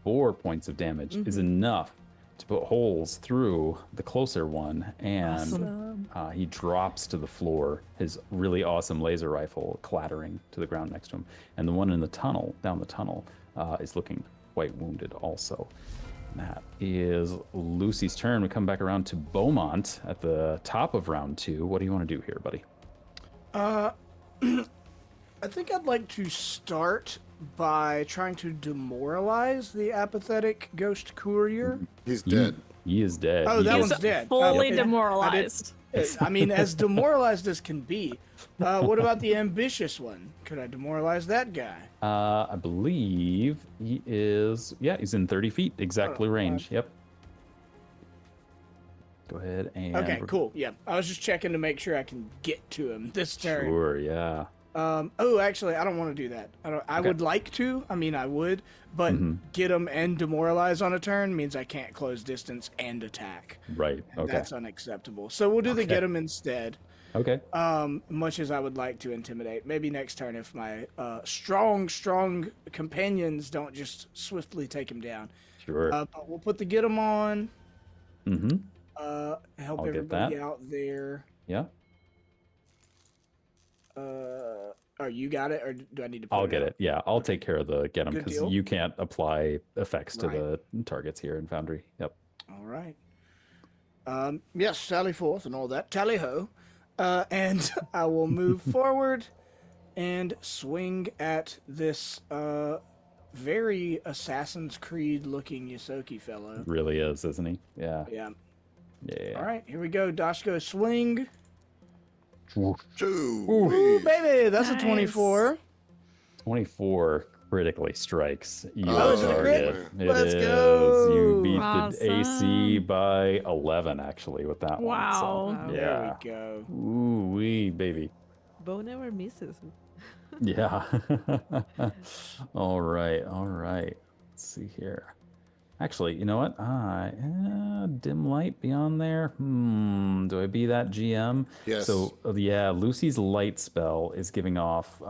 4 points of damage is enough to put holes through the closer one, and he drops to the floor, his really awesome laser rifle clattering to the ground next to him. And the one in the tunnel, down the tunnel, is looking quite wounded also. And that is Lucy's turn. We come back around to Beaumont at the top of round 2. What do you want to do here, buddy? I think I'd like to start by trying to demoralize the apathetic ghost courier. He's dead. He is dead. Oh, He that is- one's dead. Fully Oh, demoralized. I mean, as demoralized as can be. What about the ambitious one? Could I demoralize that guy? I believe he is. Yeah, he's in 30 feet, exactly range. Yep. Go ahead and Okay, cool. Yeah, I was just checking to make sure I can get to him this turn. Sure, yeah. Oh, actually, I don't want to do that. I would like to. I mean, I would, but get him and demoralize on a turn means I can't close distance and attack. Right. And Okay. that's unacceptable. So we'll do the get him instead. Okay. Much as I would like to intimidate. Maybe next turn if my strong companions don't just swiftly take him down. Sure. But we'll put the get him on. Mm-hmm. Help I'll get everybody that. out there. Yeah. You got it, or do I need to put I'll it get out? it. Yeah, I'll take care of the get them Good because deal. you can't apply effects to Right. the targets here in Foundry. Yep. All right. Yes, sally forth and all that. Tally ho. And I will move forward and swing at this very Assassin's Creed looking Yosoki fellow. Really is, isn't he? Yeah. Yeah. Yeah. All right, here we go. Dashko swing. Ooh, Ooh, baby, that's a Nice. 24. 24 critically strikes you Oh, is it a crit? target. It Let's is. go. You beat Awesome. the AC by 11 actually with that Wow. one. So, There yeah. we go. Ooh wee, baby. Bo never misses. Yeah. All right. All right. Let's see here. Actually, you know what? Dim light beyond there. Do I be that GM? Yes. So, yeah, Lucy's light spell is giving off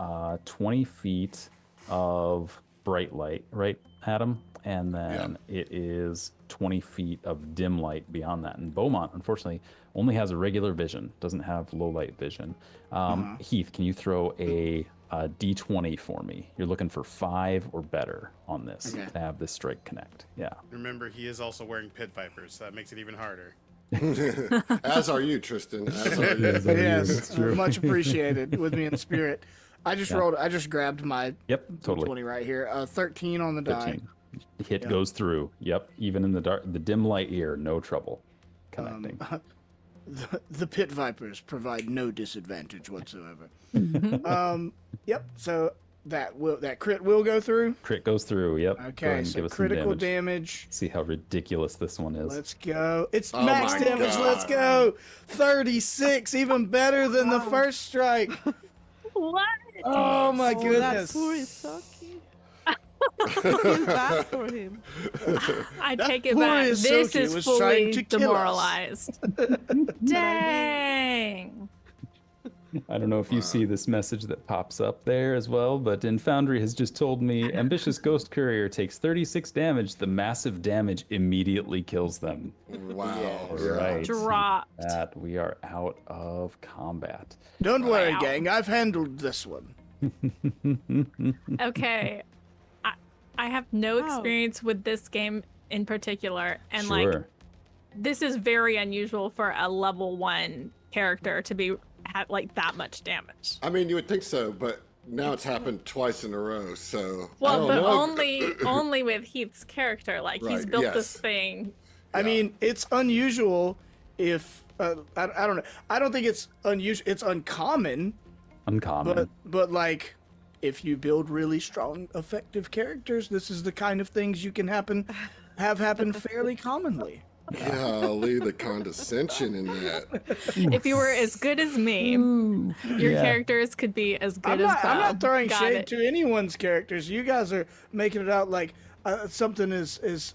20 feet of bright light, right, Adam? And then it is 20 feet of dim light beyond that. And Beaumont, unfortunately, only has a regular vision, doesn't have low light vision. Heath, can you throw a D20 for me? You're looking for 5 or better on this Okay. to have this strike connect. Yeah. Remember, he is also wearing pit vipers, so that makes it even harder. As are you, Tristan. As are you. Yes, much appreciated with me in spirit. I just rolled. I just grabbed my Yep, totally. 20 right here. 13 on the die. 13. Hit Yeah. goes through. Yep. Even in the dark, the dim light here, no trouble connecting. The pit vipers provide no disadvantage whatsoever. Yep. So that crit will go through. Crit goes through. Yep. Go ahead Okay. and So give us some critical damage. damage. See how ridiculous this one is. Let's go. It's Oh max my damage. God. Let's go. 36, even better than the first strike. What? Oh my That goodness. poor Isoki. Feel bad for him. I That take it poor back. This Isoki is was trying fully to kill us. demoralized. Dang. I don't know if you see this message that pops up there as well, but in Foundry has just told me ambitious ghost courier takes 36 damage. The massive damage immediately kills them. Wow. Yes. Yeah. Right. Dropped. That we are out of combat. Don't worry, Wow. gang. I've handled this one. Okay. I have no Wow. experience with this game in particular. And like, Sure. this is very unusual for a level 1 character to be at like that much damage. I mean, you would think so, but now it's happened twice in a row. So I Well, don't but know. only with Heath's character. Like, he's Right, built this yes. thing. I mean, it's unusual if I don't know. I don't think it's unusual. It's uncommon, Uncommon. but like if you build really strong, effective characters, this is the kind of things you can have happen fairly commonly. Golly, the condescension in that. If you were as good as me, your Yeah. characters could be as good as I'm Bob. not throwing Got shade it. to anyone's characters. You guys are making it out like something is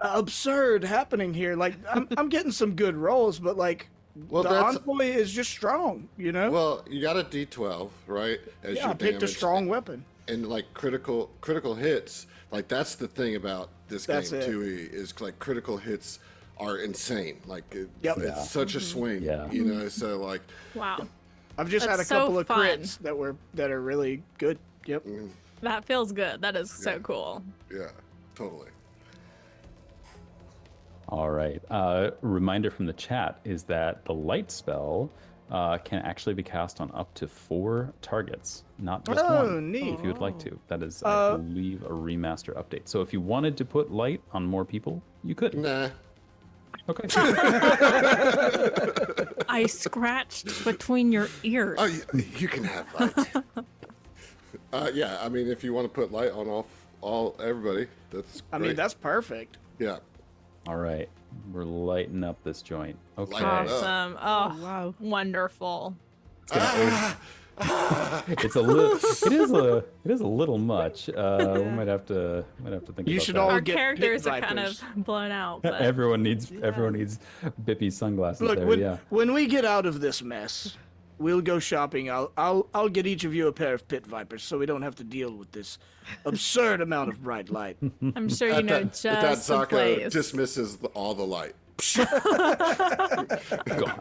absurd happening here. Like I'm getting some good rolls, but like Well, the that's envoy is just strong. You know. well. You got a D12, right? As yeah, I your picked a damage. strong weapon. And like critical hits. Like that's the thing about this game That's it. too. Is like critical hits are insane. Like Yep. it's such a swing. Yeah. You know. So like Wow. I've just had a That's so couple of fun. crits that are really good. Yep. That feels good. That is so cool. yeah, totally. All right. Reminder from the chat is that the light spell can actually be cast on up to 4 targets, not just Oh, one. neat. If you would like to. That is, I believe, a remaster update. So if you wanted to put light on more people, you could. Nah. Okay. I scratched between your ears. Oh, you can have light. Yeah, I mean, if you want to put light on all everybody, that's. I mean, great. that's perfect. yeah. All right. We're lighting up this joint. Okay. Light it up. Awesome. Oh, Oh, wow. wonderful. It's gonna it's a little. It is a little much. We might have to think You about should that. all Our get characters pit are kind of vipers. blown out. But Everyone needs Bippy sunglasses Look, there. when, Yeah. when we get out of this mess, we'll go shopping. I'll get each of you a pair of pit vipers, so we don't have to deal with this absurd amount of bright light. I'm sure you know just At that, the Zaka place. dismisses all the light. Gone.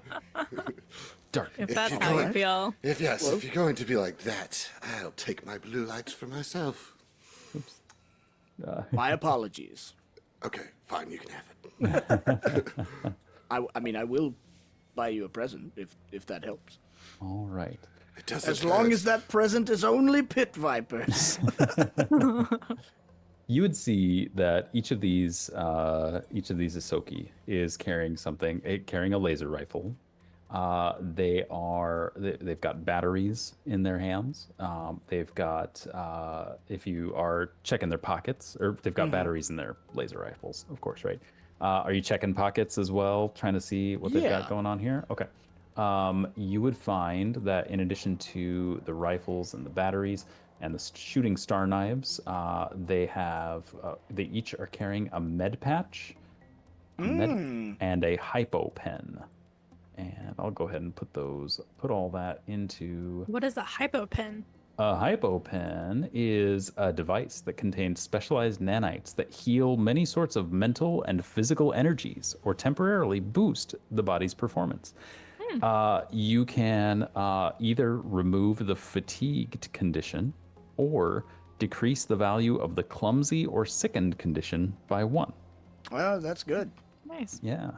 Dark. If that's you're how you going- feel. If you're going to be like that, I'll take my blue lights for myself. My apologies. Okay, fine, you can have it. I mean, I will buy you a present if that helps. All right. It doesn't As long hurt. as that present is only pit vipers. You would see that each of these Isoki is carrying carrying a laser rifle. They've got batteries in their hands. They've got, if you are checking their pockets, or they've got batteries in their laser rifles, of course, right? Are you checking pockets as well, trying to see what they've Yeah. got going on here? Okay. You would find that in addition to the rifles and the batteries and the shooting star knives, they each are carrying a med patch, and a hypo pen. And I'll go ahead and put all that into... What is a hypopen? A hypopen is a device that contains specialized nanites that heal many sorts of mental and physical energies or temporarily boost the body's performance. You can either remove the fatigued condition or decrease the value of the clumsy or sickened condition by 1. Well, that's good. Nice. Yeah.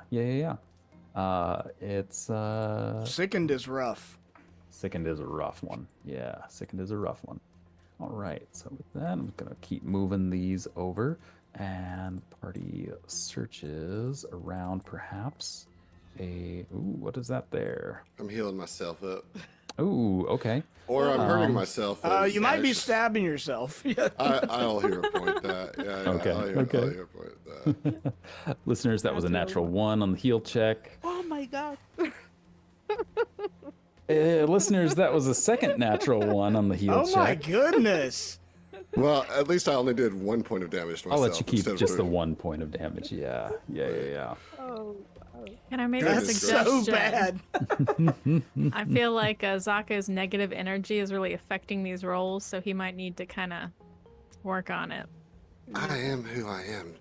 It's Sickened is rough. Sickened is a rough one. Yeah, sickened is a rough one. All right, so with that, I'm gonna keep moving these over, and party searches around perhaps what is that there? I'm healing myself up. Ooh, okay. Or I'm hurting myself. as You might be I just- stabbing yourself. Yeah. I'll hero point that. Yeah, Okay, I'll okay. hero point that. Listeners, that was a natural 1 on the heal check. Oh my god. Listeners, that was a second natural 1 on the heal Oh check. my goodness. Well, at least I only did 1 point of damage to I'll myself. let you keep instead of just the 3. 1 point of damage. Yeah. Can I make a That's suggestion? so bad. I feel like Zaka's negative energy is really affecting these rolls, so he might need to kind of work on it. I am who I am.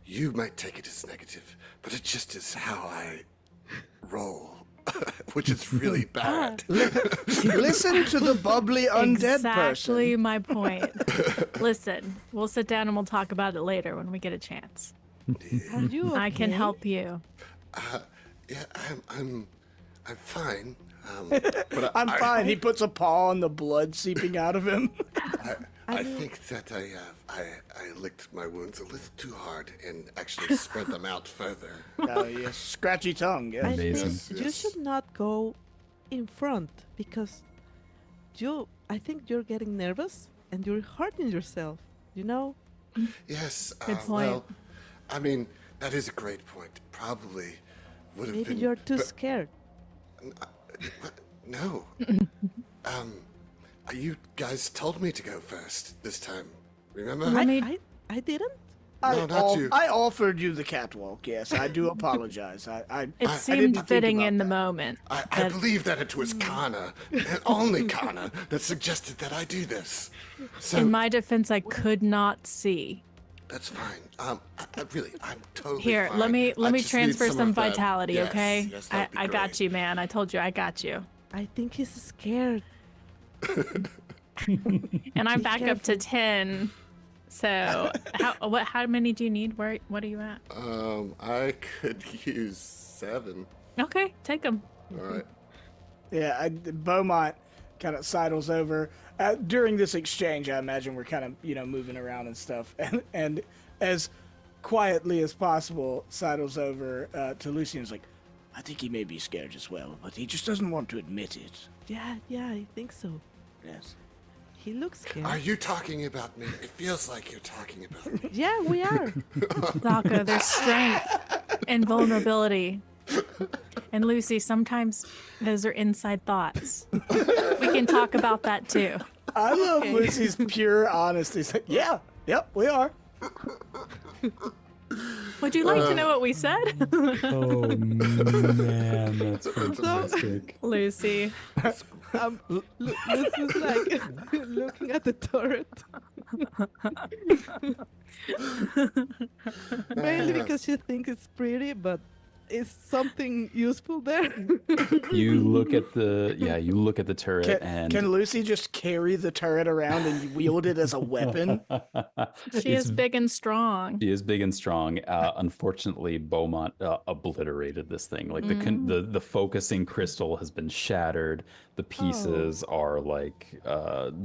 You might take it as negative, but it just is how I roll, which is really bad. Listen to the bubbly undead Exactly person. my point. Listen, we'll sit down and we'll talk about it later when we get a chance. Are you I can okay? help you. Yeah, I'm fine. But I'm fine. He puts a paw on the blood seeping out of him. I think that I licked my wounds a little too hard and actually spread them out further. Oh, yes. Scratchy tongue, I yes. Amazing. think you Yes. should not go in front because I think you're getting nervous and you're hurting yourself, you know? Yes. Good point. Well, I mean, that is a great point. Probably would have Maybe been. you're too but- scared. No. You guys told me to go first this time. Remember? Let me- I didn't? No, not you. I offered you the catwalk, yes. I do apologize. It I didn't seemed think fitting about in the that. moment. I that- believe that it was Kana, and only Kana, that suggested that I do this. So In my defense, I could not see. that's fine. I'm totally Here, fine. let me I just need transfer some of that. vitality, Yes, okay? yes, that'd be I got great. you, man. I told you I got you. I think he's scared. And I'm Be back up to 10. So, how many do you need? What are you at? I could use 7. Okay, take them. All right. Yeah, Beaumont kind of sidles over. During this exchange, I imagine we're kind of, moving around and stuff. And as quietly as possible, sidles over to Lucy and is like, I think he may be scared as well, but he just doesn't want to admit it. Yeah, I think so. Yes. He looks scared. Are you talking about me? It feels like you're talking about me. Yeah, we are. Zaka, there's strength. and vulnerability. And Lucy, sometimes those are inside thoughts. We can talk about that too. I love Lucy's pure honesty. It's like, yeah, yep, we are. Would you like to know what we said? Oh man, that's fantastic. Lucy. Lucy's like looking at the turret. Mainly because she thinks it's pretty, but is something useful there? You look at the turret and Can Lucy just carry the turret around and wield it as a weapon? She is big and strong. She is big and strong. Unfortunately, Beaumont obliterated this thing. Like the focusing crystal has been shattered. The pieces are like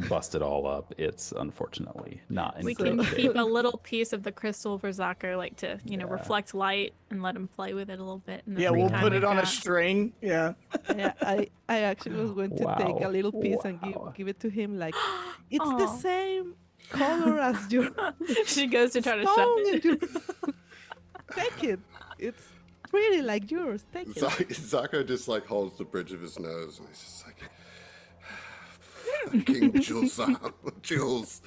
busted all up. It's unfortunately not in We great can shape. keep a little piece of the crystal for Zaka, like to reflect light and let him play with it a little bit. In the Yeah, free we'll time put we've it on a got. string. Yeah. Yeah, I actually was going to take a Wow. little piece and give it to him. Like, it's the Aw. same color as your She goes to try to shove stone. it. And you take it. It's pretty like yours. Take it. Zaka just like holds the bridge of his nose and he's just like, fucking Jules,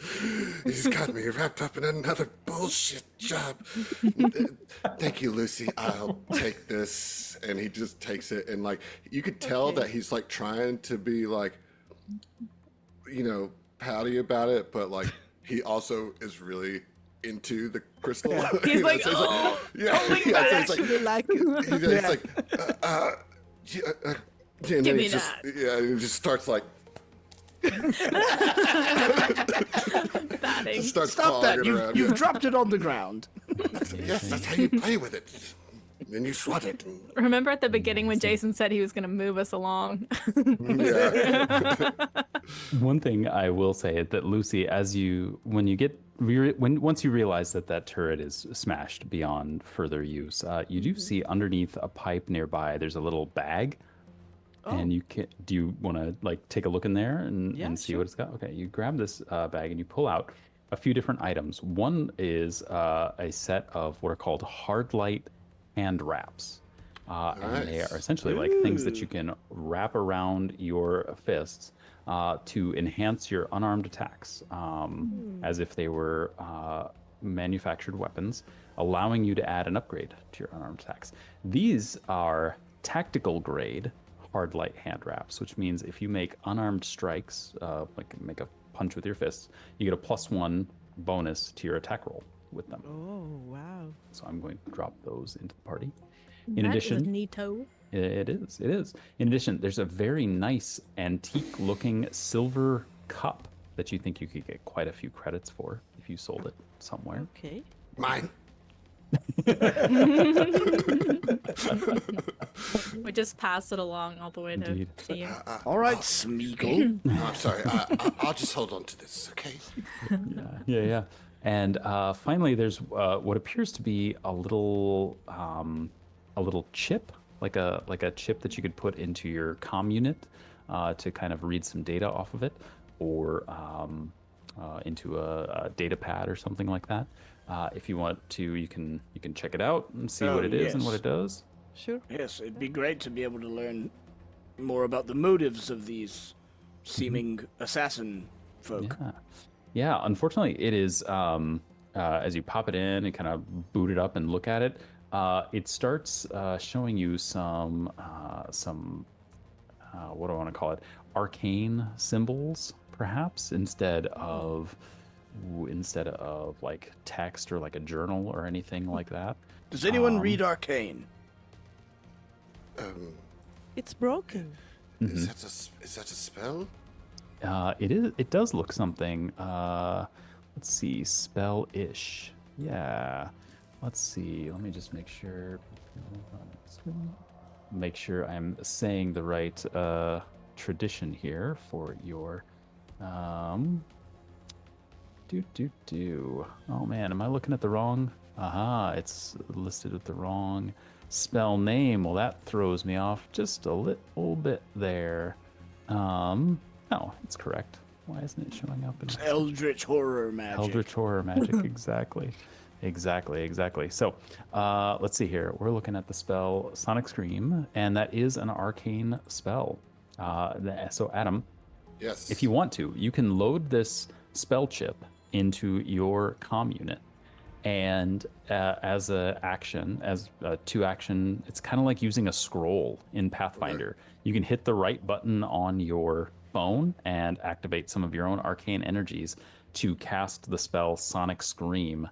he's got me wrapped up in another bullshit job. Thank you, Lucy. I'll take this. And he just takes it, and like you could tell that he's like trying to be like, pouty about it, but like he also is really into the crystal. He's like, so oh, yeah, oh my yeah, God. so I it's like, actually like it. he's like, and then me he just, that. yeah, and he just starts like, batting. just starts Stop that. clawing it around. You've dropped it on the ground. Yes, that's how you play with it. Then you swat it. Remember at the beginning when Jason said he was going to move us along? Yeah. One thing I will say is that Lucy, once you realize that turret is smashed beyond further use, you do see underneath a pipe nearby. There's a little bag, and you can. Do you want to like take a look in there and see what it's got? Okay, you grab this bag and you pull out a few different items. One is a set of what are called hard light hand wraps. And they are essentially like things that you can wrap around your fists to enhance your unarmed attacks, as if they were manufactured weapons, allowing you to add an upgrade to your unarmed attacks. These are tactical grade hard light hand wraps, which means if you make unarmed strikes, like make a punch with your fists, you get a +1 bonus to your attack roll with them. Oh, wow. So I'm going to drop those into the party. In That addition, is neato. it is. In addition, there's a very nice antique-looking silver cup that you think you could get quite a few credits for if you sold it somewhere. Okay. Mine. We just pass it along all the way Indeed. to you. All right, Smeagol. I'm sorry. I'll just hold on to this, okay? Yeah. And finally, there's what appears to be a little chip, like a chip that you could put into your comm unit to kind of read some data off of it, or into a data pad or something like that. If you want to, you can check it out and see what it is and what it does. Sure. Yes, it'd be great to be able to learn more about the motives of these seeming assassin folk. Yeah. Unfortunately, it is as you pop it in and kind of boot it up and look at it, it starts showing you some what do I want to call it? Arcane symbols, perhaps, instead of like text or like a journal or anything like that. Does anyone read Arcane? It's broken. Is that a spell? It does look something. Let's see, spell-ish. Yeah. Let's see. Let me just make sure. Make sure I'm saying the right tradition here for your. Oh man, am I looking at the wrong? Aha, it's listed with the wrong spell name. Well, that throws me off just a little bit there. No, it's correct. Why isn't it showing up? It's Eldritch Horror Magic. Eldritch Horror Magic, exactly. Exactly. So, let's see here. We're looking at the spell Sonic Scream, and that is an arcane spell. So, Adam, Yes. if you want to, you can load this spell chip into your comm unit, and as a action, as a 2 action, it's kind of like using a scroll in Pathfinder. You can hit the right button on your phone and activate some of your own arcane energies to cast the spell Sonic Scream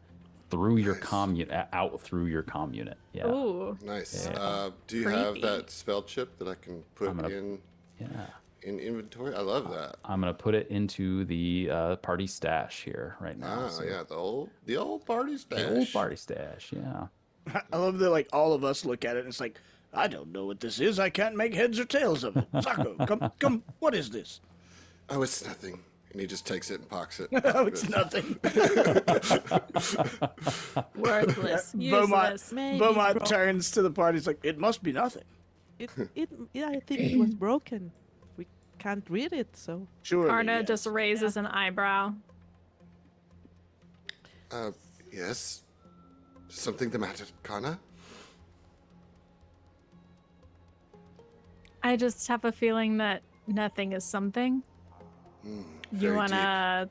through your comm unit, out through your comm unit. Yeah. Ooh. Nice. Yeah. Do you have Creepy. that spell chip that I can put in inventory? I love that. I'm gonna put it into the party stash here right now. Ah, so- yeah, the old party stash. The old party stash, yeah. I love that, like, all of us look at it and it's like, I don't know what this is. I can't make heads or tails of it. Sako, come, what is this? Oh, it's nothing. And he just takes it and pocks it. Oh, it's nothing. Worthless. Beaumont, Useless. Maybe Beaumont it's turns to the party. He's like, it must be nothing. Yeah, I think it was broken. We can't read it, so Surely. Karna yes. just raises an eyebrow. Yes. Something the matter, Kana? I just have a feeling that nothing is something. You Very wanna?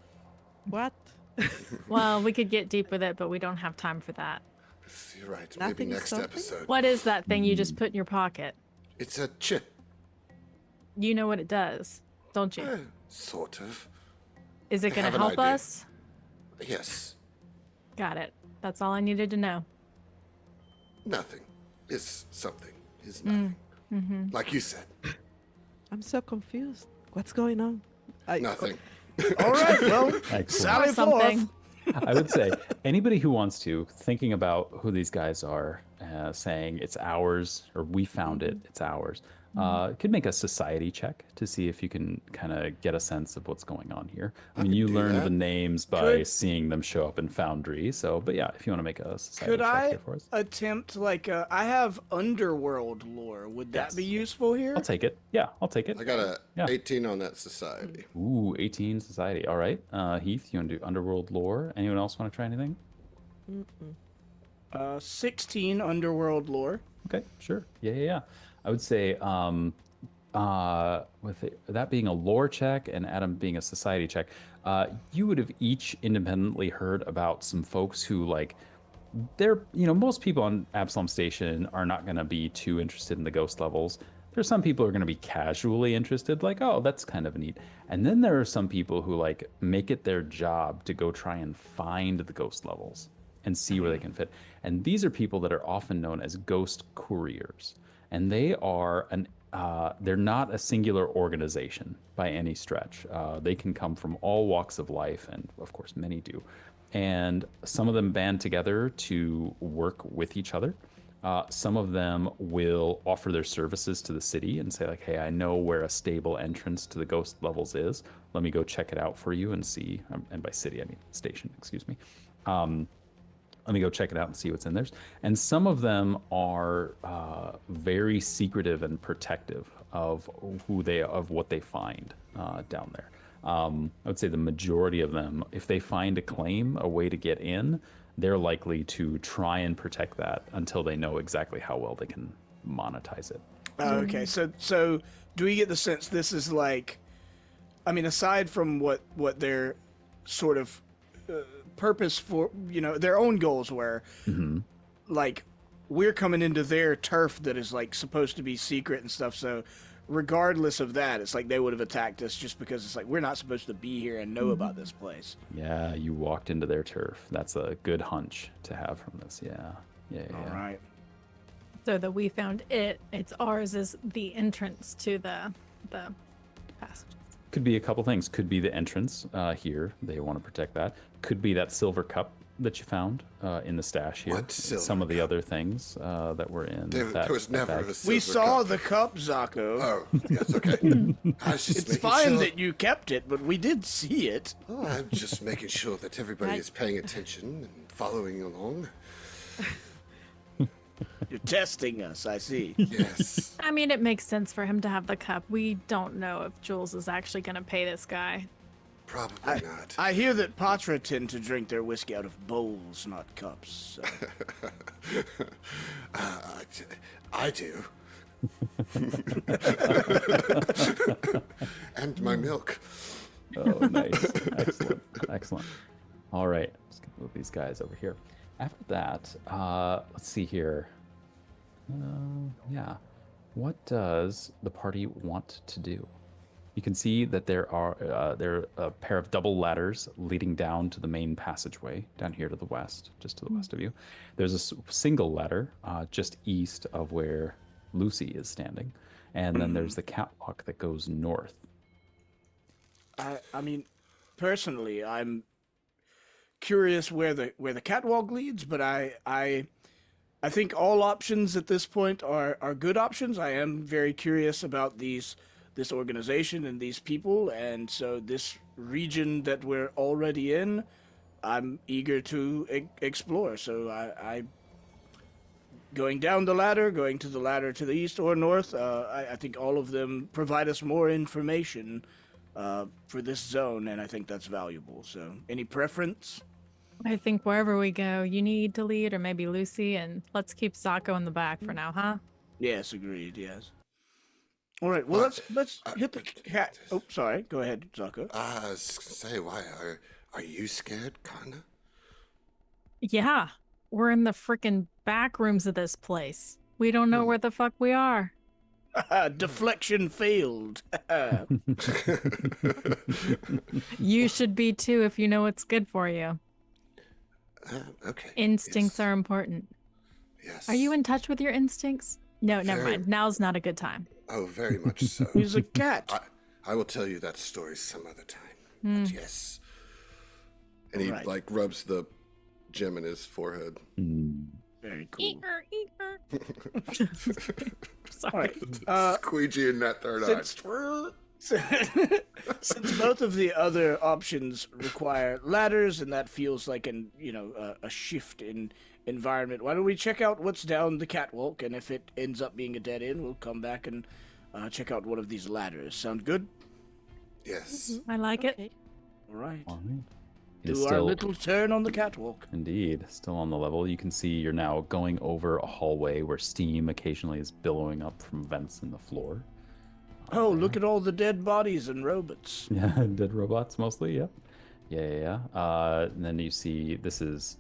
what? Well, we could get deep with it, but we don't have time for that. deep. You're right. Nothing Maybe is next something? episode. What is that thing you just put in your pocket? It's a chip. You know what it does, don't you? Sort of. Is it I gonna have an help idea. us? Yes. Got it. That's all I needed to know. Nothing is something is nothing. Like you said, I'm so confused. What's going on? nothing. All right, well, Excellent. Sally Or something. forth. I would say anybody who wants to, thinking about who these guys are, saying it's ours or we found it, it's ours, could make a society check to see if you can kind of get a sense of what's going on here. I mean, you do learn that. the names by Could- seeing them show up in Foundry. So, but yeah, if you want to make a society Could check I here for us, attempt, like, I have underworld lore. Would that Yes. be useful here? I'll take it. Yeah, I'll take it. I got a Yeah. 18 on that society. Ooh, 18 society. All right. Heath, you want to do underworld lore? Anyone else want to try anything? 16 underworld lore. Okay, sure. Yeah. I would say that being a lore check and Adam being a society check, you would have each independently heard about some folks who, like, they're, most people on Absalom Station are not going to be too interested in the ghost levels. There's some people who are going to be casually interested, like, oh, that's kind of neat. And then there are some people who, like, make it their job to go try and find the ghost levels and see where they can fit. And these are people that are often known as ghost couriers. And they are they're not a singular organization by any stretch. They can come from all walks of life, and of course many do. And some of them band together to work with each other. Some of them will offer their services to the city and say, like, hey, I know where a stable entrance to the ghost levels is. Let me go check it out for you and see. And by city, I mean station, excuse me. Let me go check it out and see what's in there. And some of them are very secretive and protective of what they find down there. I would say the majority of them, if they find a claim, a way to get in, they're likely to try and protect that until they know exactly how well they can monetize it. Okay, so do we get the sense this is like, I mean, aside from what their sort of purpose for, their own goals were, like, we're coming into their turf that is, like, supposed to be secret and stuff, so regardless of that, it's like they would have attacked us just because it's like we're not supposed to be here and know about this place. Yeah, you walked into their turf. That's a good hunch to have from this. Yeah. All right. So that we found it's ours is the entrance to the passage. Could be a couple things. Could be the entrance here. They want to protect that. Could be that silver cup that you found in the stash here. What silver Some of the cup? other things that were in There that was never bag. a silver We saw cup. the cup, Zako. Oh, yes, okay. I was just It's making fine sure. that you kept it, but we did see it. Oh, I'm just making sure that everybody Right. is paying attention and following along. You're testing us, I see. Yes. I mean, it makes sense for him to have the cup. We don't know if Jules is actually going to pay this guy. Probably not. I hear that Patra tend to drink their whiskey out of bowls, not cups. So. I do. And my milk. Oh, nice. Excellent. Excellent. All right. Just going to move these guys over here. After that, let's see here. Yeah. What does the party want to do? You can see that there are a pair of double ladders leading down to the main passageway down here to the west, just to the west of you. There's a single ladder just east of where Lucy is standing, and then there's the catwalk that goes north. I mean, personally, I'm curious where the catwalk leads, but I think all options at this point are good options. I am very curious about this organization and these people, and so this region that we're already in, I'm eager to explore. So I going down the ladder, going to the ladder to the east or north, I think all of them provide us more information for this zone, and I think that's valuable. So any preference? I think wherever we go, you need to lead, or maybe Lucy, and let's keep Zako in the back for now, huh? Yes, agreed. Yes. All right. Well, let's hit the cat. Oh, sorry. Go ahead, Zako. I was gonna say, why are you scared, kinda? Yeah, we're in the frickin' back rooms of this place. We don't know where the fuck we are. Deflection failed. You should be too if you know what's good for you. Okay. Instincts yes. are important. Yes. Are you in touch with your instincts? No, never Very- mind. Now's not a good time. Oh, very much so. He's a cat. I will tell you that story some other time. But yes. And he Right. rubs the gem in his forehead. Very cool. Eat her. All Sorry. right. Squeegee in that third eye. Since both of the other options require ladders, and that feels like a shift in environment, why don't we check out what's down the catwalk? And if it ends up being a dead end, we'll come back and check out one of these ladders. Sound good? Yes. I like it. Okay. All right. All right. It is Do our still, little turn on the catwalk. indeed, still on the level. You can see you're now going over a hallway where steam occasionally is billowing up from vents in the floor. Oh, look at all the dead bodies and robots. Yeah, dead robots mostly. Yep. Yeah. And then you see this is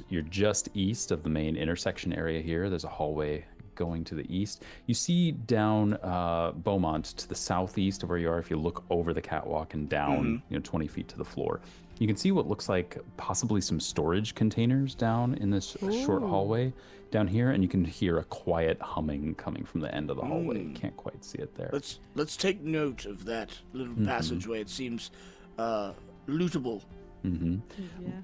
you're just east of the main intersection area here. There's a hallway going to the east. You see down Beaumont to the southeast of where you are. If you look over the catwalk and down, 20 feet to the floor, you can see what looks like possibly some storage containers down in this short hallway down here, and you can hear a quiet humming coming from the end of the hallway. You can't quite see it there. Let's take note of that little passageway. It seems lootable. Yeah.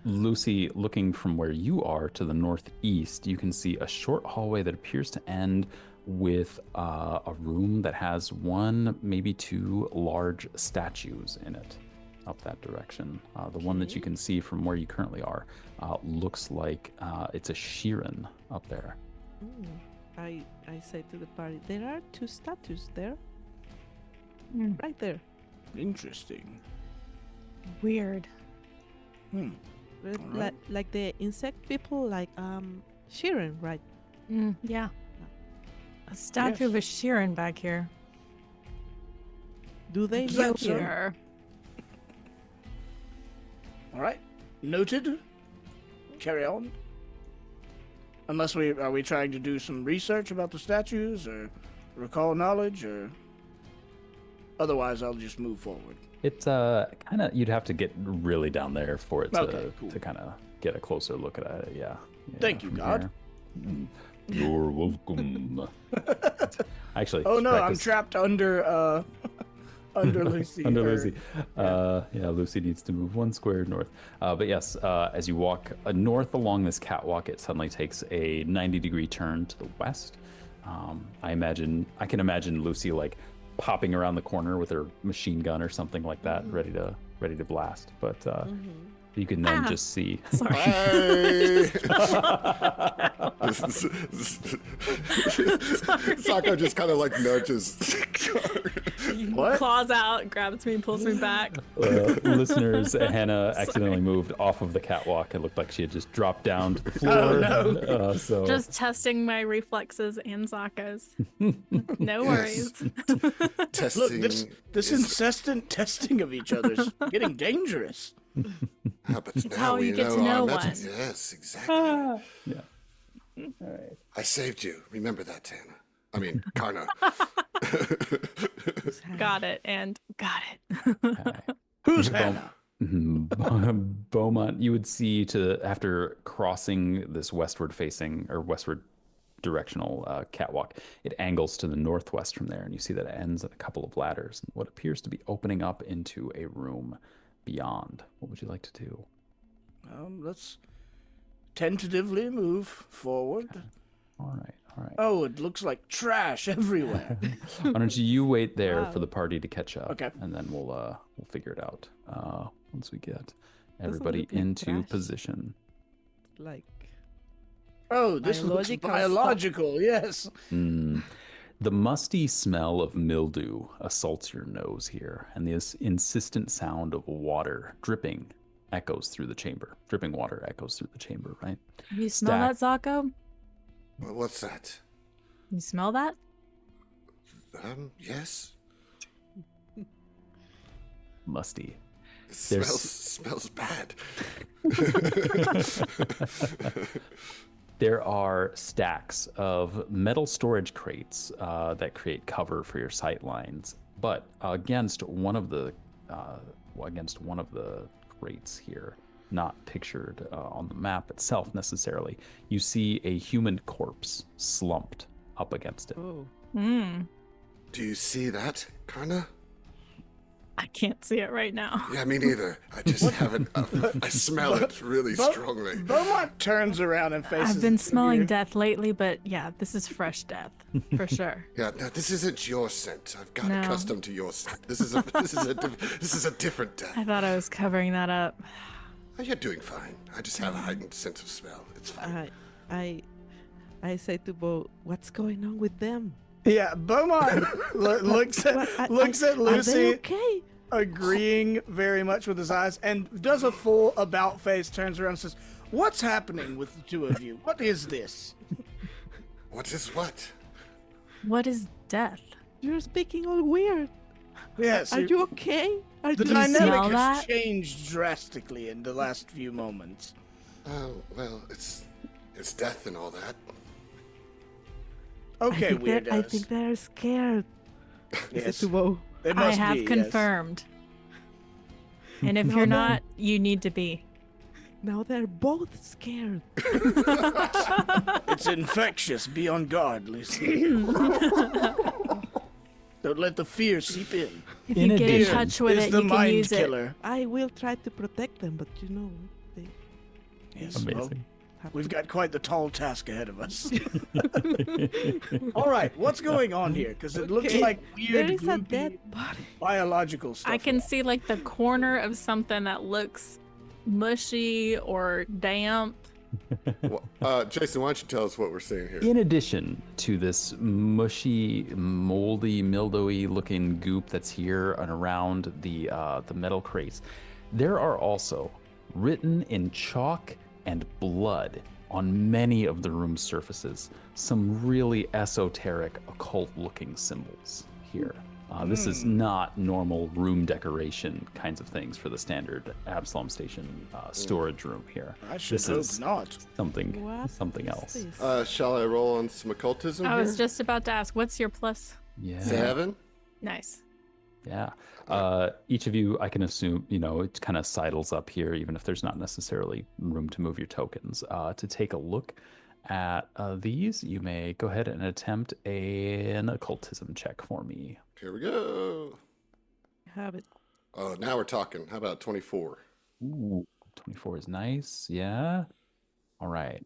Lucy, looking from where you are to the northeast, you can see a short hallway that appears to end with a room that has one, maybe two large statues in it up that direction. The one that you can see from where you currently are looks like it's a Sheeran up there. I say to the party, there are two statues there. Mm. Right there. Interesting. Weird. But Alright. like the insect people, like Sheeran, right? Yeah. A statue of a Sheeran back here. Do they Is live that so? here? Here. All right. Noted. Carry on. Unless are we trying to do some research about the statues or recall knowledge, or otherwise I'll just move forward. It's kind of, you'd have to get really down there for it to, Okay, cool. to kind of get a closer look at it. Yeah. Thank you, from God. here. You're welcome. Actually, Oh no, I'm practice- trapped under under Lucy. Under or- Lucy. Yeah, Lucy needs to move one square north. But yes, as you walk north along this catwalk, it suddenly takes a 90-degree turn to the west. I can imagine Lucy like popping around the corner with her machine gun or something like that, ready to blast. But you can then just see. Sorry. Hey! Sako just kind of like nudges. What? Claws out, grabs me, pulls me back. Listeners, Hannah accidentally moved off of the catwalk. It looked like she had just dropped down to the floor. no. So Just testing my reflexes and Zaka's. No worries. Testing. Look, this is- incessant testing of each other's getting dangerous. but It's now how we you get to our know methods. one. Yes, exactly. yeah. All right. I saved you. Remember that, Tana. I mean, Karna. Got it, and got it. Okay. Who's Beaumont- Hannah? Beaumont, you would see after crossing this westward facing or westward directional catwalk, it angles to the northwest from there, and you see that it ends at a couple of ladders and what appears to be opening up into a room beyond. What would you like to do? Let's tentatively move forward. All right. Oh, it looks like trash everywhere. Why don't you wait there Wow. for the party to catch up, Okay. and then we'll figure it out once we get Doesn't everybody look like into trash. position. Like, Oh, this looks Biological biological, yes. The musty smell of mildew assaults your nose here, and this insistent sound of water dripping echoes through the chamber. Dripping water echoes through the chamber, right? You smell that, Zako? Well, what's that? You smell that? Yes. Musty. It There's- smells bad. There are stacks of metal storage crates that create cover for your sight lines, but against one of the crates here, not pictured on the map itself necessarily, you see a human corpse slumped up against it. oh, Mm. Do you see that, Karna? I can't see it right now. Yeah, me neither. I just haven't. I smell it really strongly. Beaumont turns around and faces I've been smelling you. death lately, but yeah, this is fresh death for sure. Yeah, no, this isn't your scent. I've got No. accustomed to your scent. This is a different death. I thought I was covering that up. Oh, you're doing fine. I just have a heightened sense of smell. It's fine. I say to Bo, what's going on with them? Yeah, Beaumont looks at Are they Lucy, okay? agreeing very much with his eyes, and does a full about face, turns around and says, "What's happening with the two of you? What is this?" What is what? What is death? You're speaking all weird. Yes, Are you okay? Are the you dynamic- dynamic smell has that? changed drastically in the last few moments. Oh, well, it's death and all that. Okay, I weirdos. think they're scared. Yes, To Bo. they I must have be, yes. confirmed. And if No, you're no. not, you need to be. Now they're both scared. It's infectious. Be on guard, Lucy. Don't let the fear seep in. If In you get in addition, touch with Is it, the you can mind use killer. I will try to protect them, but you know, they Yes, well, Amazing. have we've to. got quite the tall task ahead of us. All right, what's going on here? Because it looks Okay, like There weird, is a gloopy, dead body. biological stuff. I can see like the corner of something that looks mushy or damp. Well, Jason, why don't you tell us what we're seeing here? In addition to this mushy, moldy, mildewy looking goop that's here and around the metal crates, there are also written in chalk and blood on many of the room's surfaces some really esoteric, occult looking symbols here. This is not normal room decoration kinds of things for the standard Absalom Station storage room here. I should This hope is not. something What something is else. this? Shall I roll on some occultism I was here? just about to ask, what's your plus? Yeah. 7? Nice. Yeah. Each of you, I can assume, it kind of sidles up here, even if there's not necessarily room to move your tokens. To take a look at these, you may go ahead and attempt an occultism check for me. Here we go. Have it. Oh, now we're talking. How about 24? Ooh, 24 is nice. Yeah. All right.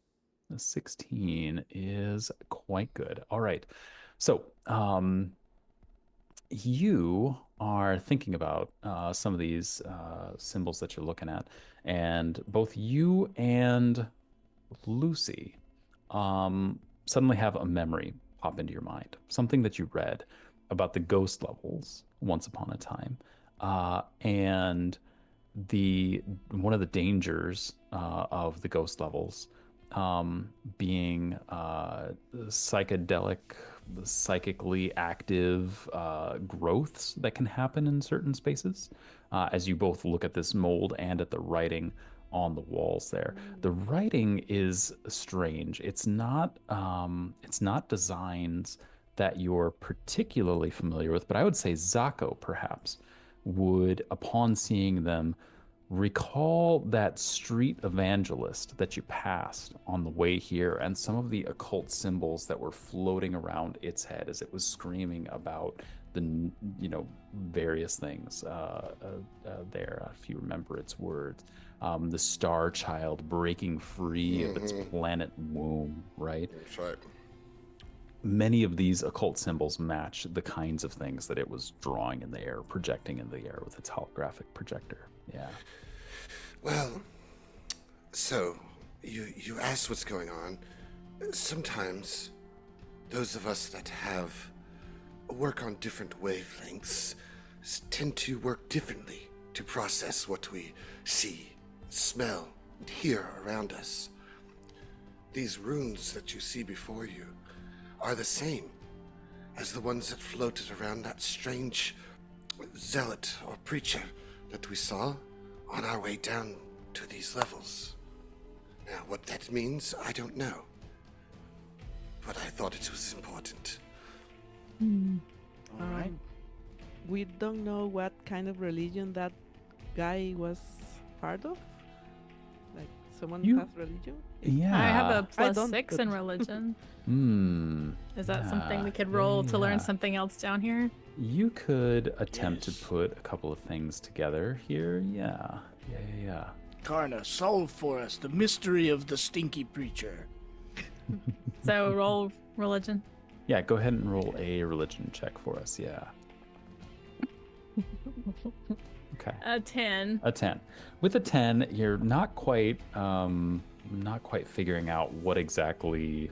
The 16 is quite good. All right. So, you are thinking about some of these symbols that you're looking at, and both you and Lucy suddenly have a memory pop into your mind, something that you read about the ghost levels once upon a time, and the one of the dangers of the ghost levels being psychedelic, psychically active growths that can happen in certain spaces. As you both look at this mold and at the writing on the walls there, the writing is strange. It's not designs that you're particularly familiar with, but I would say Zako perhaps would, upon seeing them, recall that street evangelist that you passed on the way here and some of the occult symbols that were floating around its head as it was screaming about the, various things there, if you remember its words. The star child breaking free of its planet womb, right? That's right. Many of these occult symbols match the kinds of things that it was drawing in the air, projecting in the air with its holographic projector. Yeah. Well, so you asked what's going on. Sometimes those of us that have work on different wavelengths tend to work differently to process what we see, smell, and hear around us. These runes that you see before you are the same as the ones that floated around that strange zealot or preacher that we saw on our way down to these levels. Now, what that means, I don't know. But I thought it was important. All right. We don't know what kind of religion that guy was part of. Like someone You- has religion. Yeah. I have a I don't, +6 in but- religion. Is that something we Yeah, could roll to learn yeah. something else down here? You could attempt Yes. to put a couple of things together here. Yeah. Yeah. Karna, solve for us the mystery of the stinky preacher. So roll religion. Yeah, go ahead and roll a religion check for us. Yeah. Okay. A 10. A 10. With a 10, you're not quite figuring out what exactly,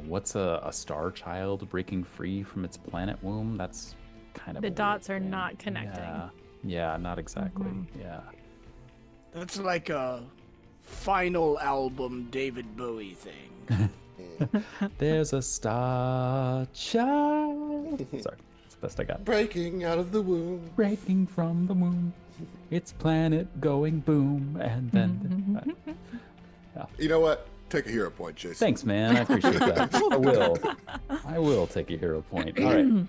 what's a star child breaking free from its planet womb? That's kind of The a weird dots are thing. not connecting. Yeah, not exactly. Yeah. That's like a final album David Bowie thing. There's a star child. Sorry, that's the best I got. Breaking out of the womb. Breaking from the moon, its planet going boom, and then. You know what? Take a hero point, Jason. Thanks, man. I appreciate that. I will take a hero point. All right.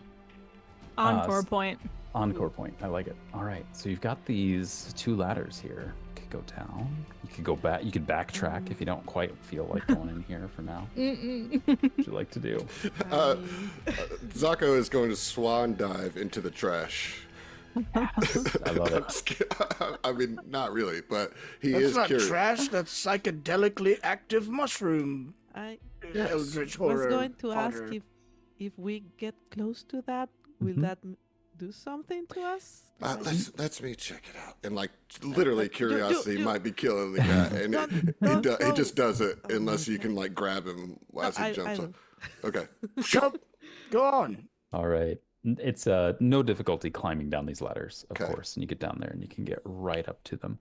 Encore point. Encore point. I like it. All right. So you've got these two ladders here. You could go down. You could go back. You could backtrack if you don't quite feel like going in here for now. What would you like to do? Zako is going to swan dive into the trash. I love I'm it. just kidding. I mean, not really, but he That's is not curious. trash, that's psychedelically active mushroom. I Eldritch was horror. going to ask fodder. if we get close to that, will that do something to us? Let's me check it out. And like, literally, curiosity you- might be killing the guy, and he just does it unless you can like grab him as he I jumps up. Okay. Jump. Go on. All right. It's no difficulty climbing down these ladders, of Okay. course, and you get down there and you can get right up to them.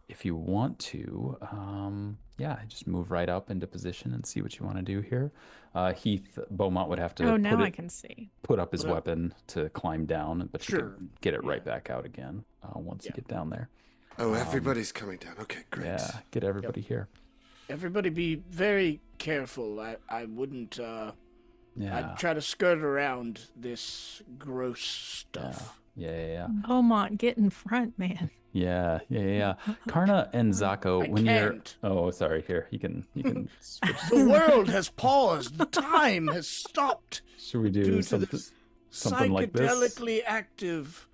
If you want to, just move right up into position and see what you want to do here. Heath Beaumont would have to Oh, now I can see. put up his weapon to climb down, but you Sure. can get it right back out again once you get down there. Oh, everybody's coming down. Okay, great. Yeah, get everybody here. Everybody be very careful. I wouldn't Yeah. I'd try to skirt around this gross stuff. Yeah. Beaumont, get in front, man. Yeah. Karna and Zako, I when can't. you're sorry, here, you can switch. The world has paused. The time has stopped Should we do due to something? this something like this? psychedelically active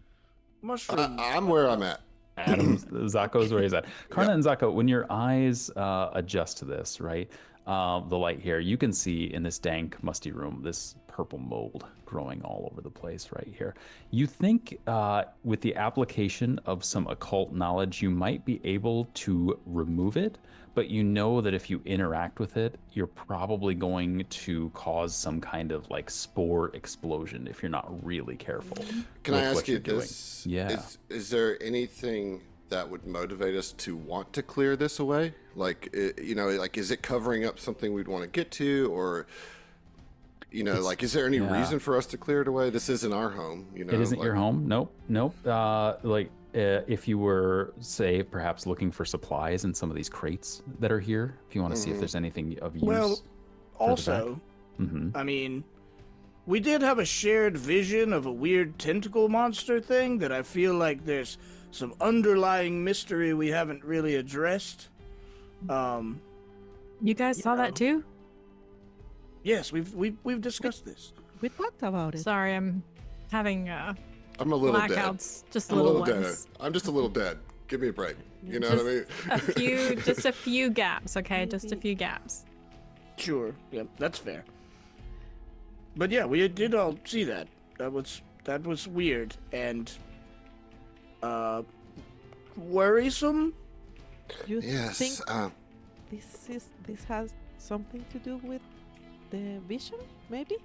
mushroom. I'm where I'm at. Adam Zako's where he's at. Karna and Zako, when your eyes adjust to this, right? the light here, you can see in this dank, musty room this purple mold growing all over the place right here. You think with the application of some occult knowledge, you might be able to remove it, but you know that if you interact with it, you're probably going to cause some kind of like spore explosion if you're not really careful. Can I with ask what you you're doing. this? Yeah. Is there anything that would motivate us to want to clear this away? Like, like, is it covering up something we'd want to get to, or, like, is there any reason for us to clear it away? This isn't our home, It isn't your home. Nope. If you were, say, perhaps looking for supplies in some of these crates that are here, if you want to see if there's anything of use. Well, further also, back. I mean, we did have a shared vision of a weird tentacle monster thing that I feel like there's some underlying mystery we haven't really addressed. You guys saw that too? Yes, we've discussed this. We talked about it. Sorry, I'm having I'm a little blackouts. dead. Just I'm a little little ones. dead. I'm just a little dead. Give me a break. You know what I mean? Just a few gaps, okay? Just a few gaps. Sure, yep, that's fair. But yeah, we did all see that. That was weird and worrisome. You Yes. think this has something to do with the vision? Maybe.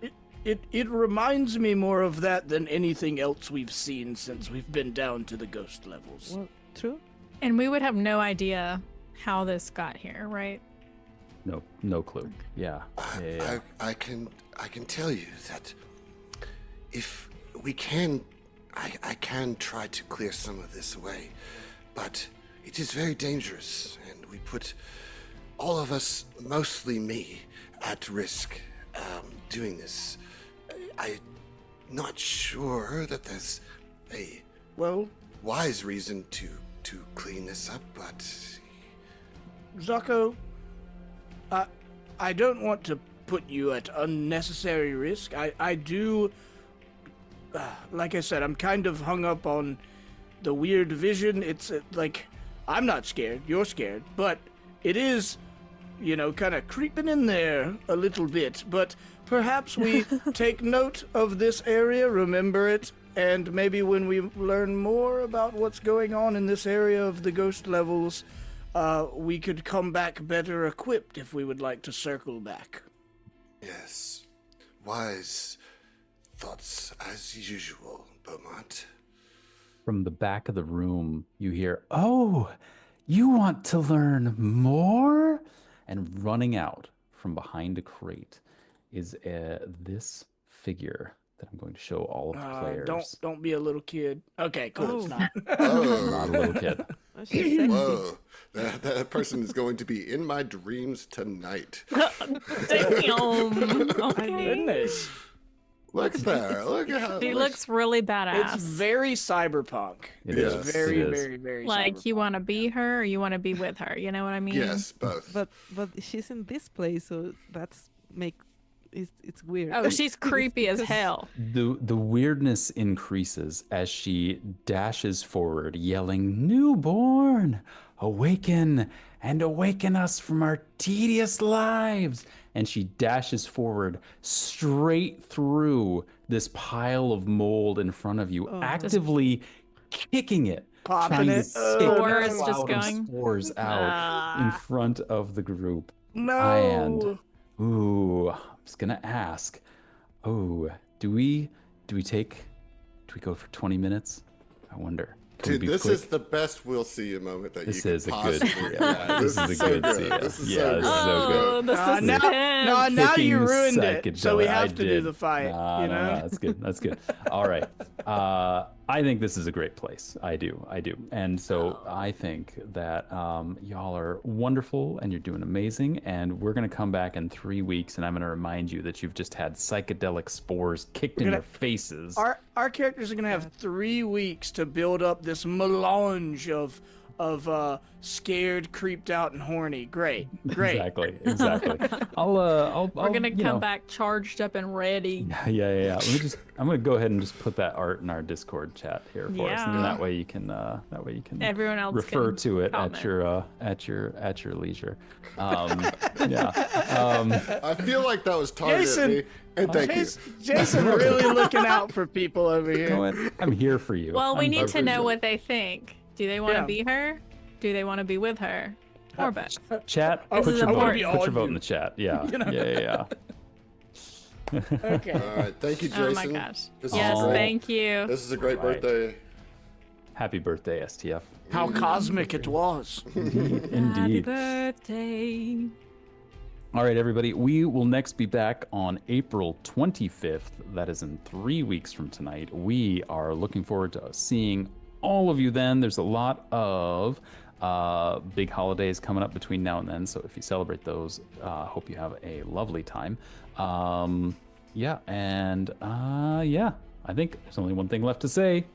It reminds me more of that than anything else we've seen since we've been down to the ghost levels. Well, true. And we would have no idea how this got here, right? No clue. Yeah. I can tell you that if we can, I can try to clear some of this away, but it is very dangerous, and we put all of us, mostly me, at risk doing this. I'm not sure that there's a wise reason to clean this up, but Zako, I don't want to put you at unnecessary risk. I do, like I said, I'm kind of hung up on the weird vision. It's like, I'm not scared, you're scared, but it is, kind of creeping in there a little bit. But perhaps we take note of this area, remember it, and maybe when we learn more about what's going on in this area of the ghost levels, we could come back better equipped if we would like to circle back. yes, wise thoughts as usual, Beaumont. From the back of the room, you hear, "Oh, you want to learn more?" And running out from behind a crate is this figure that I'm going to show all of the players. Don't be a little kid. Okay, cool. It's not. Not a little kid. Oh, she's sexy. Whoa, that person is going to be in my dreams tonight. Damn. Okay. Goodness. Look there. Look at how She looks really badass. It's very cyberpunk. It It's is, very, it is. very, very like cyberpunk. you want to be her or you want to be with her. You know what I mean? Yes, both. But she's in this place, so that's it's weird. Oh, she's creepy as because- hell. The weirdness increases as she dashes forward, yelling, "Newborn, awaken and awaken us from our tedious lives!" And she dashes forward straight through this pile of mold in front of you, actively kicking it, Popping trying to it. sick Spores a just cloud of going. spores out in front of the group. No. And ooh, I was gonna ask. Oh, do we go for 20 minutes? I wonder. Can we Dude, be this quick? is the best we'll see you moment that This you could is a good. possibly Yeah, this is a so good. See ya. This is Yeah, so this is good. so good. Oh, the suspense. Now you Kicking ruined it. So we psychedelic. have I to do did. the fight. Nah, you no, know. no, that's good. That's good. All right. I think this is a great place. I do. And so I think that y'all are wonderful and you're doing amazing. And we're gonna come back in 3 weeks, and I'm gonna remind you that you've just had psychedelic spores kicked in gonna- your faces. Our characters are gonna have 3 weeks to build up this melange of scared, creeped out, and horny. Great. Exactly. I'll We're gonna you come know, back charged up and ready. Yeah. I'm gonna go ahead and just put that art in our Discord chat here for us, and then Yeah. that way you can Everyone else refer can to it comment. at your leisure. Yeah. I feel like that was targeted Jason- at me, and thank you. Jason really looking out for people over You know here. what? I'm here for you. Well, we I'm- need to know appreciate what they think. Do they want to Yeah. be her? Do they want to be with her? Or both? Chat. I Put is your wanna vote. be Put all your vote you. in the chat. Yeah. You know? Yeah. Okay. All right, thank you, Jason. Oh my gosh. This is Yes, great. thank you. This is a great Right. birthday. Happy birthday, STF. How cosmic it was. Happy Indeed. birthday. All right, everybody. We will next be back on April 25th. That is in 3 weeks from tonight. We are looking forward to seeing all of you then. There's a lot of big holidays coming up between now and then. So if you celebrate those, hope you have a lovely time. Yeah. I think there's only one thing left to say.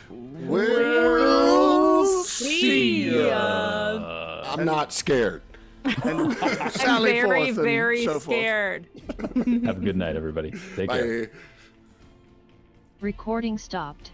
We'll see ya. I'm not scared. And I'm Sally very, forth and very so forth. scared. Have a good night, everybody. Take care. Bye. Recording stopped.